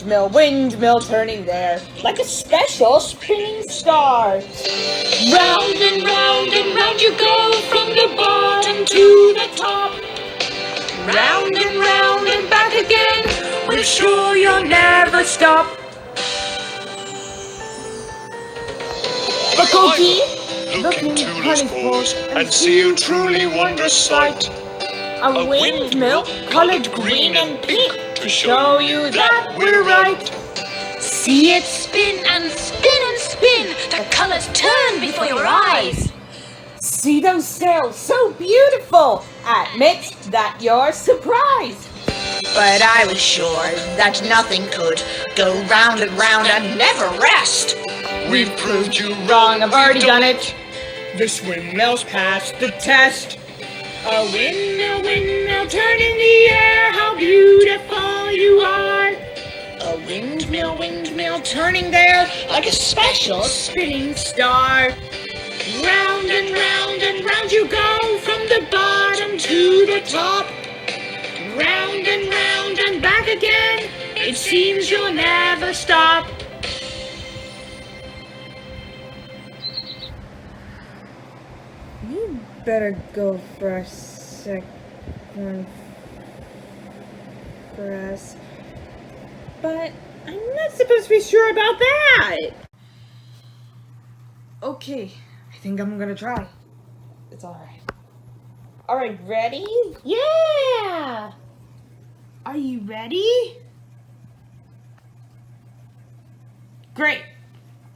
A windmill, turning there, like a special spinning star. Round and round you go from the bottom to the top. Round and back again. We're sure you'll never stop. A Coqui, Look into his paws and see a truly wondrous sight. a windmill colored green and pink to show you that we're right. See it spin and spin and spin. The colors turn before your eyes. See those sails, so beautiful. Admit that you're surprised. But I was sure that nothing could go round and round and never rest. We've proved you Wrong, I've already done it. This windmill's passed the test. A windmill, turn in the air. How beautiful you are. A windmill, turning there like a special spinning star. Round and round you go from the bottom to the top. Round and back again. It seems you'll never stop. You better go for a second for us. But I'm not supposed to be sure about that. Okay, I think I'm gonna try. It's alright. Alright, ready? Yeah! Are you ready? Great.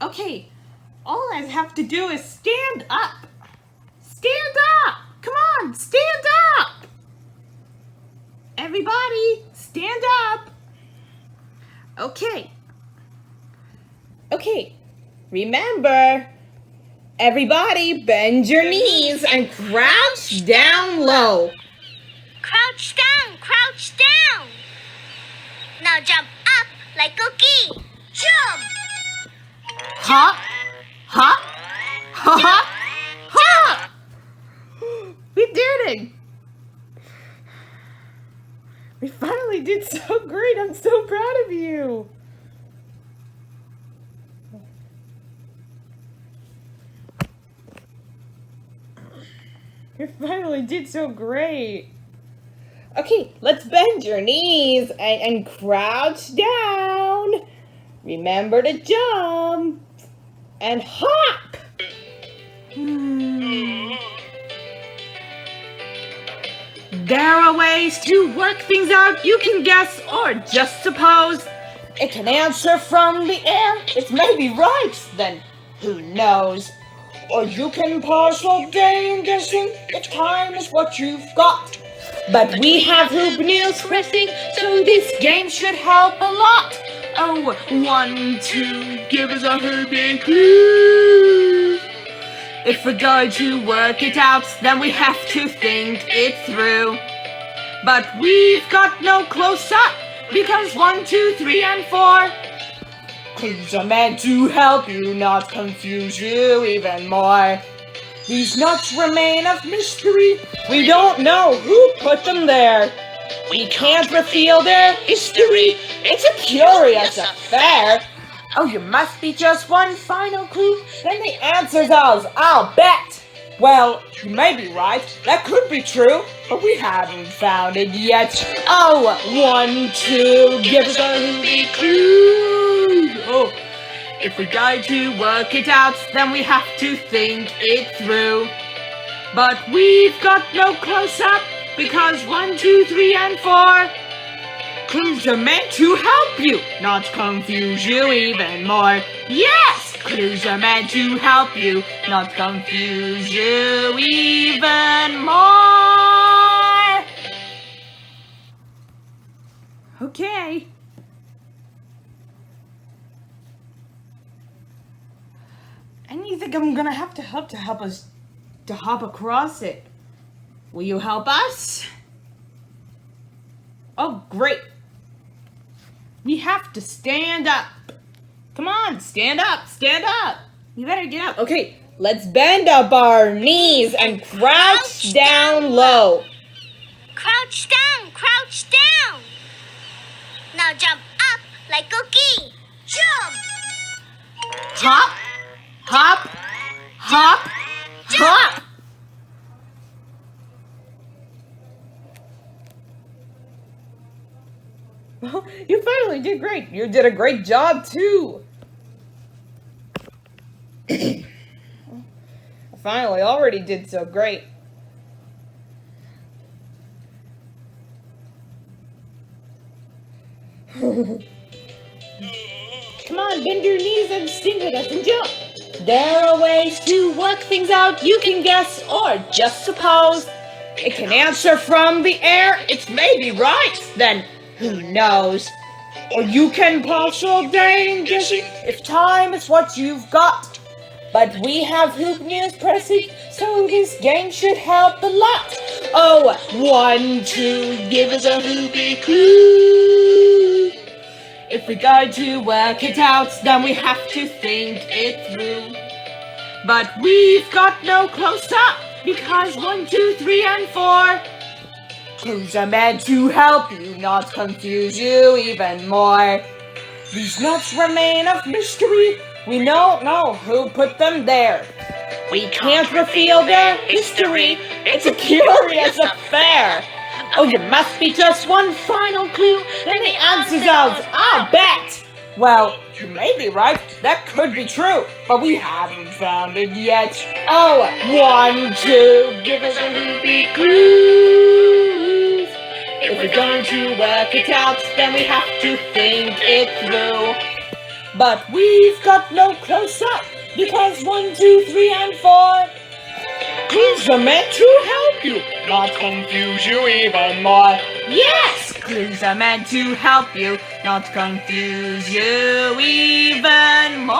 Okay, all I have to do is stand up. Stand up! Come on, stand up! Everybody, stand up! Okay. Okay, remember, everybody bend your knees and crouch down low. Crouch down, crouch down. Now jump up like Coqui. Jump! Hop, hop, hop, hop! We did it! We finally did so great. I'm so proud of you. You finally did so great. Okay, let's bend your knees and crouch down. Remember to jump and hop. There are ways to work things out, you can guess or just suppose. It can answer from the air, it's maybe right, then who knows? Or you can pass all day in guessing if time is what you've got. But we have hoop nails pressing, so this game should help a lot. Oh, 1, 2, give us a hooping clue. If we're going to work it out, then we have to think it through. But we've got no close-up, because 1, 2, 3, and 4. Clues are meant to help you, not confuse you even more. These nuts remain of mystery. We don't know who put them there. We can't reveal their history. It's a curious affair. Oh, you must be just one final clue. Then the answer's ours, I'll bet. Well, you may be right. That could be true, but we haven't found it yet. Oh, 1, 2, give us a hoopy clue. Oh, if we're going to work it out, then we have to think it through. But we've got no close-up, because 1, 2, 3, and 4. Clues are meant to help you, not confuse you even more. Yes, clues are meant to help you, not confuse you even more. Okay. And you think I'm gonna have to help us to hop across it? Will you help us? Oh, great. We have to stand up. Come on, stand up, stand up. You better get up. Okay, let's bend up our knees and crouch down low. Crouch down, crouch down. Now jump up like Coqui. Jump! Hop, hop, hop, hop. Well, you finally did great. You did a great job, too. I finally already did so great. Come on, bend your knees and sing with us and jump. There are ways to work things out, you can guess or just suppose. It can answer from the air, it's maybe right, then who knows? Or you can pass all day in guessing if time is what you've got. But we have hoop news pressing, so this game should help a lot. Oh, 1, 2, give us a hoopy clue. If we're going to work it out, then we have to think it through. But we've got no close-up, because 1, 2, 3, and 4. Clues are meant to help you, not confuse you even more. These notes remain of mystery. We don't know who put them there. We can't reveal their history. It's a curious affair. Oh, you must be just one final clue. Then the answer's ours, I'll bet. Well, you may be right. That could be true, but we haven't found it yet. Oh, 1, 2, give us a hoopy clue. If we're going to work it out, then we have to think it through. But we've got no close-up, because 1, 2, 3, and 4. Clues are meant to help you, not confuse you even more. Yes, clues are meant to help you, not confuse you even more.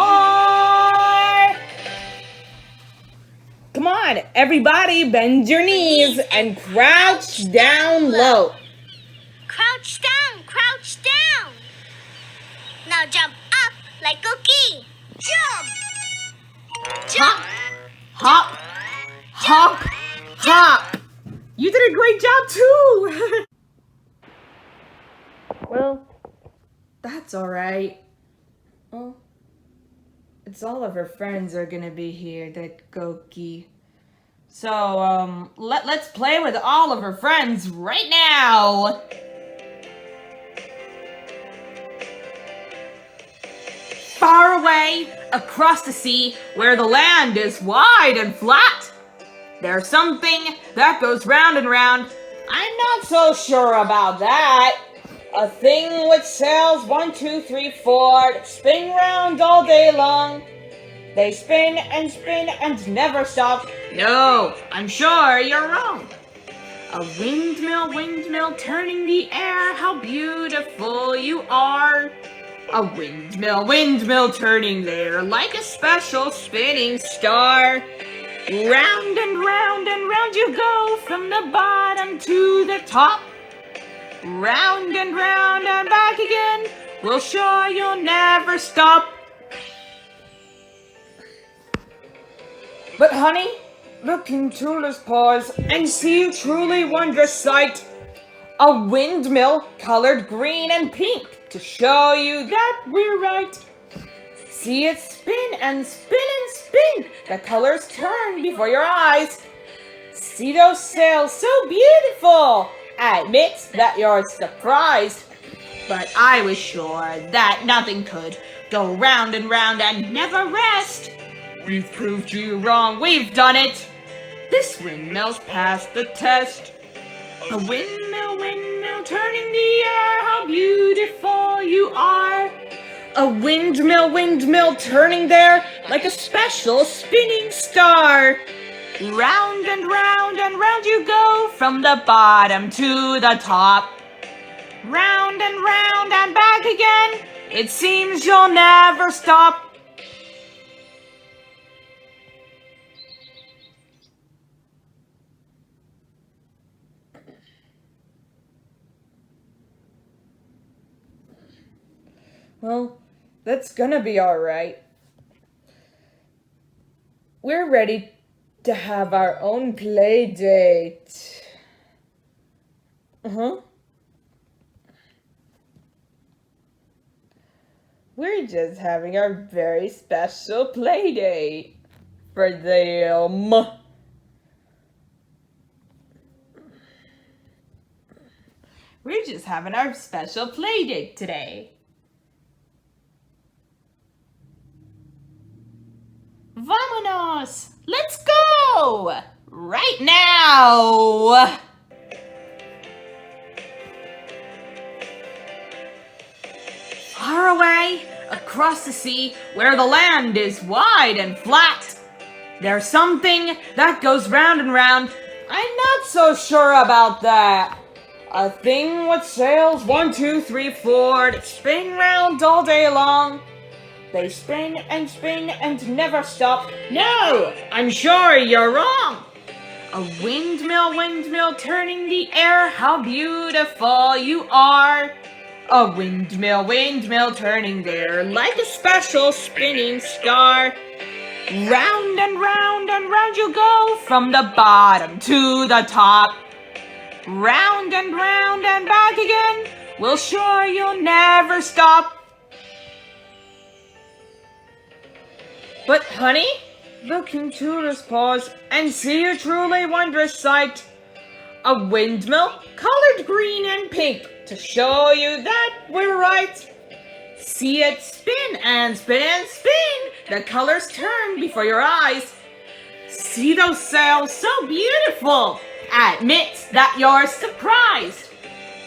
Come on, everybody, bend your knees and crouch down low. Crouch down, crouch down. Now jump up like Coqui. Jump! Hop, hop, hop, hop. You did a great job too. Well, that's all right. Well, it's all of her friends are gonna be here, that Coqui. So, let's play with all of her friends right now. Far away, across the sea, where the land is wide and flat, there's something that goes round and round. I not so sure about that. A thing with sails 1, 2, 3, 4 that spin round all day long. They spin and never stop. No, I'm sure you're wrong. A windmill, turning the air, how beautiful you are. A windmill, turning there, like a special spinning star. Round and round you go, from the bottom to the top. Round and back again, we'll show you'll never stop. But honey, look into his paws and see a truly wondrous sight. A windmill colored green and pink to show you that we're right. See it spin and spin. The colors turn before your eyes. See those sails so beautiful. Admit that you're surprised. But I was sure that nothing could go round and never rest. We've proved you wrong, we've done it. This windmill's passed the test. A windmill, turning the air, how beautiful you are. A windmill turning there like a special spinning star. Round and round you go, from the bottom to the top. Round and back again, it seems you'll never stop. Well, that's gonna be alright. We're ready to have our own play date. We're just having our very special play date for them. We're just having our special play date today. Vámonos! Let's go! Right now! Far away, across the sea, where the land is wide and flat, there's something that goes round and round. I'm not so sure about that. A thing with sails 1, 2, 3, 4 that spin round all day long. They spin and never stop. No, I'm sure you're wrong. A windmill, turning the air, how beautiful you are. A windmill, turning there, like a special spinning star. Round and round you go, from the bottom to the top. Round and back again, we'll sure you'll never stop. But honey, look into his paws and see a truly wondrous sight. A windmill colored green and pink to show you that we're right. See it spin and spin. The colors turn before your eyes. See those sails so beautiful. Admit that you're surprised.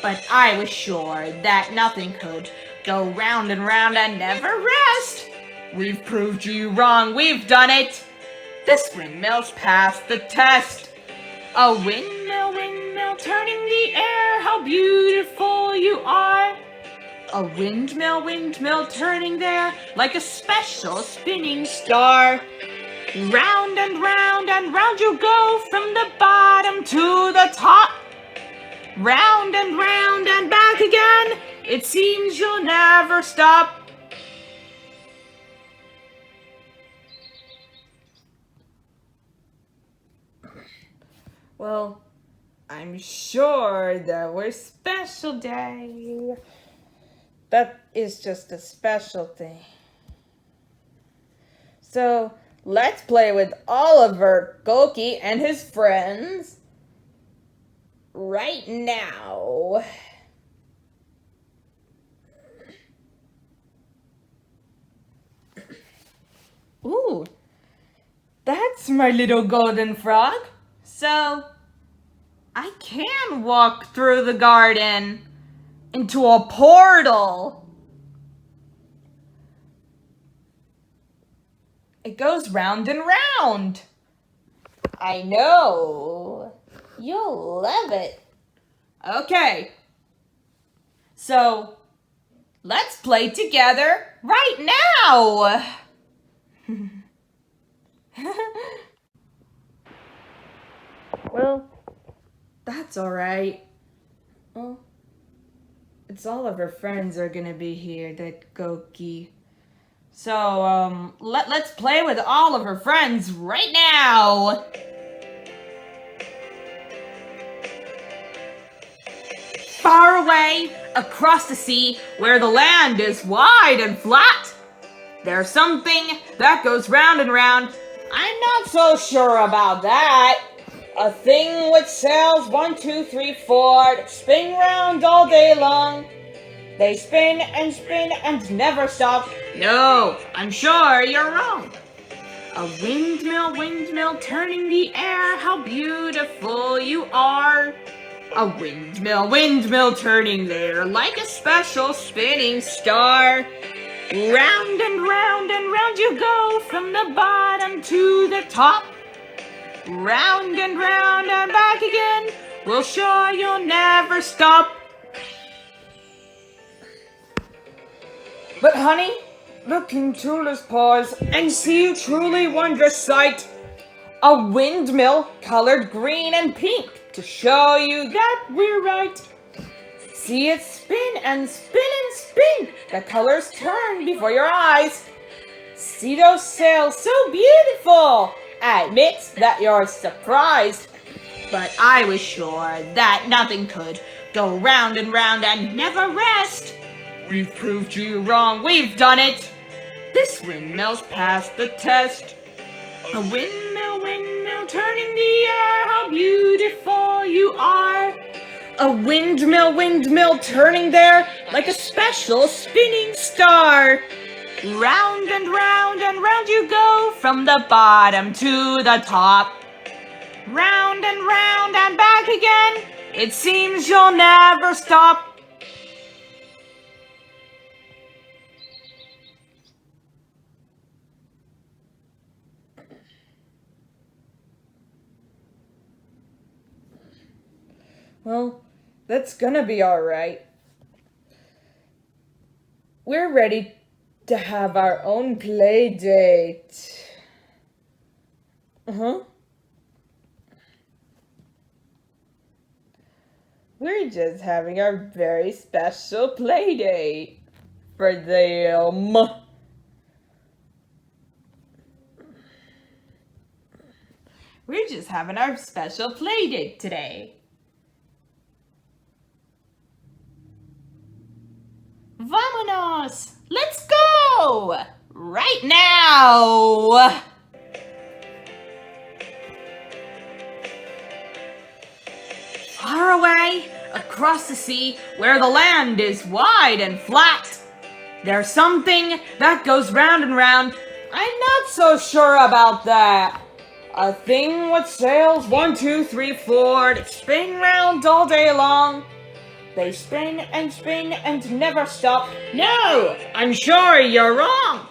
But I was sure that nothing could go round and never rest. We've proved you wrong, we've done it. This windmill's passed the test. A windmill, turning the air, how beautiful you are. A windmill, turning there, like a special spinning star. Round and round you go, from the bottom to the top. Round and back again, it seems you'll never stop. Well, I'm sure that we're special day. That is just a special thing. So, let's play with Oliver, Coqui, and his friends right now. Ooh, that's my little golden frog. So, I can walk through the garden into a portal. It goes round and round. I know. You'll love it. Okay. So, let's play together right now. Well, that's all right. Well, it's all of her friends are gonna be here, that Coqui. So, let's play with all of her friends right now. Far away, across the sea, where the land is wide and flat, there's something that goes round and round. I'm not so sure about that. A thing which sails 1, 2, 3, 4, spin round all day long. They spin and never stop. No, I'm sure you're wrong. A windmill, turning the air, how beautiful you are. A windmill, turning there, like a special spinning star. Round and round you go, from the bottom to the top. Round and back again, we'll show you'll never stop. But honey, look into this paws and see a truly wondrous sight. A windmill colored green and pink to show you that we're right. See it spin and spin. The colors turn before your eyes. See those sails so beautiful. Admit that you're surprised. But I was sure that nothing could go round and never rest. We've proved you wrong, we've done it. This windmill's passed the test. A windmill, turning the air, how beautiful you are. A windmill turning there like a special spinning star. Round and round you go, from the bottom to the top. Round and back again, it seems you'll never stop. Well, that's gonna be alright. We're ready to have our own play date. We're just having our very special play date for them. We're just having our special play date today. Vámonos! Let's go! Right now! Far away, across the sea, where the land is wide and flat, there's something that goes round and round. I'm not so sure about that. A thing which sails 1, 2, 3, 4, that spin round all day long. They spin and never stop. No, I'm sure you're wrong.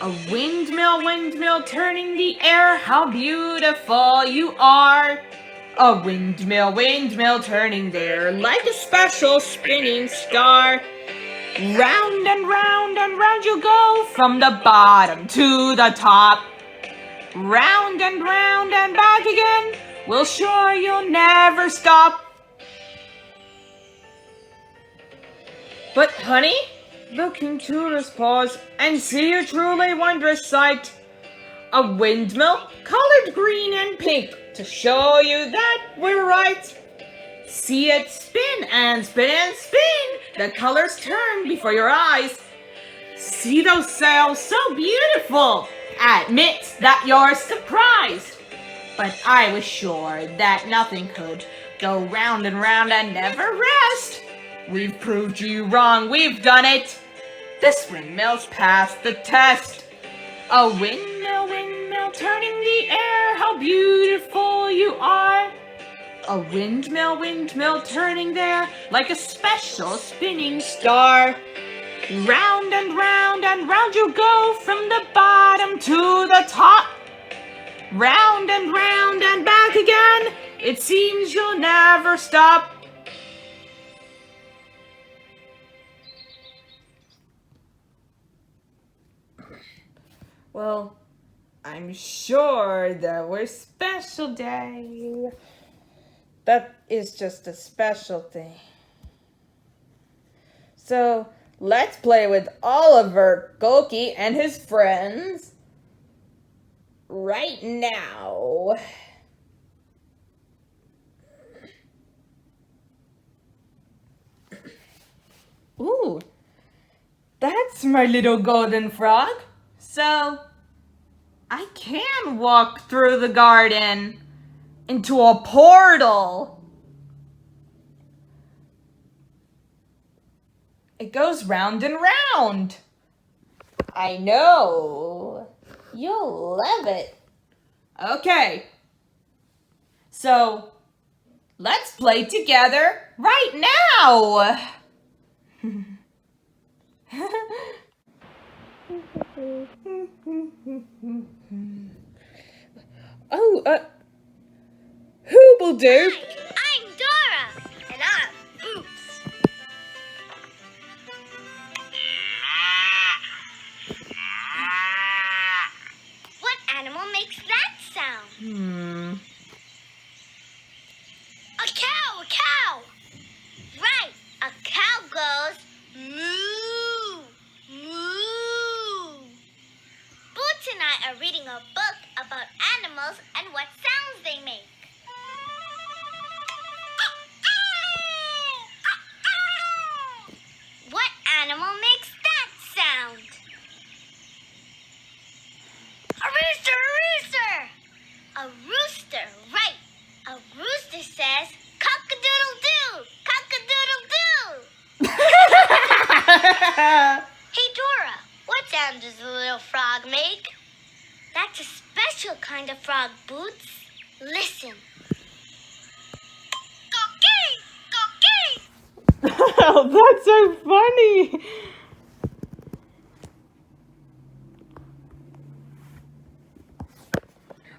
A windmill, turning the air, how beautiful you are. A windmill, turning there, like a special spinning star. Round and round you go, from the bottom to the top. Round and back again, we'll show you'll never stop. But honey, look into this paws and see a truly wondrous sight. A windmill colored green and pink to show you that we're right. See it spin and spin. The colors turn before your eyes. See those sails so beautiful. Admit that you're surprised. But I was sure that nothing could go round and never rest. We've proved you wrong, we've done it. This windmill's passed the test. A windmill, turning the air, how beautiful you are. A windmill, turning there like a special spinning star. Round and round you go from the bottom to the top. Round and back again. It seems you'll never stop. Well, I'm sure that we're special day. That is just a special thing. So, let's play with Oliver, Coqui, and his friends right now. Ooh, that's my little golden frog. So, I can walk through the garden into a portal. It goes round and round. I know. You'll love it. Okay. So, let's play together right now. Who'll do? I'm Dora, and I'm Boots. What animal makes that sound? A cow, a cow. Right, a cow goes moo, moo. Boots and I are reading a book about animals and what sounds they make. What animal makes that sound? A rooster, a rooster! A rooster, right. A rooster says, cock-a-doodle-doo, cock-a-doodle-doo. Hey, Dora, what sound does the little frog make? That's a special kind of frog, Boots. Listen. Coqui! Coqui! Oh, that's so funny.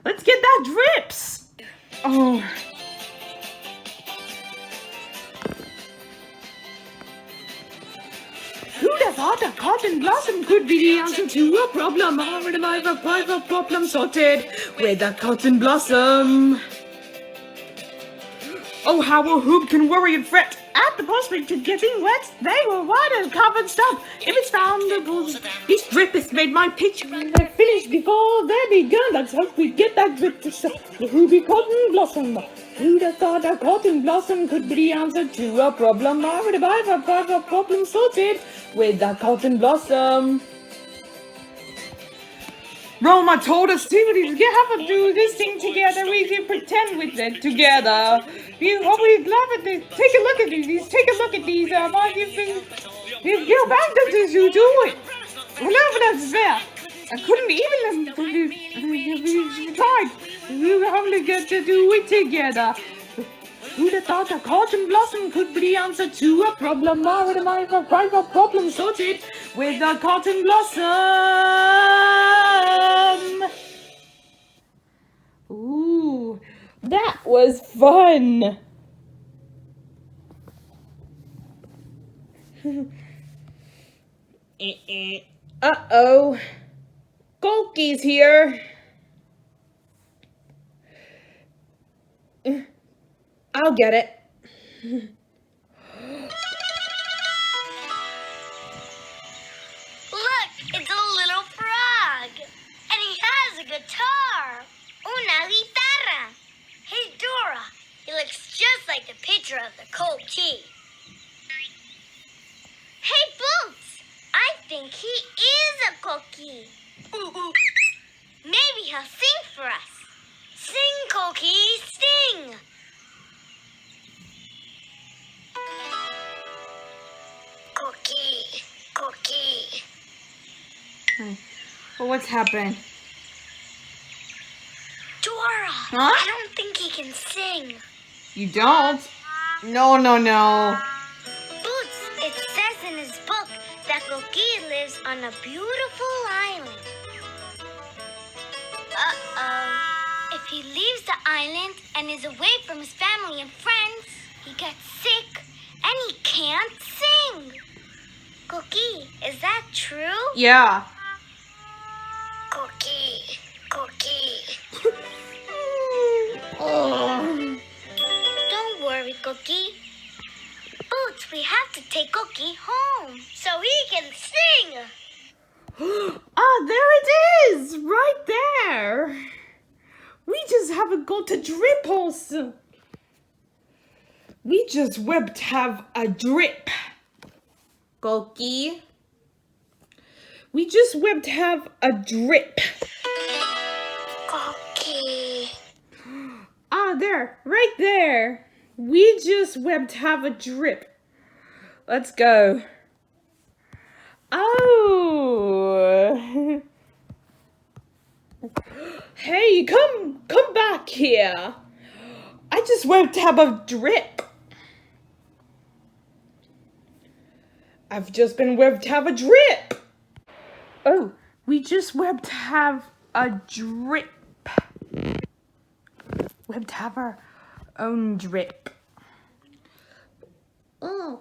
Let's get that drips. Oh. Who'd have thought a cotton blossom could be the answer to a problem? Already I've a private problem sorted with a cotton blossom. Oh, how a hoop can worry and fret at the prospect of getting wet. They were white and covered stuff. If it's found the balls, this drip has made my picture and they're finished before they're begun. Let's hope we get that drip to stop. The ruby cotton blossom. Who'd have thought a cotton blossom could be the answer to a problem? Already I've a private problem sorted with a cotton blossom. Roma told us to have to do this thing together. We can pretend with it together. We'd love it. Take a look at these. Take a look at these. Why do you think? Go back to this. You do it. Whatever that's there. I couldn't even tried. We were only get to do it together. Who'd have thought a cotton blossom could be the answer to a problem? Already I have a private problem sorted with a cotton blossom. Ooh, that was fun. Uh-oh. Coqui's here. I'll get it. Look, it's a little frog. And he has a guitar. Una guitarra. Hey, Dora, he looks just like the picture of the Coqui. Hey, Boots, I think he is a Coqui. Maybe he'll sing for us. Sing, Coqui, sing. Coqui, Coqui. Well, what's happened? Dora, Huh? I don't think he can sing. You don't? No, no, no. Boots, it says in his book that Coqui lives on a beautiful island. Uh-oh. If he leaves the island and is away from his family and friends, he gets sick and he can't sing. Coqui, is that true? Yeah. Coqui, Coqui. Oh. Don't worry, Coqui. Boots, we have to take Coqui home so he can sing. Ah, there it is! Right there! We just haven't got a drip also. We just have to have a drip. Coqui. We just have to have a drip. Coqui. Ah, there. Right there. We just have to have a drip. Let's go. Oh. Hey, come back here. I just want to have a drip. I've just been whipped to have a drip. Oh, we just whipped to have a drip. We have to have our own drip. Oh.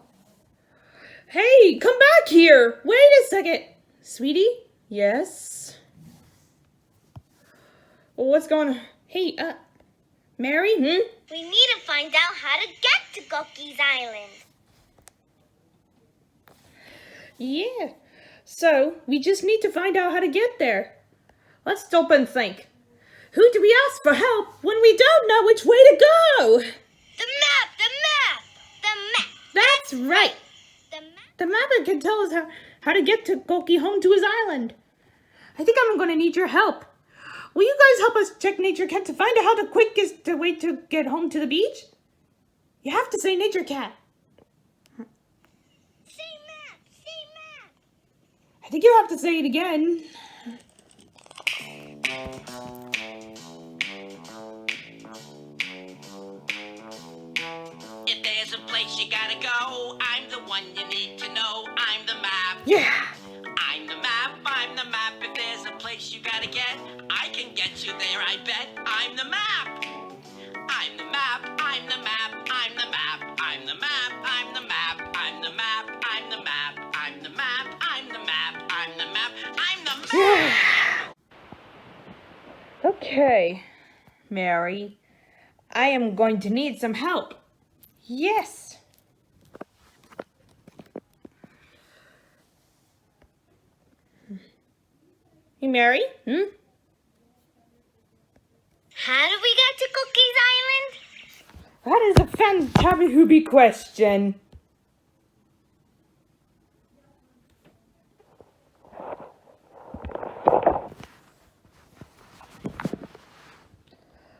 Hey, come back here. Wait a second. Sweetie? Yes? Well, what's going on? Hey, Mary? We need to find out how to get to Coqui's island. Yeah. So, we just need to find out how to get there. Let's stop and think. Who do we ask for help when we don't know which way to go? The map! The map! The map! That's right. The map! The map can tell us how to get to Coqui home to his island. I think I'm going to need your help. Will you guys help us check Nature Cat to find out how the quickest way to get home to the beach? You have to say Nature Cat. Say map! Say map! I think you have to say it again. If there's a place you gotta go, I'm the one you need to know. I'm the map. Yeah. I'm the map. I'm the map. If there's a place you gotta get, I can get you there, I bet. I'm the map. I'm the map. I'm the map. I'm the map. I'm the map. I'm the map. I'm the map. I'm the map. I'm the map. I'm the map. I'm the map. I'm the map. Yeah. Okay, Mary. I am going to need some help. Yes. Hey, Mary? How do we get to Coqui's island? That is a fantabby question.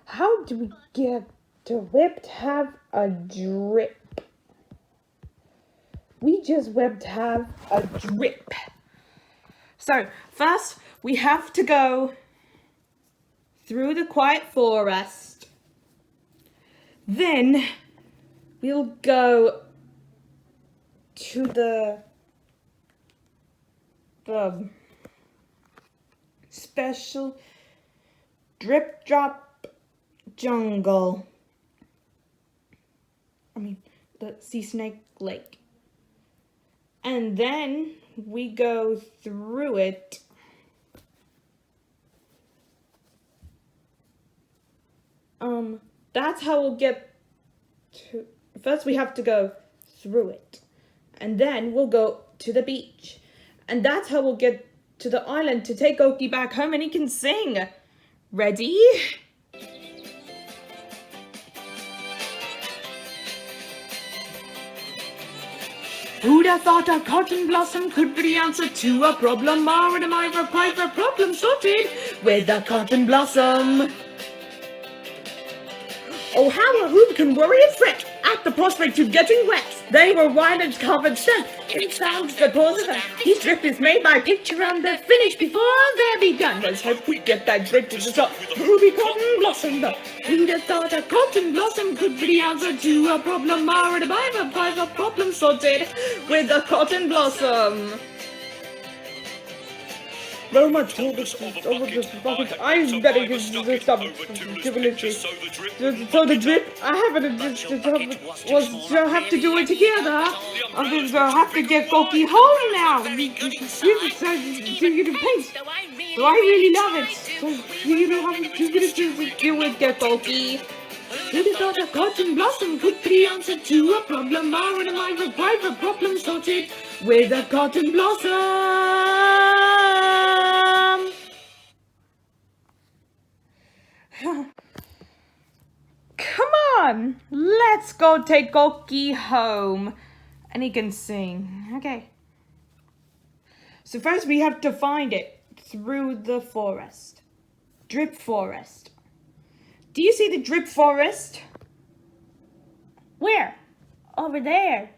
How do we get to whip to have a drip? We just whip to have a drip. So, first we have to go through the quiet forest. Then we'll go to the special drip drop jungle. The sea snake lake. And then we go through it. That's how we'll get to, first we have to go through it. And then we'll go to the beach. And that's how we'll get to the island to take Coqui back home and he can sing. Ready? Who'd have thought a cotton blossom could be the answer to a problem? Or would I reply for problem sorted with a cotton blossom? Oh, how a who can worry and fret at the prospect of getting wet. They were wine and covered stuff. It sounds the pause of them. Each drip is made by picture and they're finished before they're begun. Let's hope we get that drip to the top. Ruby cotton blossom. Who'd have thought a cotton blossom could be the answer to a problem? Or a problem sorted with a cotton blossom. Very much told this over the bucket. I'm betting this stuff. So the drip, I haven't have to do it together. I'll have to get Coqui home now. So I really love it. So you don't have to do it, get Coqui. Who'd have thought a cotton blossom could be the answer to a problem? Or am I required for problem sorted with a cotton blossom? Come on, let's go take Coqui home. And he can sing. Okay. So first we have to find it through the forest. Drip forest. Do you see the drip forest? Where? Over there.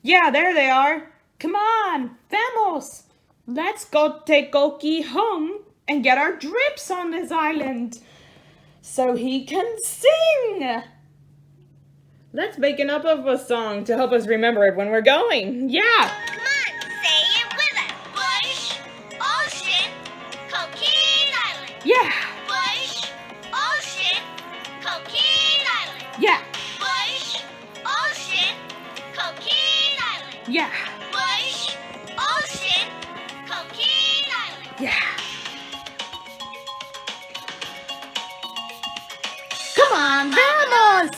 Yeah, there they are. Come on, vamos. Let's go take Coqui home and get our drips on this island so he can sing. Let's make it up of a song to help us remember it when we're going. Yeah. Come on, say it with us. Bush, ocean, Coqui Island. Yeah. Bush, ocean, Coqui Island. Yeah. Bush, ocean, Coqui Island. Yeah. Bush, ocean, Coqui Island. Yeah. Come on, vamos!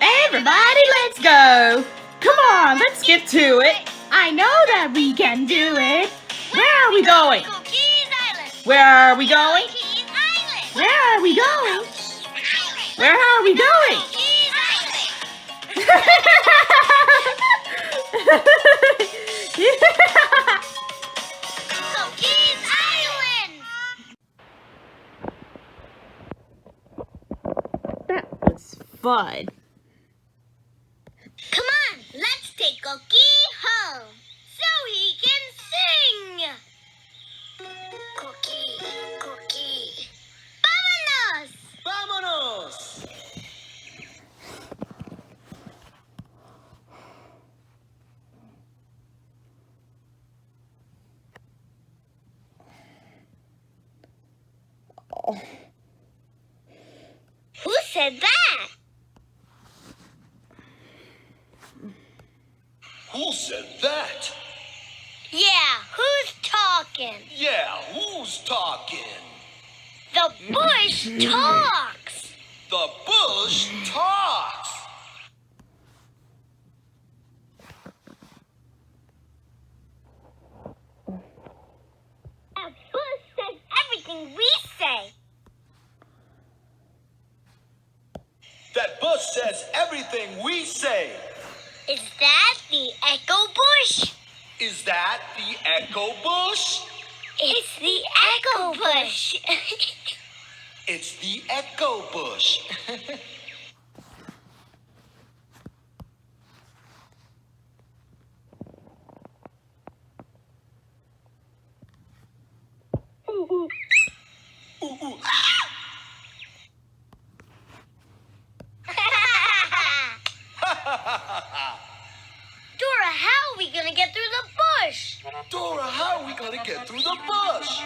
Everybody, let's go! Come on, let's get to it! I know that we can do it! Where are we going? Coqui Island. Where are we going? Coqui Island. Where are we going? Where are we going? Coqui Island. Coqui Island. That was fun. Come on, let's take Coqui home so he can sing. Coqui, Coqui. Vámonos. Vámonos! Who said that? Who said that? Yeah, who's talking? Yeah, who's talking? The bush talks. The bush talks. The bush says everything we say. That bush says everything we say. Is that the echo bush? Is that the echo bush? It's the echo bush. It's the echo bush. Ooh, ooh. Dora, how are we gonna get through the bush? Dora, how are we gonna get through the bush?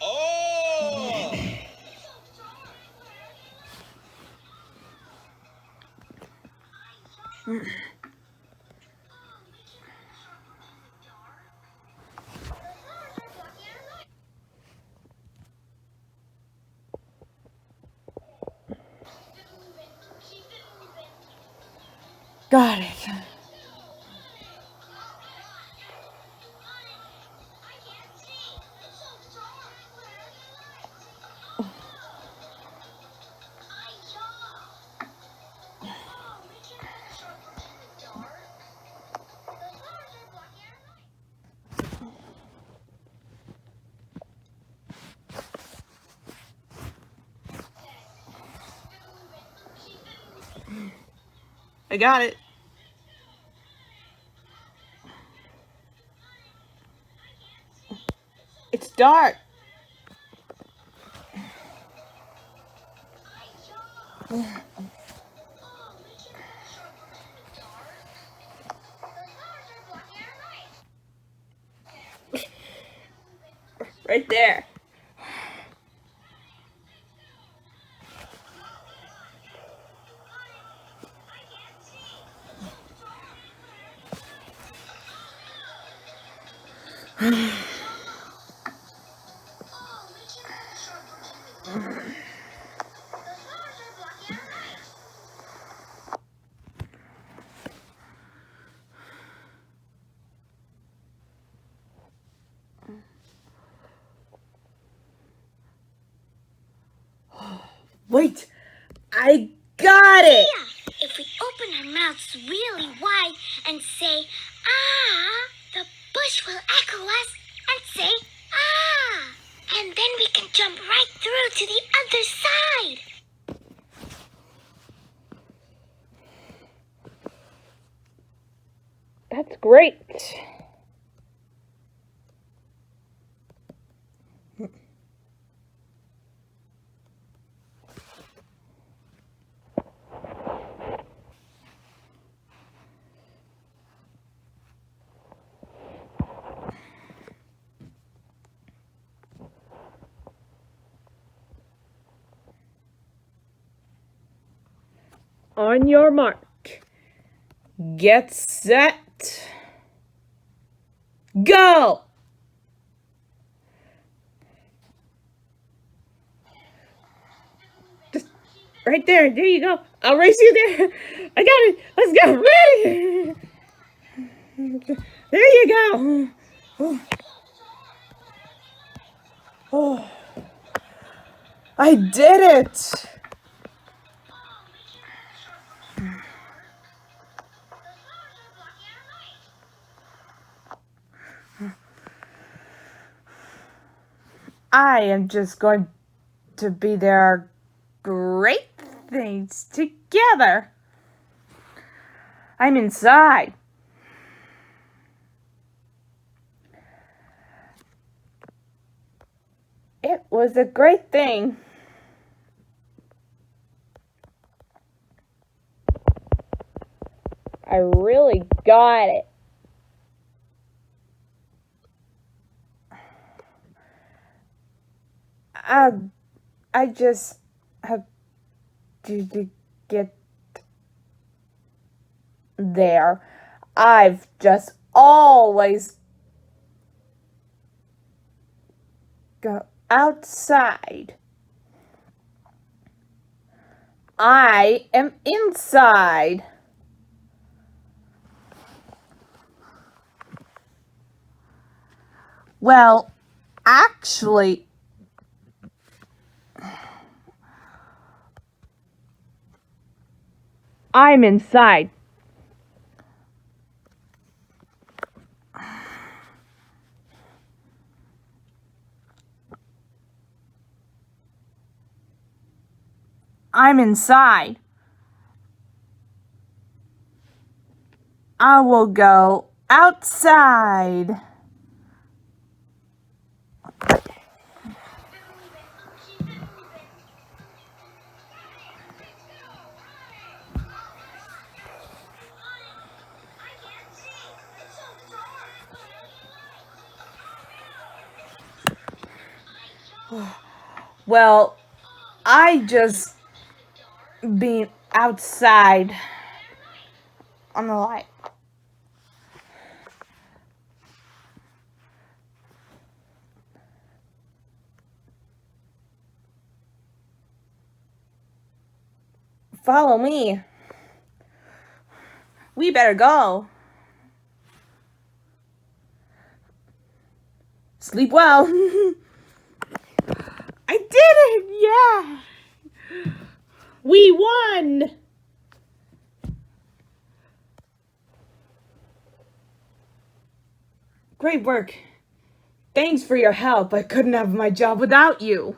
Oh! Got it. I got it. It's dark. Right there. Wait, I got it! If we open our mouths really wide and say, ah, the bush will echo us and say, ah. And then we can jump right through to the other side. That's great. On your mark. Get set. Go! Just right there. There you go. I'll race you there. I got it. Let's go. Ready? There you go. Oh. I did it. I am just going to be there. Great things together. I'm inside. It was a great thing. I really got it. I just have to get there. I've just always go outside. I am inside. Well, actually, I'm inside. I'm inside. I will go outside. Well, I just been outside on the light. Follow me. We better go. Sleep well. I did it! Yeah! We won! Great work. Thanks for your help. I couldn't have my job without you.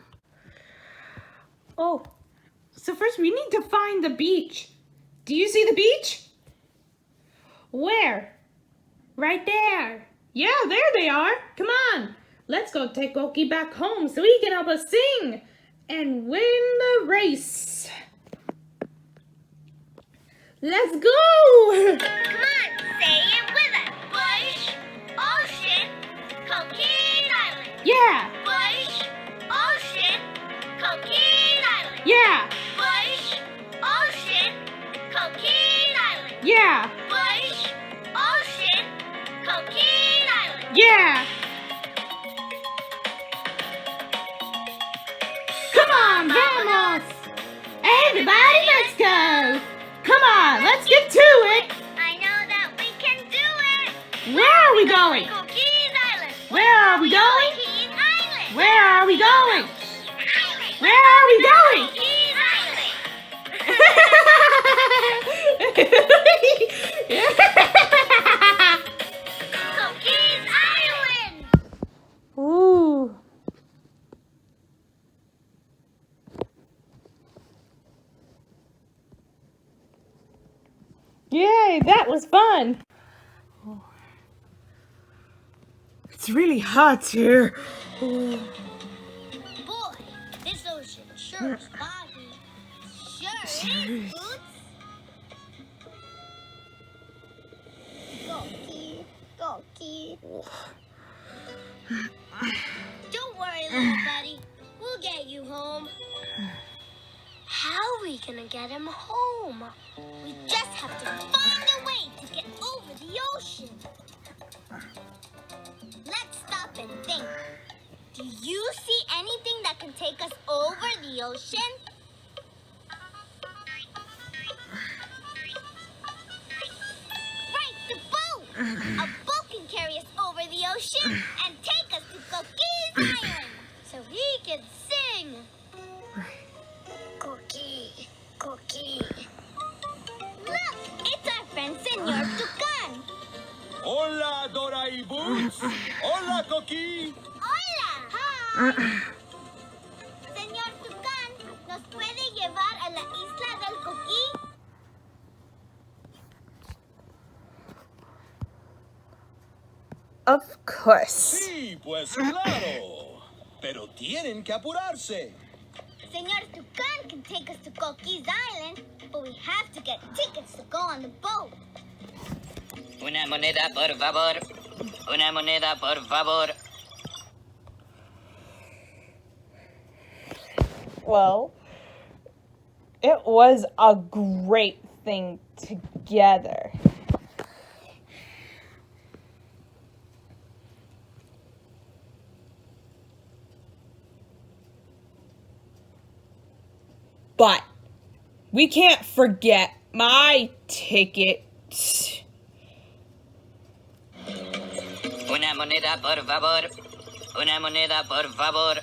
Oh, so first we need to find the beach. Do you see the beach? Where? Right there. Yeah, there they are. Come on. Let's go take Coqui back home so he can help us sing and win the race. Let's go. Come on, say it with us. Bush, ocean, Coqui Island. Yeah. Bush, ocean, Coqui Island. Yeah. Bush, ocean, Coqui Island. Yeah. Bush, ocean, Coqui Island. Yeah. Come on, vamos. Everybody, let's go. Come on, let's get to it. I know that we can do it. Where are we going? Coqui Island. Where are we going? Coqui Island. Where are we going? Island. Where are we going? Coqui Island. Coqui's Island. Ooh. Yay, that was fun. It's really hot here. Boy, this ocean sure is foggy. Sure is, Boots. Coqui. Don't worry, little buddy. We'll get you home. How are we gonna get him home? We just have to find a way to get over the ocean. Let's stop and think. Do you see anything that can take us over the ocean? Right, the boat! A boat can carry us over the ocean and take us to Coqui's Island so he can sing. Coqui. Look, it's our friend Senor Tucan. Hola, Dora y Boots. Hola, Coqui. Hola. Hi. Señor Tucán, ¿nos puede llevar a la isla del Coqui? Of course. Sí, pues claro. Pero tienen que apurarse. Señor Tucán can take us to Coqui's Island, but we have to get tickets to go on the boat. Una moneda, por favor. Una moneda, por favor. Well, it was a great thing together. But we can't forget my ticket. Una moneda, por favor. Una moneda, por favor.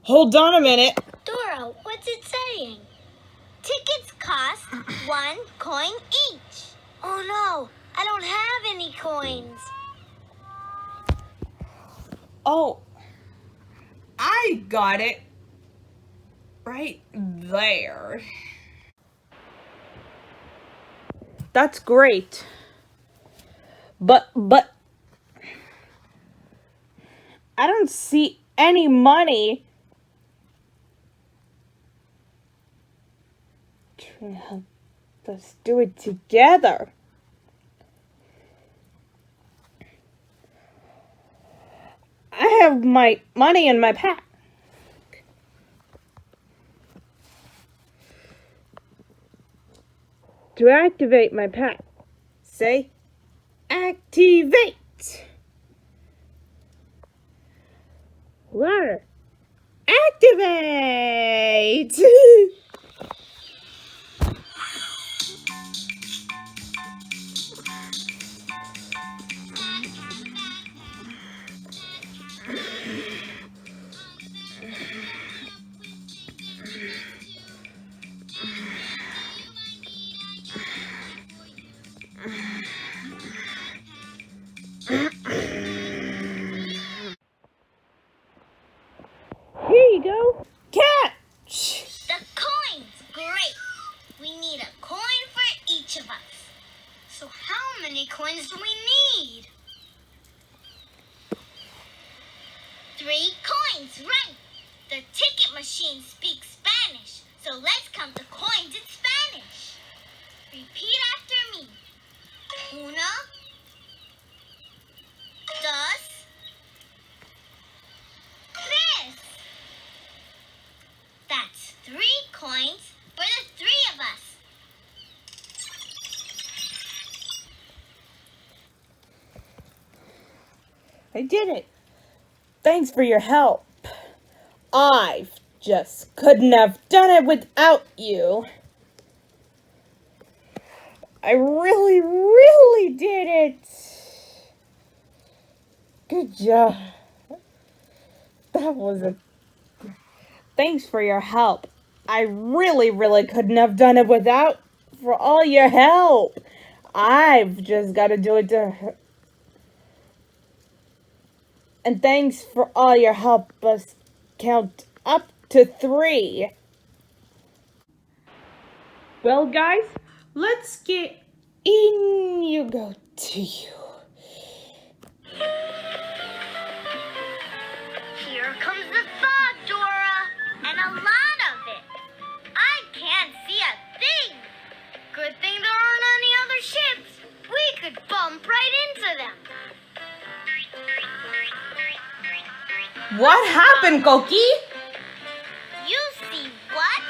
Hold on a minute. Dora, what's it saying? Tickets cost 1 coin each. Oh no, I don't have any coins. Oh, I got it right there. That's great. But I don't see any money. Let's do it together. I have my money in my pack. To activate my pack, say, activate. Water, activate. Here you go. Catch! The coins, great. coins do we need? 3 coins, right. The ticket machine speaks Spanish, so let's count the coins in Spanish. Repeat after me. 1, 2, 3. That's 3 coins for the 3 of us. I did it. Thanks for your help. I just couldn't have done it without you. I really, really did it. Good job. That was a... Thanks for your help. I really, really couldn't have done it without for all your help. I've just got to do it to her. And thanks for all your help us count up to 3. Well, guys, let's get in you go to you. Here comes the fog, Dora, and a lot of it. I can't see a thing. Good thing there aren't any other ships. We could bump right into them. What happened, Coqui? You see what?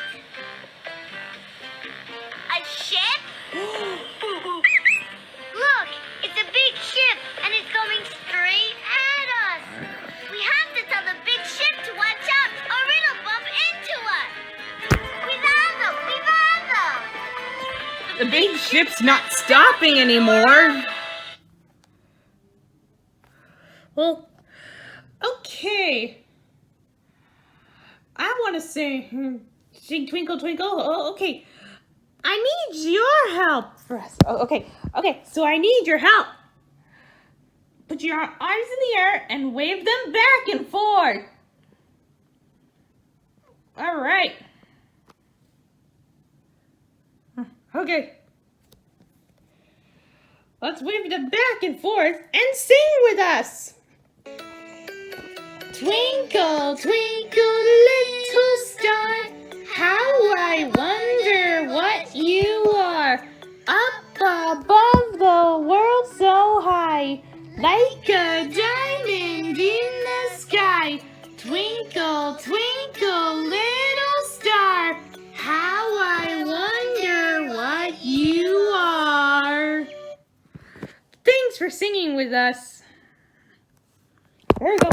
A ship? Look, it's a big ship, and it's coming straight at us. We have to tell the big ship to watch out, or it'll bump into us. Cuidado, cuidado! The big ship's not stopping anymore. Well, okay. I want to sing Twinkle Twinkle. Oh, okay. I need your help first. Oh, okay. Okay, so I need your help. Put your arms in the air and wave them back and forth. All right. Okay. Let's wave them back and forth and sing with us. Twinkle, twinkle, little star, how I wonder what you are. Up above the world so high, like a diamond in the sky. Twinkle, twinkle, little star, how I wonder what you are. Thanks for singing with us. There we go.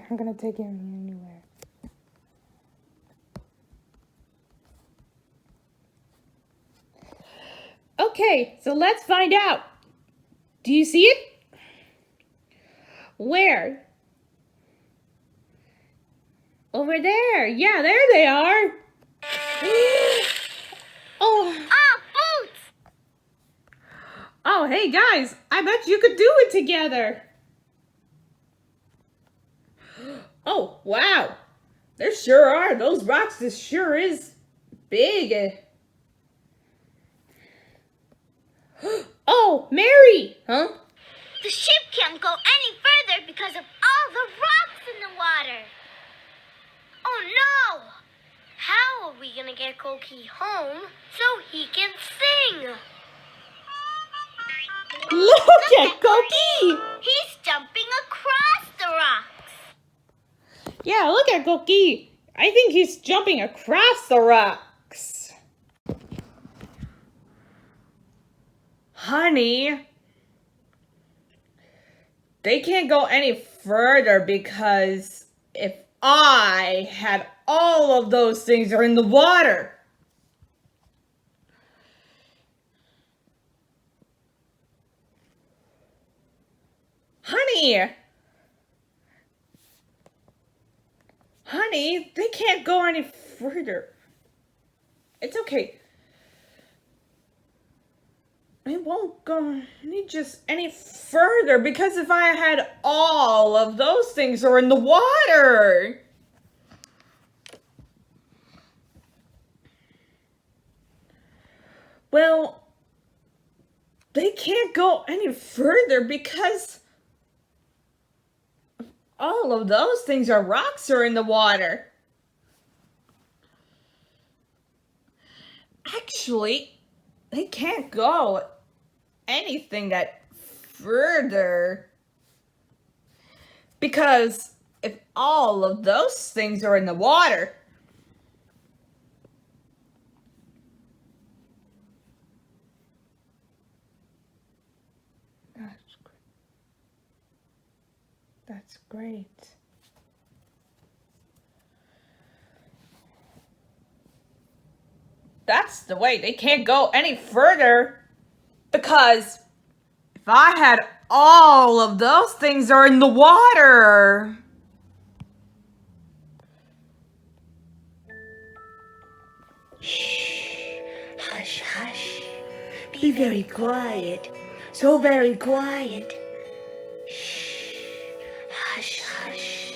I'm gonna take him anywhere. Okay, so let's find out. Do you see it? Where? Over there. Yeah, there they are. Oh. Ah, boots! Oh, hey guys, I bet you could do it together. Oh, wow. There sure are. Those rocks, this sure is big. Oh, Mary! Huh? The ship can't go any further because of all the rocks in the water. Oh no! How are we gonna get Coqui home so he can sing? Look at Coqui! He's jumping across the rocks. Yeah, look at Coqui. I think he's jumping across the rocks. Honey, they can't go any further because if I had all of those things are in the water. Honey, they can't go any further. It's okay. They won't go any further because if I had all of those things are in the water. Well, they can't go any further because all of those things are rocks or in the water. Actually, they can't go anything that further because if all of those things are in the water, that's great. That's the way. They can't go any further because if I had all of those things are in the water. Hush, hush. Be very quiet. So very quiet. Shh. Hush, hush.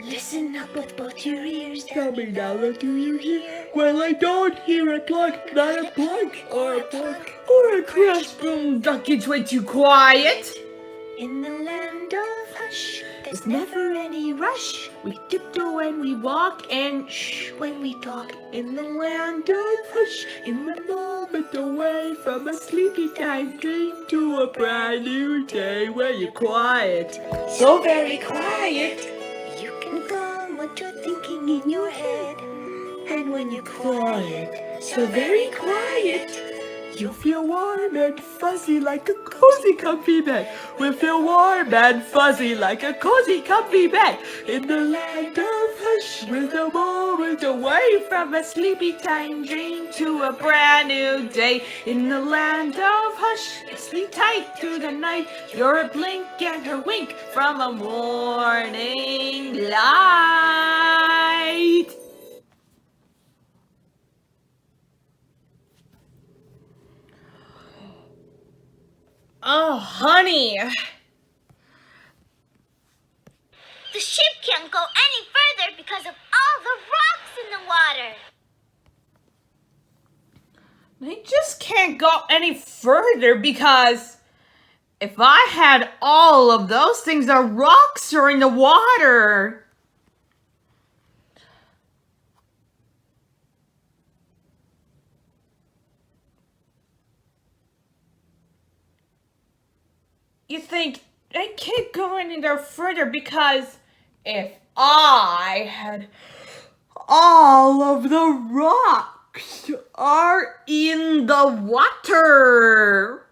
Listen up with both your ears. Tell me now, what do you hear? Well, I don't hear a clock, not a plunk, Or a plunk. or a crash. Duck, it's way too quiet. In the land of hush, there's never any rush. We tiptoe and we walk and Shh, when we talk. in the land of hush, In the moment away from a sleepy time dream to a brand new day where you're quiet. So very quiet. You can calm what you're thinking in your head. And when you're quiet, so very quiet, You'll feel warm and fuzzy like a cozy comfy bed. We'll feel warm and fuzzy like a cozy comfy bed. In the land of hush, with a moment away from a sleepy time dream to a brand new day. In the land of hush, sleep tight through the night. You're a blink and a wink from a morning light. Oh, honey. The ship can't go any further because of all the rocks in the water. They just can't go any further because if I had all of those things, the rocks are in the water. You think they can't go any further because if I had all of the rocks are in the water.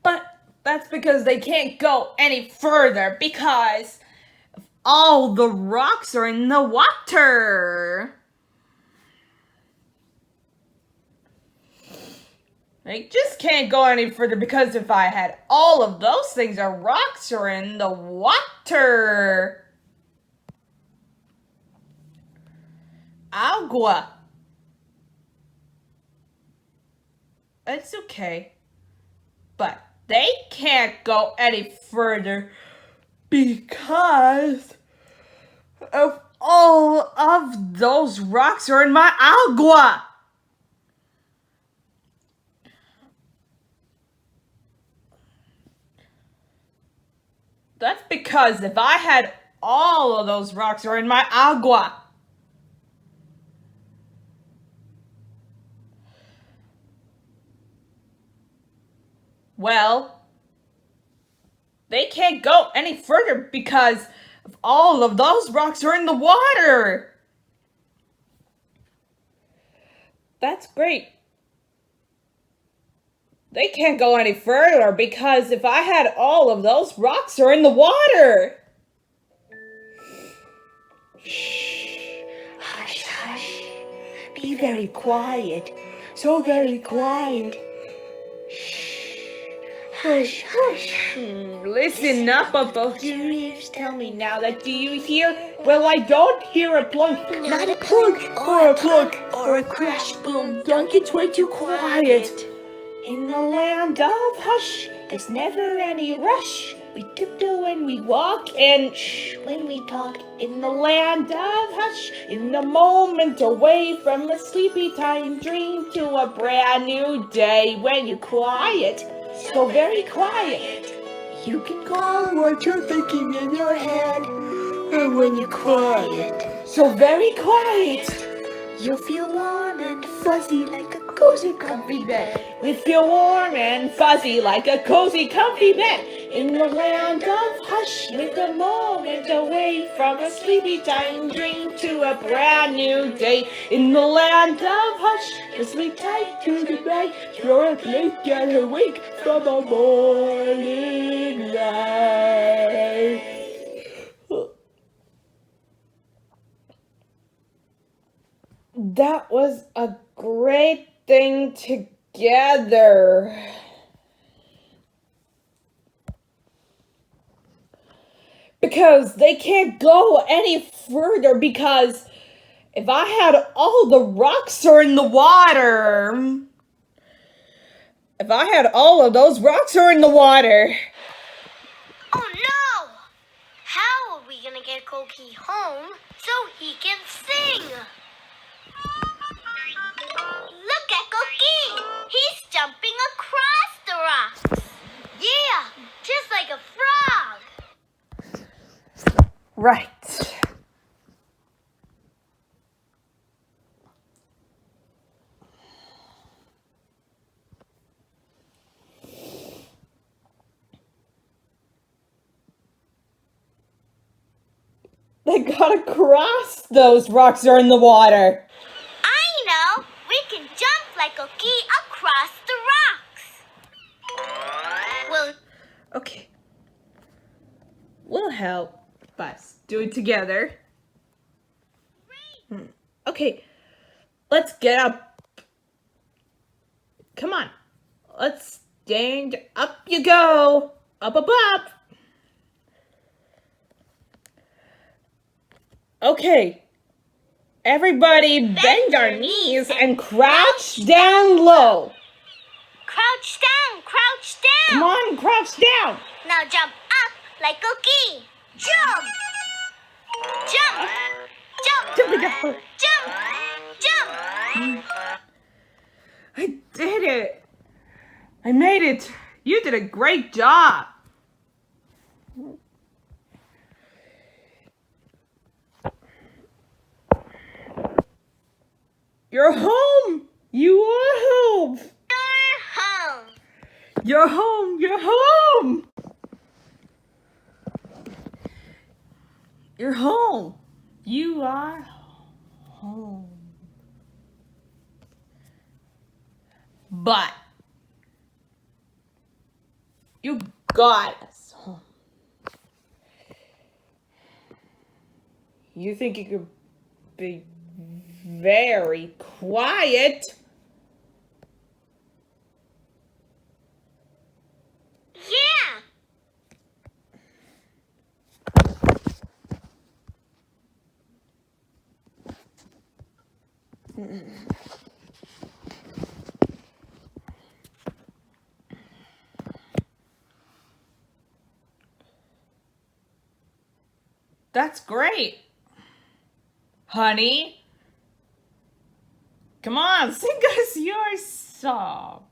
But that's because they can't go any further because all the rocks are in the water. They just can't go any further because if I had all of those things, the rocks are in the water. Agua. It's okay. But they can't go any further because of all of those rocks are in my agua. That's because if I had all of those rocks are in my agua. Well, they can't go any further because of all of those rocks are in the water. That's great. They can't go any further because if I had all of those rocks are in the water. shh, hush, hush. Be very quiet. So very quiet. Hush, hush. Listen up, both Your ears tell me now that do you hear? Well, I don't hear a plunk. not a plunk or a clunk or a crash boom. Don't get way too quiet. In the land of hush, there's never any rush. We tiptoe when we walk, and When we talk in the land of hush, in the moment away from a sleepy time dream to a brand new day. When you're quiet, so very quiet, you can call what you're thinking in your head. And when you're quiet, so very quiet. you'll feel warm and fuzzy like a cozy, comfy bed. We feel warm and fuzzy like a cozy, comfy bed. In the land of hush, with a moment away from a sleepy time dream to a brand new day. In the land of hush, as we tight to the night, you're awake and awake from a morning light. That was a great thing together. Because they can't go any further, because if I had all the rocks are in the water, if I had all of those rocks are in the water. Oh no! How are we gonna get Coqui home so he can sing? Look at Coqui! He's jumping across the rocks. Yeah, just like a frog. Right. They gotta cross those rocks are in the water. I know! We can jump like Coqui across the rocks. Well, Okay. We'll help us do it together. Okay. Let's get up. Come on. Let's stand up you go. Up, up, up. Okay. Everybody bend our knees and crouch down low. crouch down, crouch down. Come on, crouch down. Now jump up like Coqui. Jump! Jump! Jump! Jump. Jump! Jump! I did it. I made it. You did a great job. You're home. You are home. You're home. You're home. You're home. You're home. You are home. But you got us home. You think you could be very quiet? Yeah. That's great. Honey, come on, sing us your song.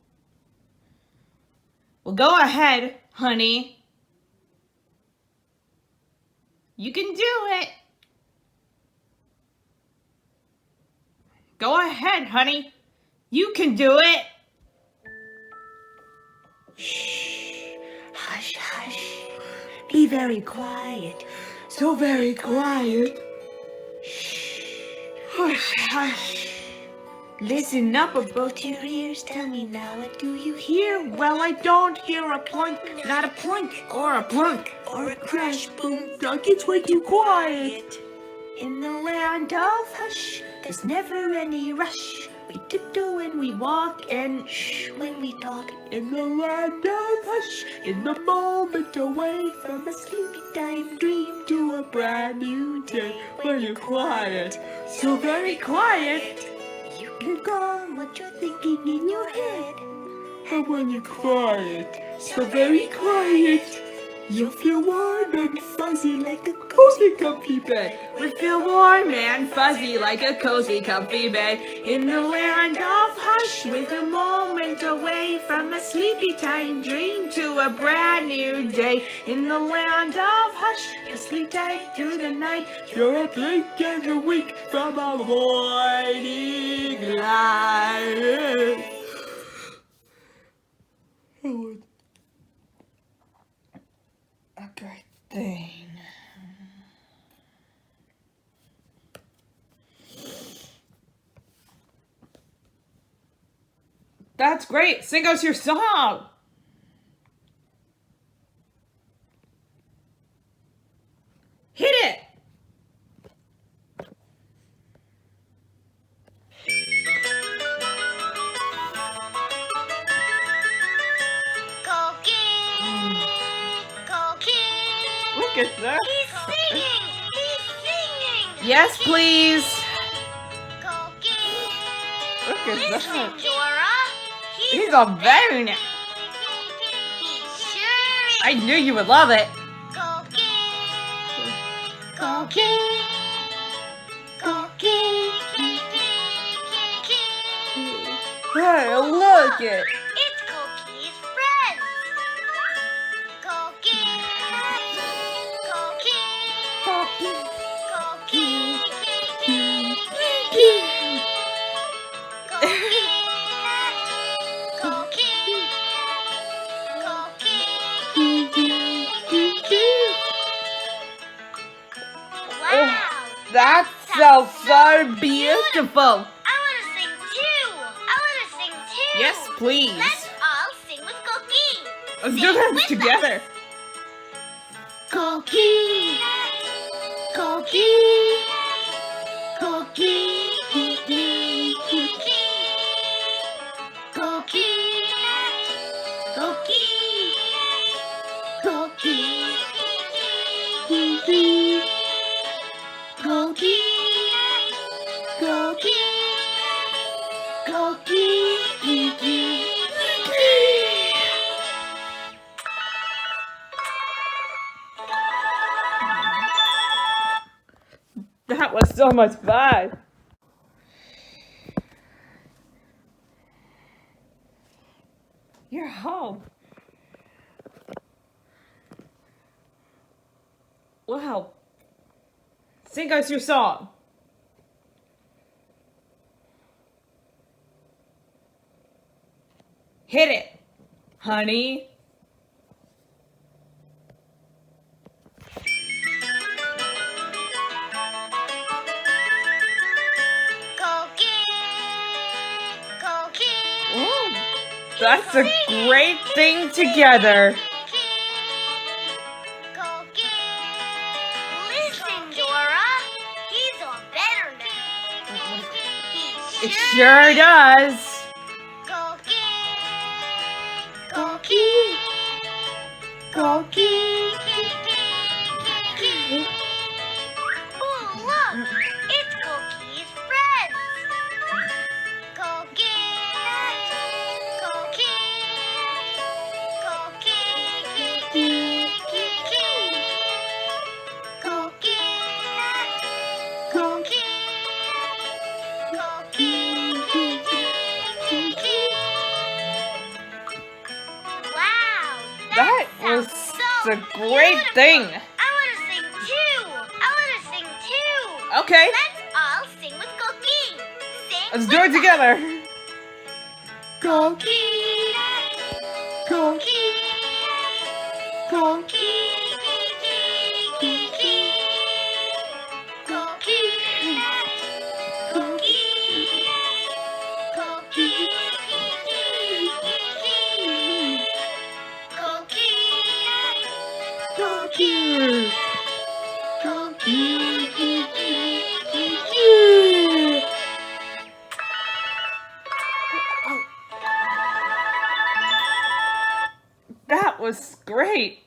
Well, go ahead, honey. You can do it. Go ahead, honey. You can do it. Hush, hush. Be very quiet. So very quiet. Hush, hush. Listen up about Both your ears, tell me now, what do you hear? here. Well, I don't hear a plunk, not a plunk or a plunk. Or a crash, boom, Duck, it's way too quiet. In the land of hush, there's never any rush. We tiptoe when we walk and shh when we talk. In the land of hush, in the moment away from a Sleepy time dream to a brand new day when you're quiet, so very quiet. You can calm what you're thinking in your head. And when you're quiet, so very quiet, You'll feel warm and fuzzy like a cozy, comfy bed. We feel warm and fuzzy like a cozy, comfy bed. In the land of hush, with a moment away from a sleepy time dream to a brand new day. In the land of hush, you sleep tight through the night. You're a blink and a wink from a morning light. A great thing. That's great. Sing us your song. Hit it. Coqui. Look at that. He's singing. He's singing. Yes, please. Coqui. Look at Listen, that. Dora. He's a bear now. He sure is. I knew you would love it. Coqui. Coqui. Coqui. Hey, look it. It's Coqui's friends. Coqui. Coqui. Coqui. Coqui. Coqui. Wow. That sounds so beautiful. I want to sing too. Yes, please. Let's all sing with Coqui. Let's Sing do this with together. us. Coqui. Coqui. Coqui. Coqui. Coqui. Coqui. Coqui. Coqui. That was so much fun. You're home. Wow. Sing us your song. Hit it, honey. Coqui. Coqui. Ooh, that's a great thing together. Coqui. Listen, Dora. He's all better now. He It sure does. Coqui. Coqui. Coqui. Oh, look. It's Coqui's friends. Coqui. Coqui. Coqui. Coqui. Coqui. Wow. That was sounds so a great beautiful. thing. I want to sing too. Okay, Let's all sing with Coqui. Sing let's with do it us. together. Coqui. Coqui. Coqui. Coqui. Coqui. Coqui. Coqui. That was great.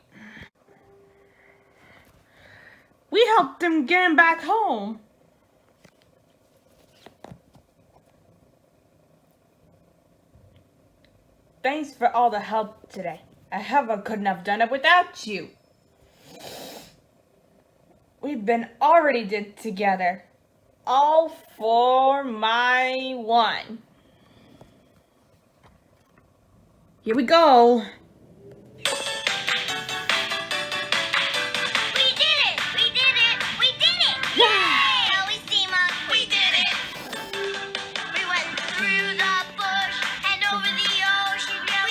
We helped him get him back home. Thanks for all the help today. I couldn't have done it without you. We've been already did together. All for my one. Here we go.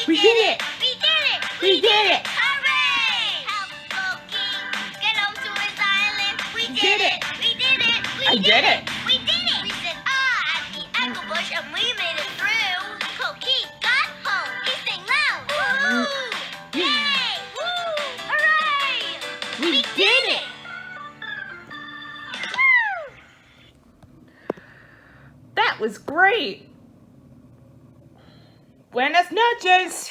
We did it! We did it! Hooray! Help Coqui get home to his island. We did it. We did it! I did it! We did it! We said ah at the apple bush and we made it through. Coqui got home. He sang loud. Woo! Yay! Woo! Hooray! We did it! That was great! Buenas noches!